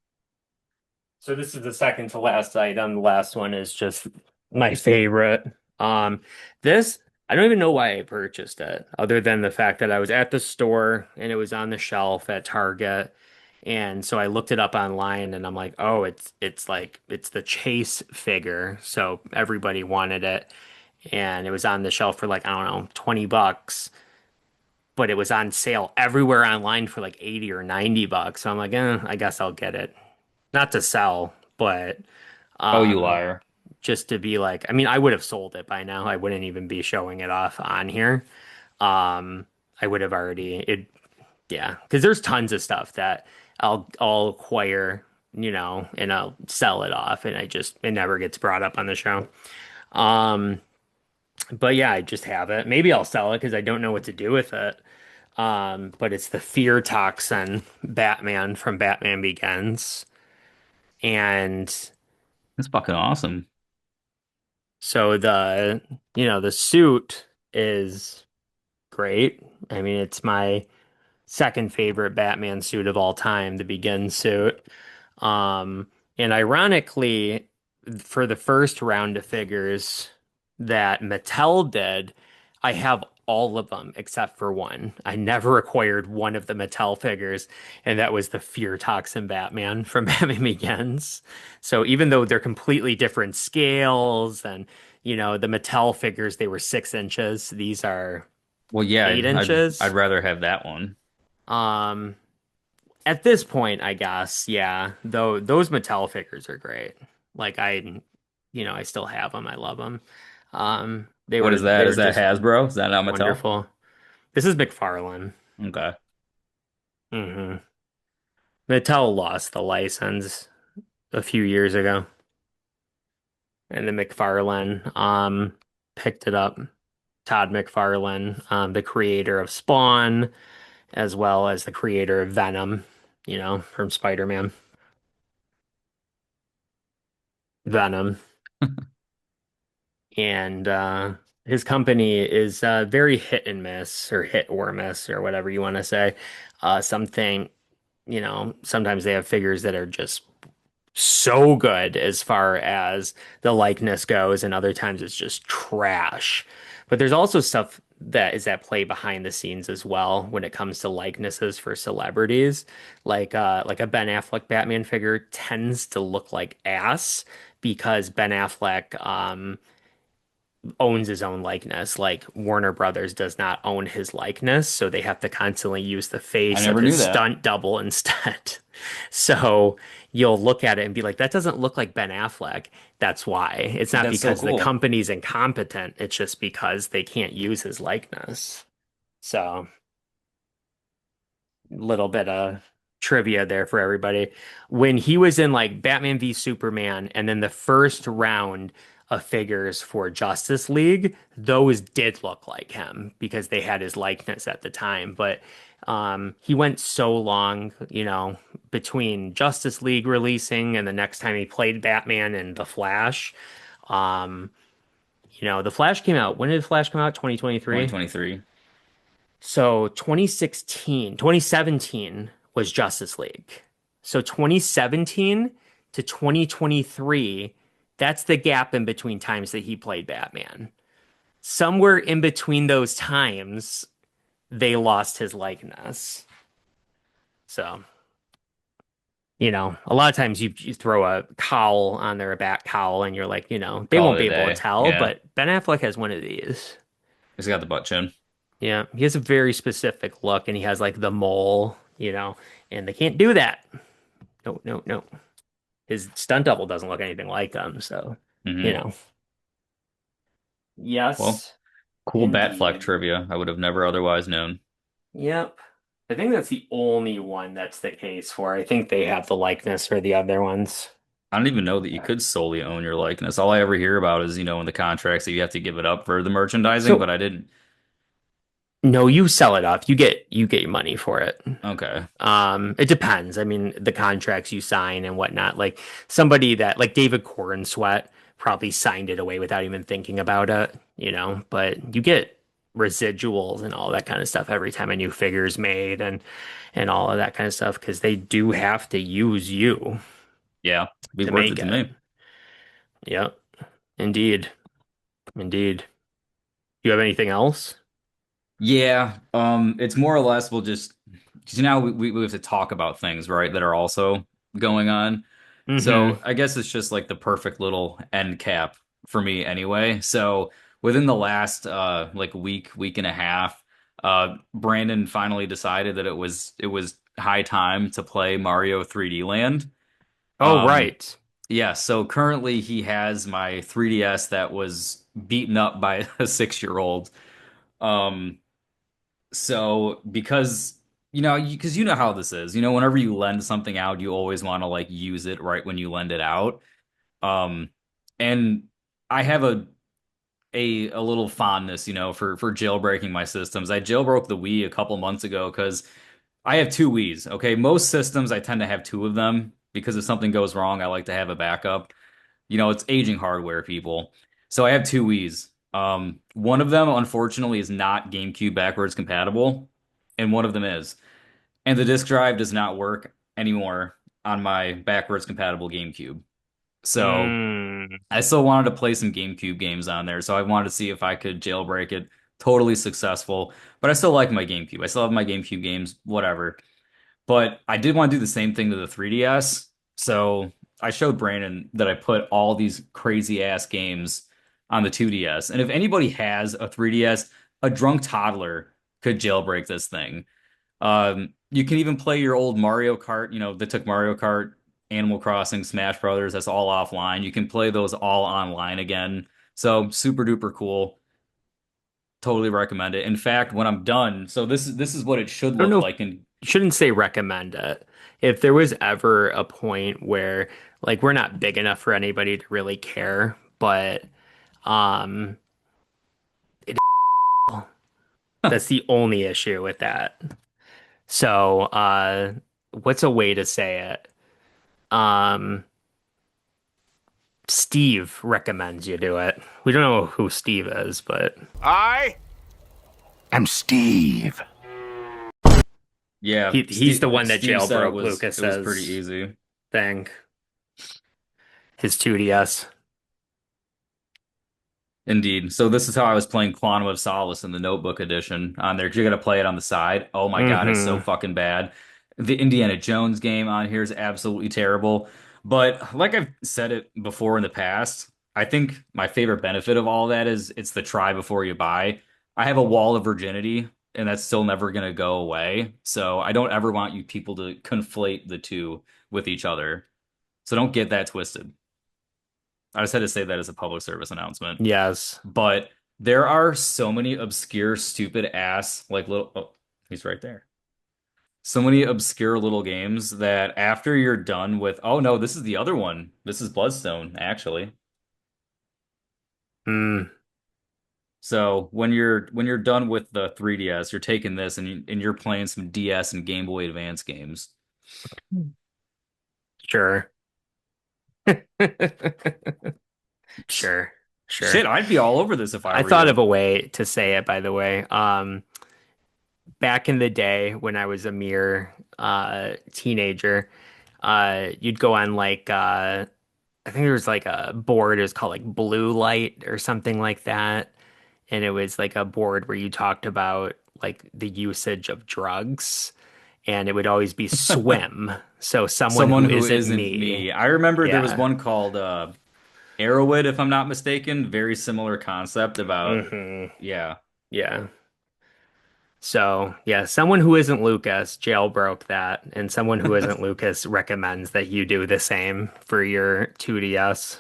so this is the second to last item. The last one is just my favorite. Um, this I don't even know why I purchased it, other than the fact that I was at the store and it was on the shelf at Target. And so I looked it up online and I'm like, oh, it's the Chase figure. So everybody wanted it. And it was on the shelf for like, I don't know, 20 bucks, but it was on sale everywhere online for like 80 or 90 bucks. So I'm like, I guess I'll get it. Not to sell, but Oh, you um liar. just to be like, I mean, I would have sold it by now. I wouldn't even be showing it off on here. Um, I would have already it yeah, because there's tons of stuff that I'll acquire, and I'll sell it off, and it never gets brought up on the show. Um, but yeah, I just have it. Maybe I'll sell it because I don't know what to do with it. But it's the fear toxin Batman from Batman Begins, and That's fucking awesome. so the suit is great. I mean, it's my second favorite Batman suit of all time, the Begin suit. Um, and ironically, for the first round of figures that Mattel did, I have all of them except for one. I never acquired one of the Mattel figures, and that was the Fear Toxin Batman from Batman Begins. So even though they're completely different scales, and the Mattel figures, they were 6 inches. These are Well, yeah, eight I'd inches. rather have that one. Um, at this point, I guess, yeah, though those Mattel figures are great. Like I still have them. I love them. They What were is that? they Is were that just Hasbro? Is that not Mattel? wonderful. This is McFarlane. Okay. hmm Mattel lost the license a few years ago, and then McFarlane picked it up. Todd McFarlane, the creator of Spawn, as well as the creator of Venom, from Spider-Man. Venom. And his company is very hit and miss, or hit or miss, or whatever you want to say. Something, sometimes they have figures that are just so good as far as the likeness goes, and other times it's just trash. But there's also stuff that is at play behind the scenes as well when it comes to likenesses for celebrities. Like a Ben Affleck Batman figure tends to look like ass because Ben Affleck owns his own likeness. Like Warner Brothers does not own his likeness, so they have to constantly use the I face of never his knew that. stunt double instead. So you'll look at it and be like, that doesn't look like Ben Affleck. That's why. It's not That's so because the cool. company's incompetent, it's just because they can't use his likeness. So little bit of trivia there for everybody. When he was in like Batman v Superman and then the first round of figures for Justice League, those did look like him because they had his likeness at the time. But he went so long, between Justice League releasing and the next time he played Batman and The Flash. Um, The Flash came out. When did The Flash come out? 2023? 2023. So 2017 was Justice League. So 2017 to 2023, that's the gap in between times that he played Batman. Somewhere in between those times, they lost his likeness. So, a lot of times you throw a cowl on there, a bat cowl, and you're like, they Call won't it be a able to day. tell, Yeah. but Ben Affleck has one of these. He's got the butt chin. Yeah, he has a very specific look and he has like the mole, and they can't do that. No, no, no. His stunt double doesn't look anything like them, so, you Hmm. know. Well, Yes, cool Batfleck indeed. trivia. I would have never otherwise known. Yep. I think that's the only one that's the case for. I think they have the likeness for the other ones. I don't even know that you could solely own your likeness. All I ever hear about is, in the contracts that you have to give it up for the merchandising, but So, I didn't. no, you sell it off. You get your money for it. Okay. It depends. I mean, the contracts you sign and whatnot. Like somebody that like David Corn Sweat probably signed it away without even thinking about it, but you get residuals and all that kind of stuff every time a new figure is made and all of that kind of stuff because they do have to use you Yeah, be to worth make it to it. me. Yep. Indeed. Indeed. You have anything else? Yeah, it's more or less we'll just because we have to talk about things, right, that are also going on. Mm-hmm. So I guess it's just like the perfect little end cap for me anyway. So within the last like week and a half, Brandon finally decided that it was high time to play Mario 3D Land. Oh, Um, right. yeah, so currently he has my 3DS that was beaten up by a 6-year-old. Um, so because because you know how this is, whenever you lend something out, you always want to like use it right when you lend it out. Um, and I have a little fondness, for jailbreaking my systems. I jailbroke the Wii a couple months ago because I have two Wiis. Okay, most systems I tend to have two of them because if something goes wrong, I like to have a backup. It's aging hardware, people. So I have two Wiis. One of them, unfortunately, is not GameCube backwards compatible, and one of them is. And the disk drive does not work anymore on my backwards compatible GameCube. So Mm. I still wanted to play some GameCube games on there, so I wanted to see if I could jailbreak it. Totally successful, but I still like my GameCube. I still have my GameCube games, whatever. But I did want to do the same thing to the 3DS. So I showed Brandon that I put all these crazy ass games on the 2DS. And if anybody has a 3DS, a drunk toddler could jailbreak this thing. You can even play your old Mario Kart, that took Mario Kart, Animal Crossing, Smash Brothers, that's all offline. You can play those all online again. So super duper cool. Totally recommend it. In fact, when I'm done, so this is what it should I don't look know if like in shouldn't say recommend it. If there was ever a point where like we're not big enough for anybody to really care, but um it, that's the only issue with that. So what's a way to say it? Um Steve recommends you do it. We don't know who Steve is, but I am Steve. Yeah, he's the one that Steve said it jailbroke was it was pretty Lucas's easy. thing, his 2DS. Indeed. So this is how I was playing Quantum of Solace in the Notebook edition on there. You got to play it on the side. Oh my God, it's so Hmm. fucking bad. The Indiana Jones game on here is absolutely terrible. But like I've said it before in the past, I think my favorite benefit of all that is it's the try before you buy. I have a wall of virginity, and that's still never going to go away. So I don't ever want you people to conflate the two with each other. So don't get that twisted. I just had to say that as a public service announcement. Yes. But there are so many obscure, stupid ass, like little, oh, he's right there. So many obscure little games that after you're done with, oh no, this is the other one. This is Bloodstone, actually. Mm. So when you're done with the 3DS, you're taking this and you're playing some DS and Game Boy Advance games. Sure. Sure. Shit, Sure. I'd be all over this if I I were thought of you. a way to say it, by the way. Back in the day when I was a mere teenager, you'd go on like I think there was like a board, it was called like Blue Light or something like that. And it was like a board where you talked about like the usage of drugs, and it would always be swim. So someone Someone who who isn't isn't me. me. I remember there was Yeah. one called Arrowwood, if I'm not mistaken. Very similar concept about, Hmm. yeah. Yeah. So, yeah, someone who isn't Lucas jailbroke that, and someone who isn't Lucas recommends that you do the same for your 2DS.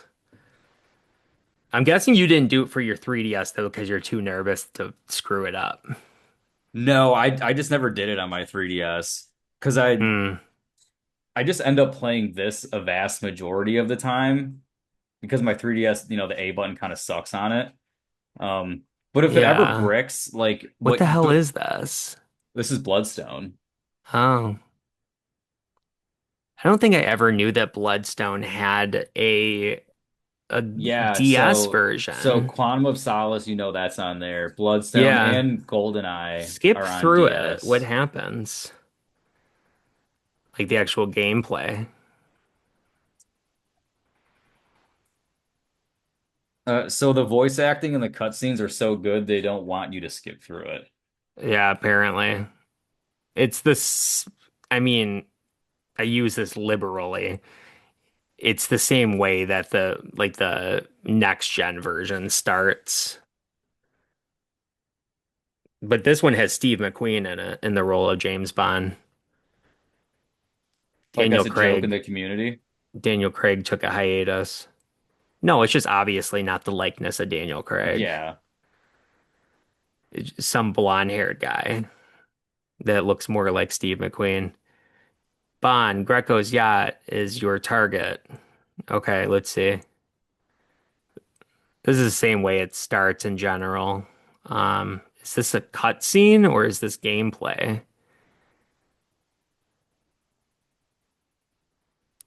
I'm guessing you didn't do it for your 3DS though, because you're too nervous to screw it up. No, I just never did it on my 3DS because Hmm. I just end up playing this a vast majority of the time because my 3DS, the A button kind of sucks on it. But if it ever Yeah. bricks, like What the what hell the is this? this is Bloodstone. Oh, I don't think I ever knew that Bloodstone had a Yeah, DS so version. Quantum of Solace, that's on there. Bloodstone Yeah. and GoldenEye Skip are on through it. What DS. happens? Like the actual gameplay. So the voice acting and the cutscenes are so good they don't want you to skip through it. Yeah, apparently. It's this, I mean, I use this liberally. It's the same way that the next gen version starts. But this one has Steve McQueen in it in the role of James Bond. Like Daniel as a joke in the Craig. community. Daniel Craig took a hiatus. No, it's just obviously not the likeness of Daniel Craig. Yeah. It's just some blonde-haired guy that looks more like Steve McQueen. Bond, Greco's yacht is your target. Okay, let's see. This is the same way it starts in general. Is this a cutscene or is this gameplay?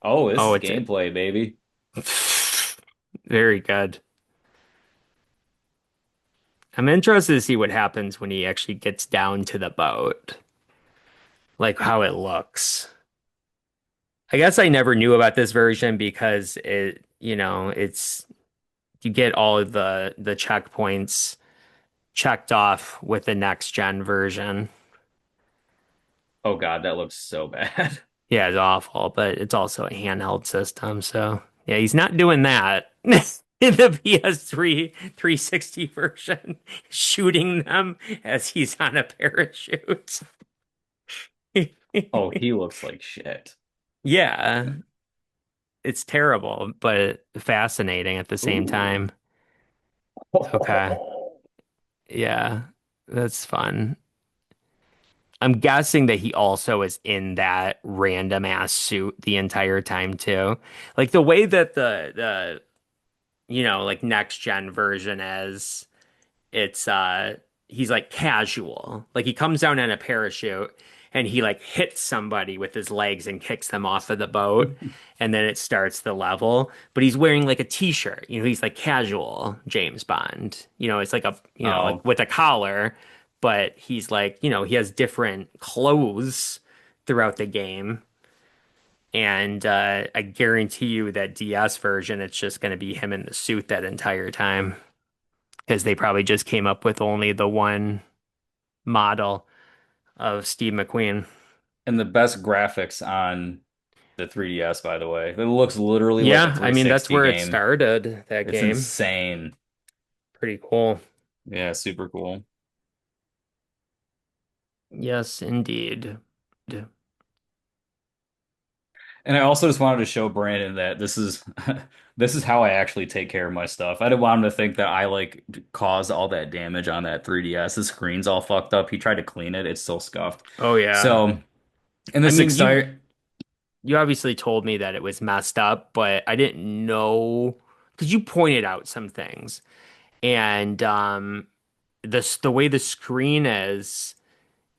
Oh, this Oh, is it's gameplay, baby. very good. I'm interested to see what happens when he actually gets down to the boat, like how it looks. I guess I never knew about this version because it's you get all of the checkpoints checked off with the next gen version. Oh God, that looks so bad. Yeah, it's awful, but it's also a handheld system, so yeah, he's not doing that in the PS3 360 version, shooting them as he's on a parachute. Oh, he looks like shit. Yeah, it's terrible, but fascinating at the same Ooh. time. Okay. Yeah, that's fun. I'm guessing that he also is in that random ass suit the entire time too. Like the way that like next gen version is, it's he's like casual. Like he comes down in a parachute and he like hits somebody with his legs and kicks them off of the boat, and then it starts the level. But he's wearing like a t-shirt. He's like casual James Bond. It's like like Oh, with a collar, but he's like, he has different clothes throughout the game. And I guarantee you that DS version, it's just going to be him in the suit that entire time. because they probably just came up with only the one model of Steve McQueen. And the best graphics on the 3DS, by the way. It looks literally like a Yeah, I mean that's 360 where it game. started, that It's game. insane. Pretty cool. Yeah, super cool. Yes, indeed. And I also just wanted to show Brandon that this is this is how I actually take care of my stuff. I didn't want him to think that I like caused all that damage on that 3DS. The screen's all fucked up. He tried to clean it. It's still scuffed. Oh yeah. So, in I this mean, exciting, you obviously told me that it was messed up, but I didn't know because you pointed out some things. And the way the screen is,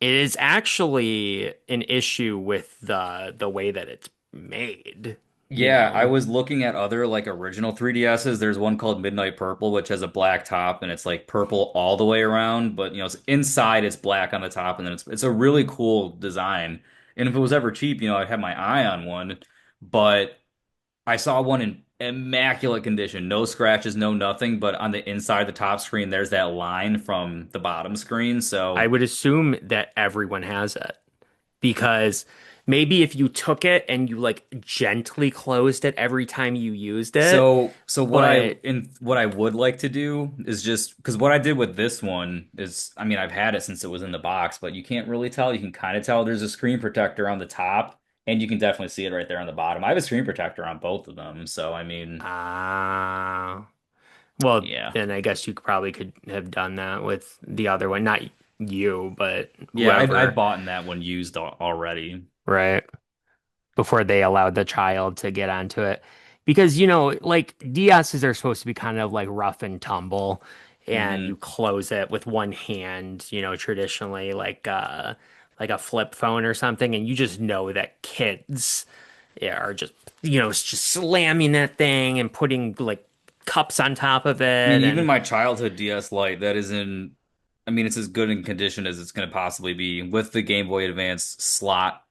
it is actually an issue with the way that it's made, you yeah, I know. was looking at other like original 3DSs. There's one called Midnight Purple, which has a black top and it's like purple all the way around, but it's inside it's black on the top, and then it's a really cool design. And if it was ever cheap, I'd have my eye on one. But I saw one in immaculate condition, no scratches, no nothing, but on the inside, the top screen, there's that line from the bottom screen. I So, would assume that everyone has it because maybe if you took it and you like gently closed it every time you used it, so but what I would like to do is just because what I did with this one is, I mean, I've had it since it was in the box, but you can't really tell. You can kind of tell there's a screen protector on the top, and you can definitely see it right there on the bottom. I have a screen protector on both of them, so I mean, ah. Well, yeah. then I guess you probably could have done that with the other one. Not you, but Yeah, I'd whoever, bought in that one used already. right? Before they allowed the child to get onto it. Because, like DSs are supposed to be kind of like rough and tumble, and you Hmm. close it with one hand, traditionally like a flip phone or something, and you just know that kids are just, just slamming that thing and putting like cups on top of I mean, it even and my childhood DS Lite, that is in, I mean, it's as good in condition as it's going to possibly be with the Game Boy Advance slot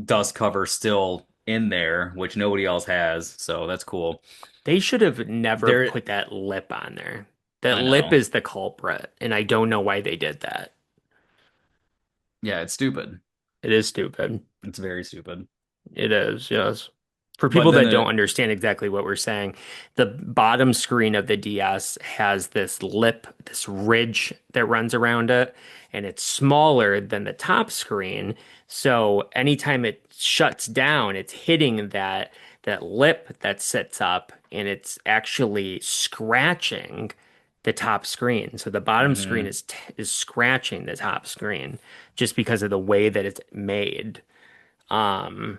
dust cover still in there, which nobody else has. So that's cool. they should have never There, put that lip on there. That I lip know. is the culprit, and I don't know why they did that. Yeah, it's stupid. It is stupid. It's very stupid. It is, yes. For But people then that don't understand exactly what we're saying, the bottom screen of the DS has this lip, this ridge that runs around it, and it's smaller than the top screen. So anytime it shuts down, it's hitting that lip that sits up, and it's actually scratching the top screen. So the bottom screen Mhm. is scratching the top screen just because of the way that it's made. Um,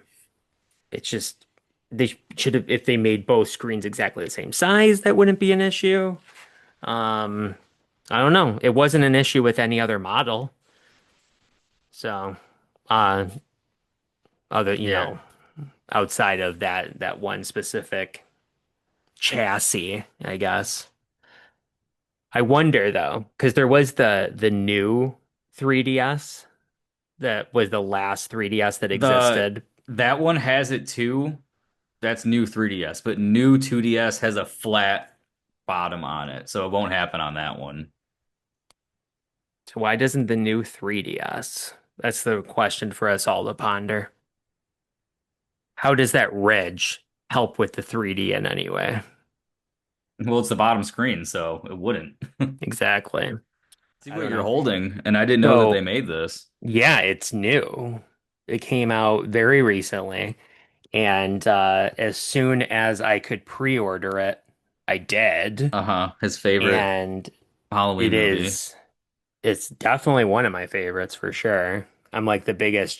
it's just they should have if they made both screens exactly the same size, that wouldn't be an issue. Um, I don't know. It wasn't an issue with any other model. So, uh, other, Yeah, outside of that one specific chassis, I guess. I wonder though, because there was the new 3DS that was the last 3DS that the existed. that one has it too. That's new 3DS, but new 2DS has a flat bottom on it, so it won't happen on that one. So why doesn't the new 3DS? That's the question for us all to ponder. How does that ridge help with the 3D in any way? Well, it's the bottom screen, so it wouldn't. Exactly. See I what don't you're know. holding, and I didn't know that they So, made this. yeah, it's new. It came out very recently. And as soon as I could pre-order it, I did. Uh-huh. His favorite And it Halloween movie. is, it's definitely one of my favorites for sure. I'm like the biggest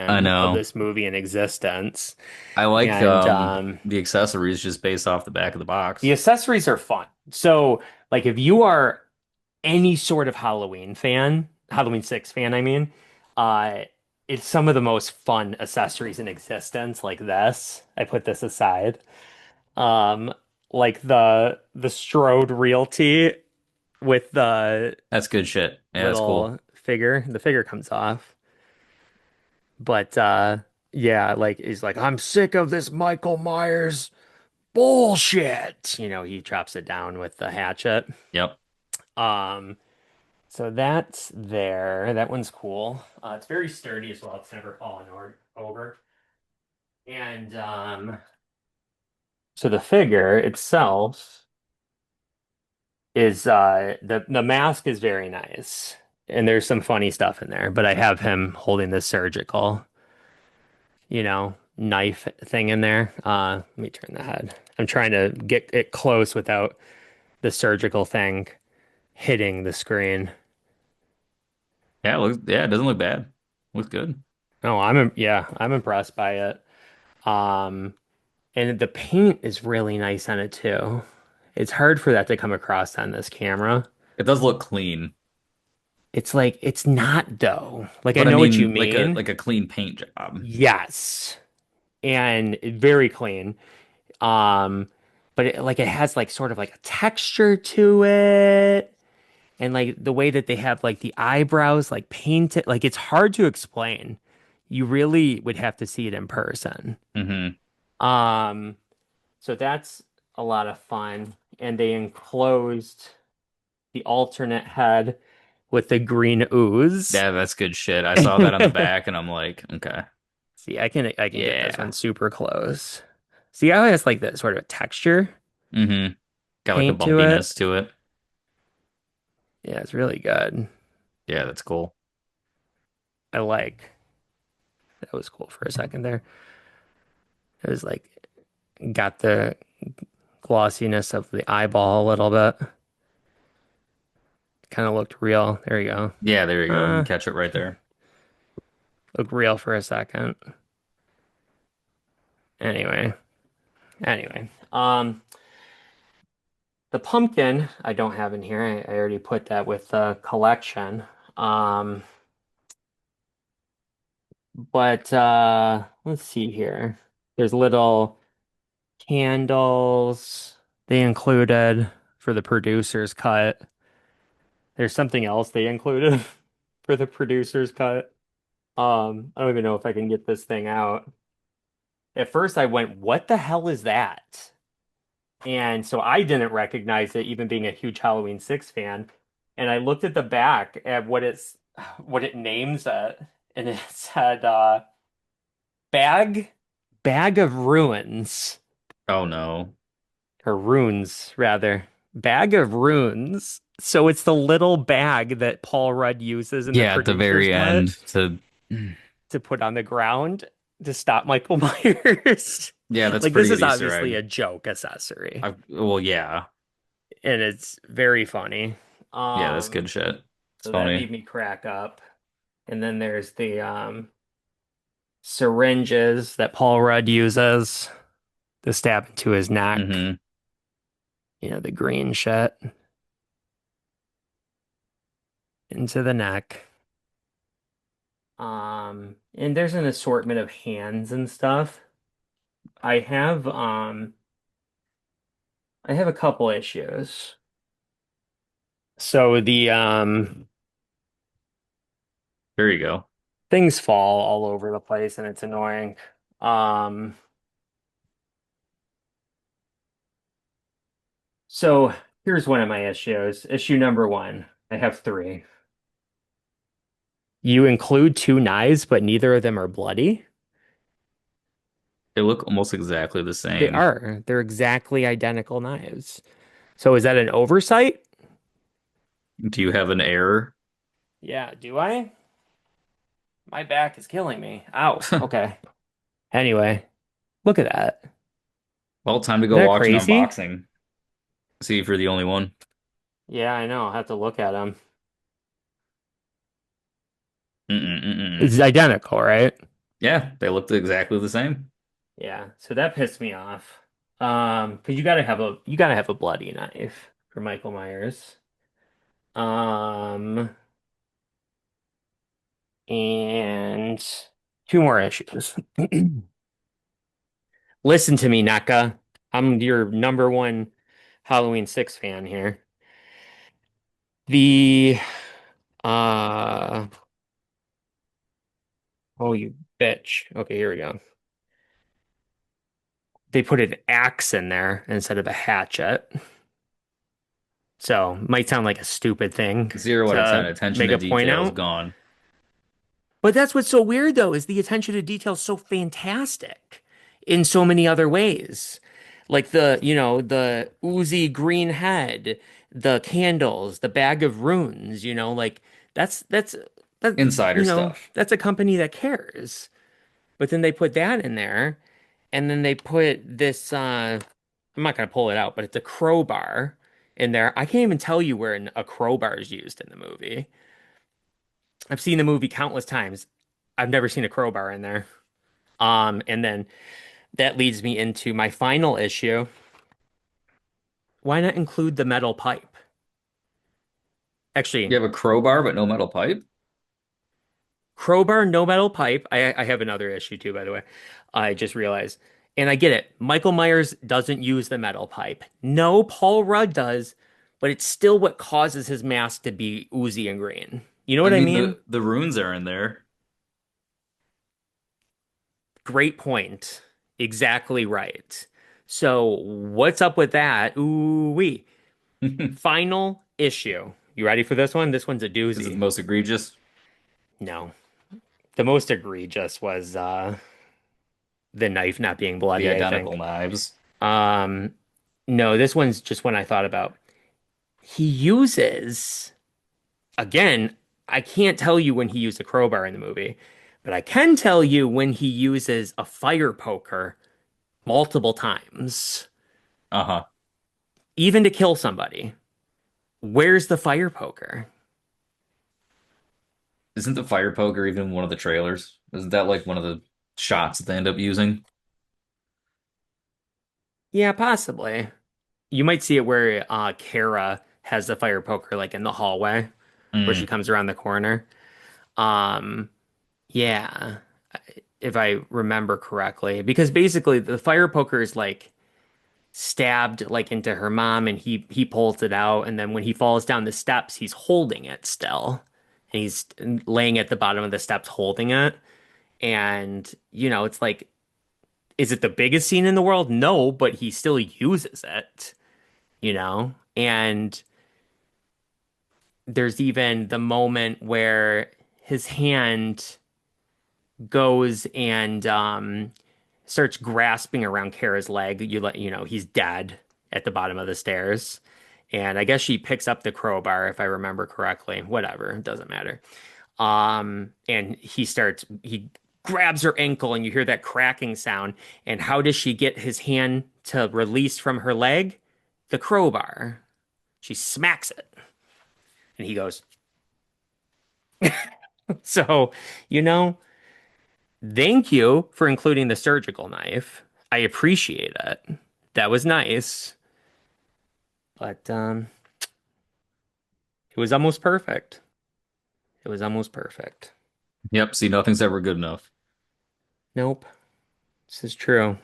I champion of know. this movie in existence. I like And the accessories just based off the back of the the box. accessories are fun. So, like, if you are any sort of Halloween fan, Halloween 6 fan, I mean, uh, it's some of the most fun accessories in existence, like this. I put this aside. Um, like the Strode Realty with the That's good shit. Yeah, that's cool. little figure. The figure comes off. But yeah, like he's like, I'm sick of this Michael Myers bullshit. He chops it down with the hatchet. Yep. Um, so that's there. That one's cool. It's very sturdy as well. It's never fallen or over. And so the figure itself is the mask is very nice. And there's some funny stuff in there, but I have him holding the surgical, knife thing in there. Let me turn the head. I'm trying to get it close without the surgical thing hitting the screen. Yeah, it doesn't look bad. Looks good. Oh, yeah, I'm impressed by it. Um, and the paint is really nice on it too. It's hard for that to come across on this camera. It does look clean. It's like it's not though. Like I But I know what you mean like a mean. like a clean paint job. Yes. And very clean. Um, but it has like sort of like a texture to it. And like the way that they have like the eyebrows like painted, like it's hard to explain. You really would have to see it in person. Hmm. Um, so that's a lot of fun. And they enclosed the alternate head with the green ooze. Yeah, that's good shit. I saw that on the back and I'm like, okay. See, I can get this Yeah. one super close. See how it has like that sort of texture Hmm. Got like a paint to it? bumpiness to it. Yeah, it's really good. Yeah, that's cool. I like that was cool for a second there. It was like got the glossiness of the eyeball a little bit. Kind of looked real. There you go. Yeah, there you go. You can Uh, catch it right there. looked real for a second. Anyway, anyway. The pumpkin I don't have in here. I already put that with the collection. Um, but let's see here. There's little candles they included for the producer's cut. There's something else they included for the producer's cut. I don't even know if I can get this thing out. At first I went, what the hell is that? And so I didn't recognize it, even being a huge Halloween 6 fan. And I looked at the back at what it names it, and it said bag bag of ruins. Oh no. Or runes, rather. Bag of runes. So it's the little bag that Paul Rudd uses in the Yeah, at the producer's very cut end to to put on the ground to stop Michael Myers. yeah, that's Like this pretty is good Easter obviously egg. a joke accessory, Well, yeah. and it's very funny. Yeah, that's Um, good shit. It's so that funny. made me crack up. And then there's the syringes that Paul Rudd uses to stab into his neck. Hmm. The green shit into the neck. And there's an assortment of hands and stuff. I have um I have a couple issues. So the There you go. things fall all over the place and it's annoying. Um so here's one of my issues. Issue number one. I have three. You include two knives, but neither of them are bloody. They look almost exactly the They same. are. They're exactly identical knives. So is that an oversight? Do you have an error? Yeah, do I? My back is killing me. Ow. Okay. Anyway, look at that. Well, time to Isn't go that watch an crazy? unboxing. See if you're the only one. Yeah, I know. I'll have to look at them. Mm-mm, mm-mm. It's identical, right? Yeah, they looked exactly the same. Yeah. So that pissed me off. Because you gotta have a bloody knife for Michael Myers. Um, and two more issues. Listen to me, Naka. I'm your number one Halloween 6 fan here. The uh oh you bitch. Okay, here we go. they put an axe in there instead of a hatchet. So might sound like a stupid thing 0 out of 10. to Attention make to a point detail is out. gone. But that's what's so weird though, is the attention to detail is so fantastic in so many other ways. Like the oozy green head, the candles, the bag of runes, like that's that Insider stuff. that's a company that cares. But then they put that in there, and then they put this I'm not gonna pull it out, but it's a crowbar in there. I can't even tell you where a crowbar is used in the movie. I've seen the movie countless times. I've never seen a crowbar in there. And then that leads me into my final issue. Why not include the metal pipe? You Actually, have a crowbar but no metal pipe? crowbar, no metal pipe. I have another issue too, by the way. I just realized. And I get it. Michael Myers doesn't use the metal pipe. No, Paul Rudd does, but it's still what causes his mask to be oozy and green. You know I what I mean, mean? the runes are in there. Great point. Exactly right. So what's up with that? Ooh wee. Is Final issue. You ready for this one? This one's a it the doozy. most egregious? No. The most egregious was the knife not being The bloody, I identical think. knives. Um no, this one's just one I thought about. He uses, again, I can't tell you when he used a crowbar in the movie, but I can tell you when he uses a fire poker multiple times, Uh-huh. even to kill somebody. Where's the fire poker? Isn't the fire poker even one of the trailers? Isn't that like one of the shots that they end up using? Yeah, possibly. You might see it where Kara has the fire poker like in the hallway where she Mm. comes around the corner. Um, yeah, if I remember correctly, because basically the fire poker is like stabbed like into her mom and he pulls it out, and then when he falls down the steps, he's holding it still. And he's laying at the bottom of the steps holding it. And it's like, is it the biggest scene in the world? No, but he still uses it. And there's even the moment where his hand goes and starts grasping around Kara's leg. He's dead at the bottom of the stairs. And I guess she picks up the crowbar, if I remember correctly. Whatever, it doesn't matter. And he grabs her ankle, and you hear that cracking sound. And how does she get his hand to release from her leg? The crowbar. She smacks it, and he goes, so, you know, thank you for including the surgical knife. I appreciate it. That was nice, but it was almost perfect. It was almost perfect. Yep, see, nothing's ever good enough. Nope, this is true.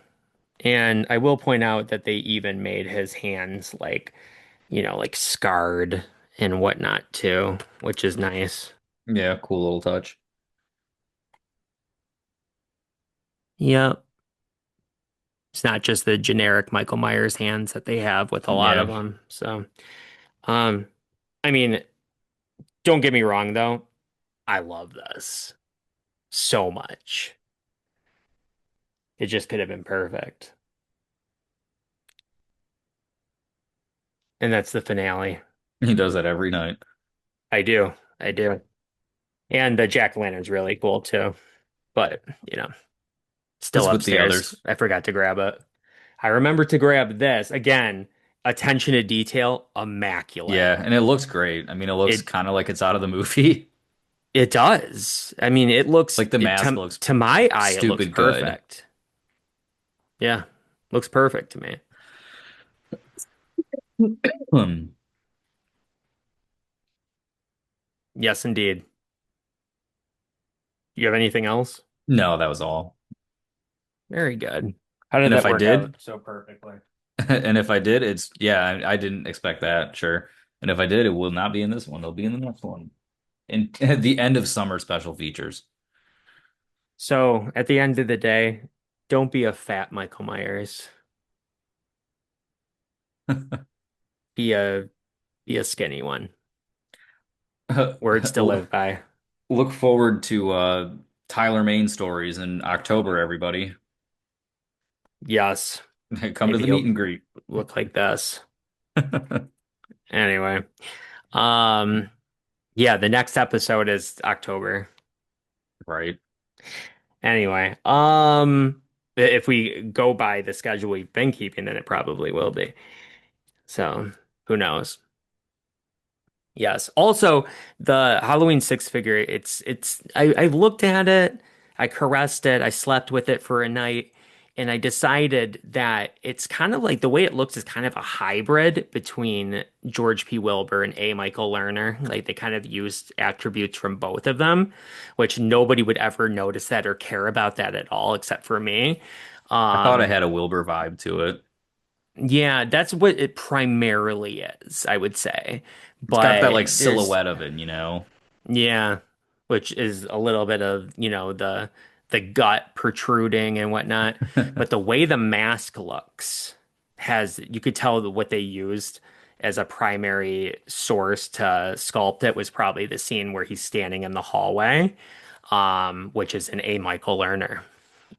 And I will point out that they even made his hands like scarred and whatnot too, which is nice. Yeah, cool little touch. Yep. It's not just the generic Michael Myers hands that they have with a lot of Yeah. them. So, um, I mean, don't get me wrong though. I love this so much. It just could have been perfect. And that's the finale. He does that every night. I do. I do. And the jack-o'-lantern's really cool too. But, still It's with the upstairs. others. I forgot to grab it. I remember to grab this. Again, attention to detail, immaculate. Yeah, and it looks great. I mean, it looks It kind of like it's out of the movie. it does. I mean, it looks Like the it, mask to, looks to my eye, it looks stupid good. perfect. Yeah. Looks perfect to me. Hmm. Yes, indeed. You have anything else? No, that was all. Very good. How did And that if I work did, out so perfectly? and if I did, it's yeah, I didn't expect that, sure. And if I did, it will not be in this one. It'll be in the next one. And at the end of summer special features. So, at the end of the day, don't be a fat Michael Myers. Be a skinny one. Words to live by. Look forward to Tyler Main stories in October, everybody. Yes. Come to Maybe the meet he'll and greet. look like this. Anyway. Um, yeah, the next episode is October. Right. Anyway, if we go by the schedule we've been keeping, then it probably will be. So who knows? Yes. Also, the Halloween six figure, I looked at it, I caressed it, I slept with it for a night, and I decided that it's kind of like the way it looks is kind of a hybrid between George P. Wilbur and A. Michael Lerner. Like they kind of used attributes from both of them, which nobody would ever notice that or care about that at all, except for me. I thought it Um, had a Wilbur vibe to it. yeah, that's what it primarily is, I would say. It's got that But like there's silhouette of it, you know. yeah, which is a little bit of, the gut protruding and whatnot. But the way the mask looks you could tell that what they used as a primary source to sculpt it was probably the scene where he's standing in the hallway, which is an A. Michael Lerner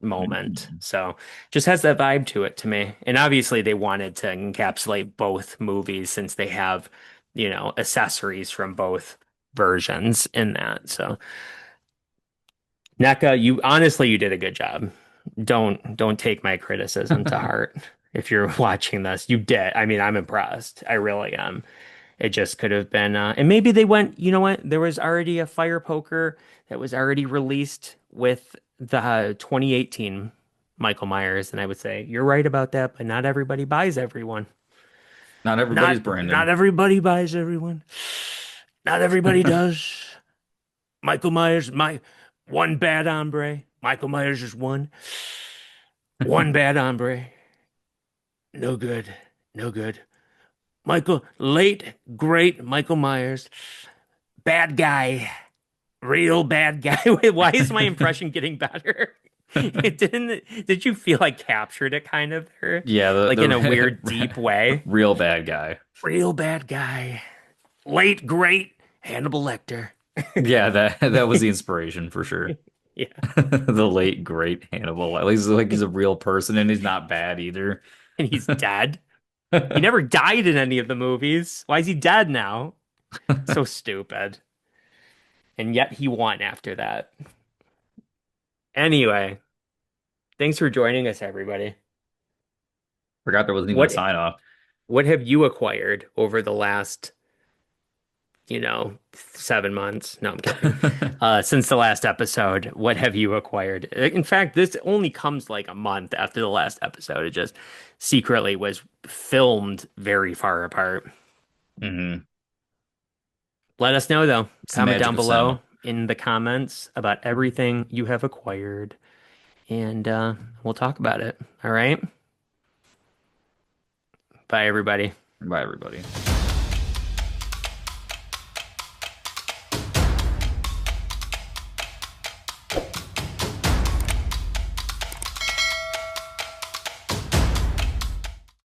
moment. Mhm. So just has that vibe to it to me. And obviously they wanted to encapsulate both movies since they have, accessories from both versions in that. So NECA, you did a good job. Don't take my criticism to heart. If you're watching this, you did. I mean, I'm impressed. I really am. It just could have been, and maybe they went, you know what? There was already a fire poker that was already released with the 2018 Michael Myers, and I would say you're right about that, but not everybody buys everyone. Not everybody's Not Brandon. everybody buys everyone. Not everybody does. Michael Myers, my one bad hombre. Michael Myers is one bad hombre. No good. No good. Late, great Michael Myers. Bad guy. Real bad guy. Wait, why is my impression getting better? Did you feel I captured it kind of there? Yeah, the Like in a weird, deep the way? real bad guy. Real bad guy. Late, great Hannibal Lecter. Yeah, that was the inspiration for sure. Yeah. The late great Hannibal. At least like he's a real person and he's not bad either. And he's dead. He never died in any of the movies. Why is he dead now? So stupid. And yet he won after that. Anyway, thanks for joining us, everybody. Forgot there wasn't even a What sign off. what have you acquired over the last, 7 months? No, I'm kidding. Since the last episode, what have you acquired? In fact, this only comes like a month after the last episode. It just secretly was filmed very far apart. Hmm. Let us know though. It's the Comment magic down of cinema. below in the comments about everything you have acquired, and we'll talk about it. All right. Bye, everybody. Bye, everybody.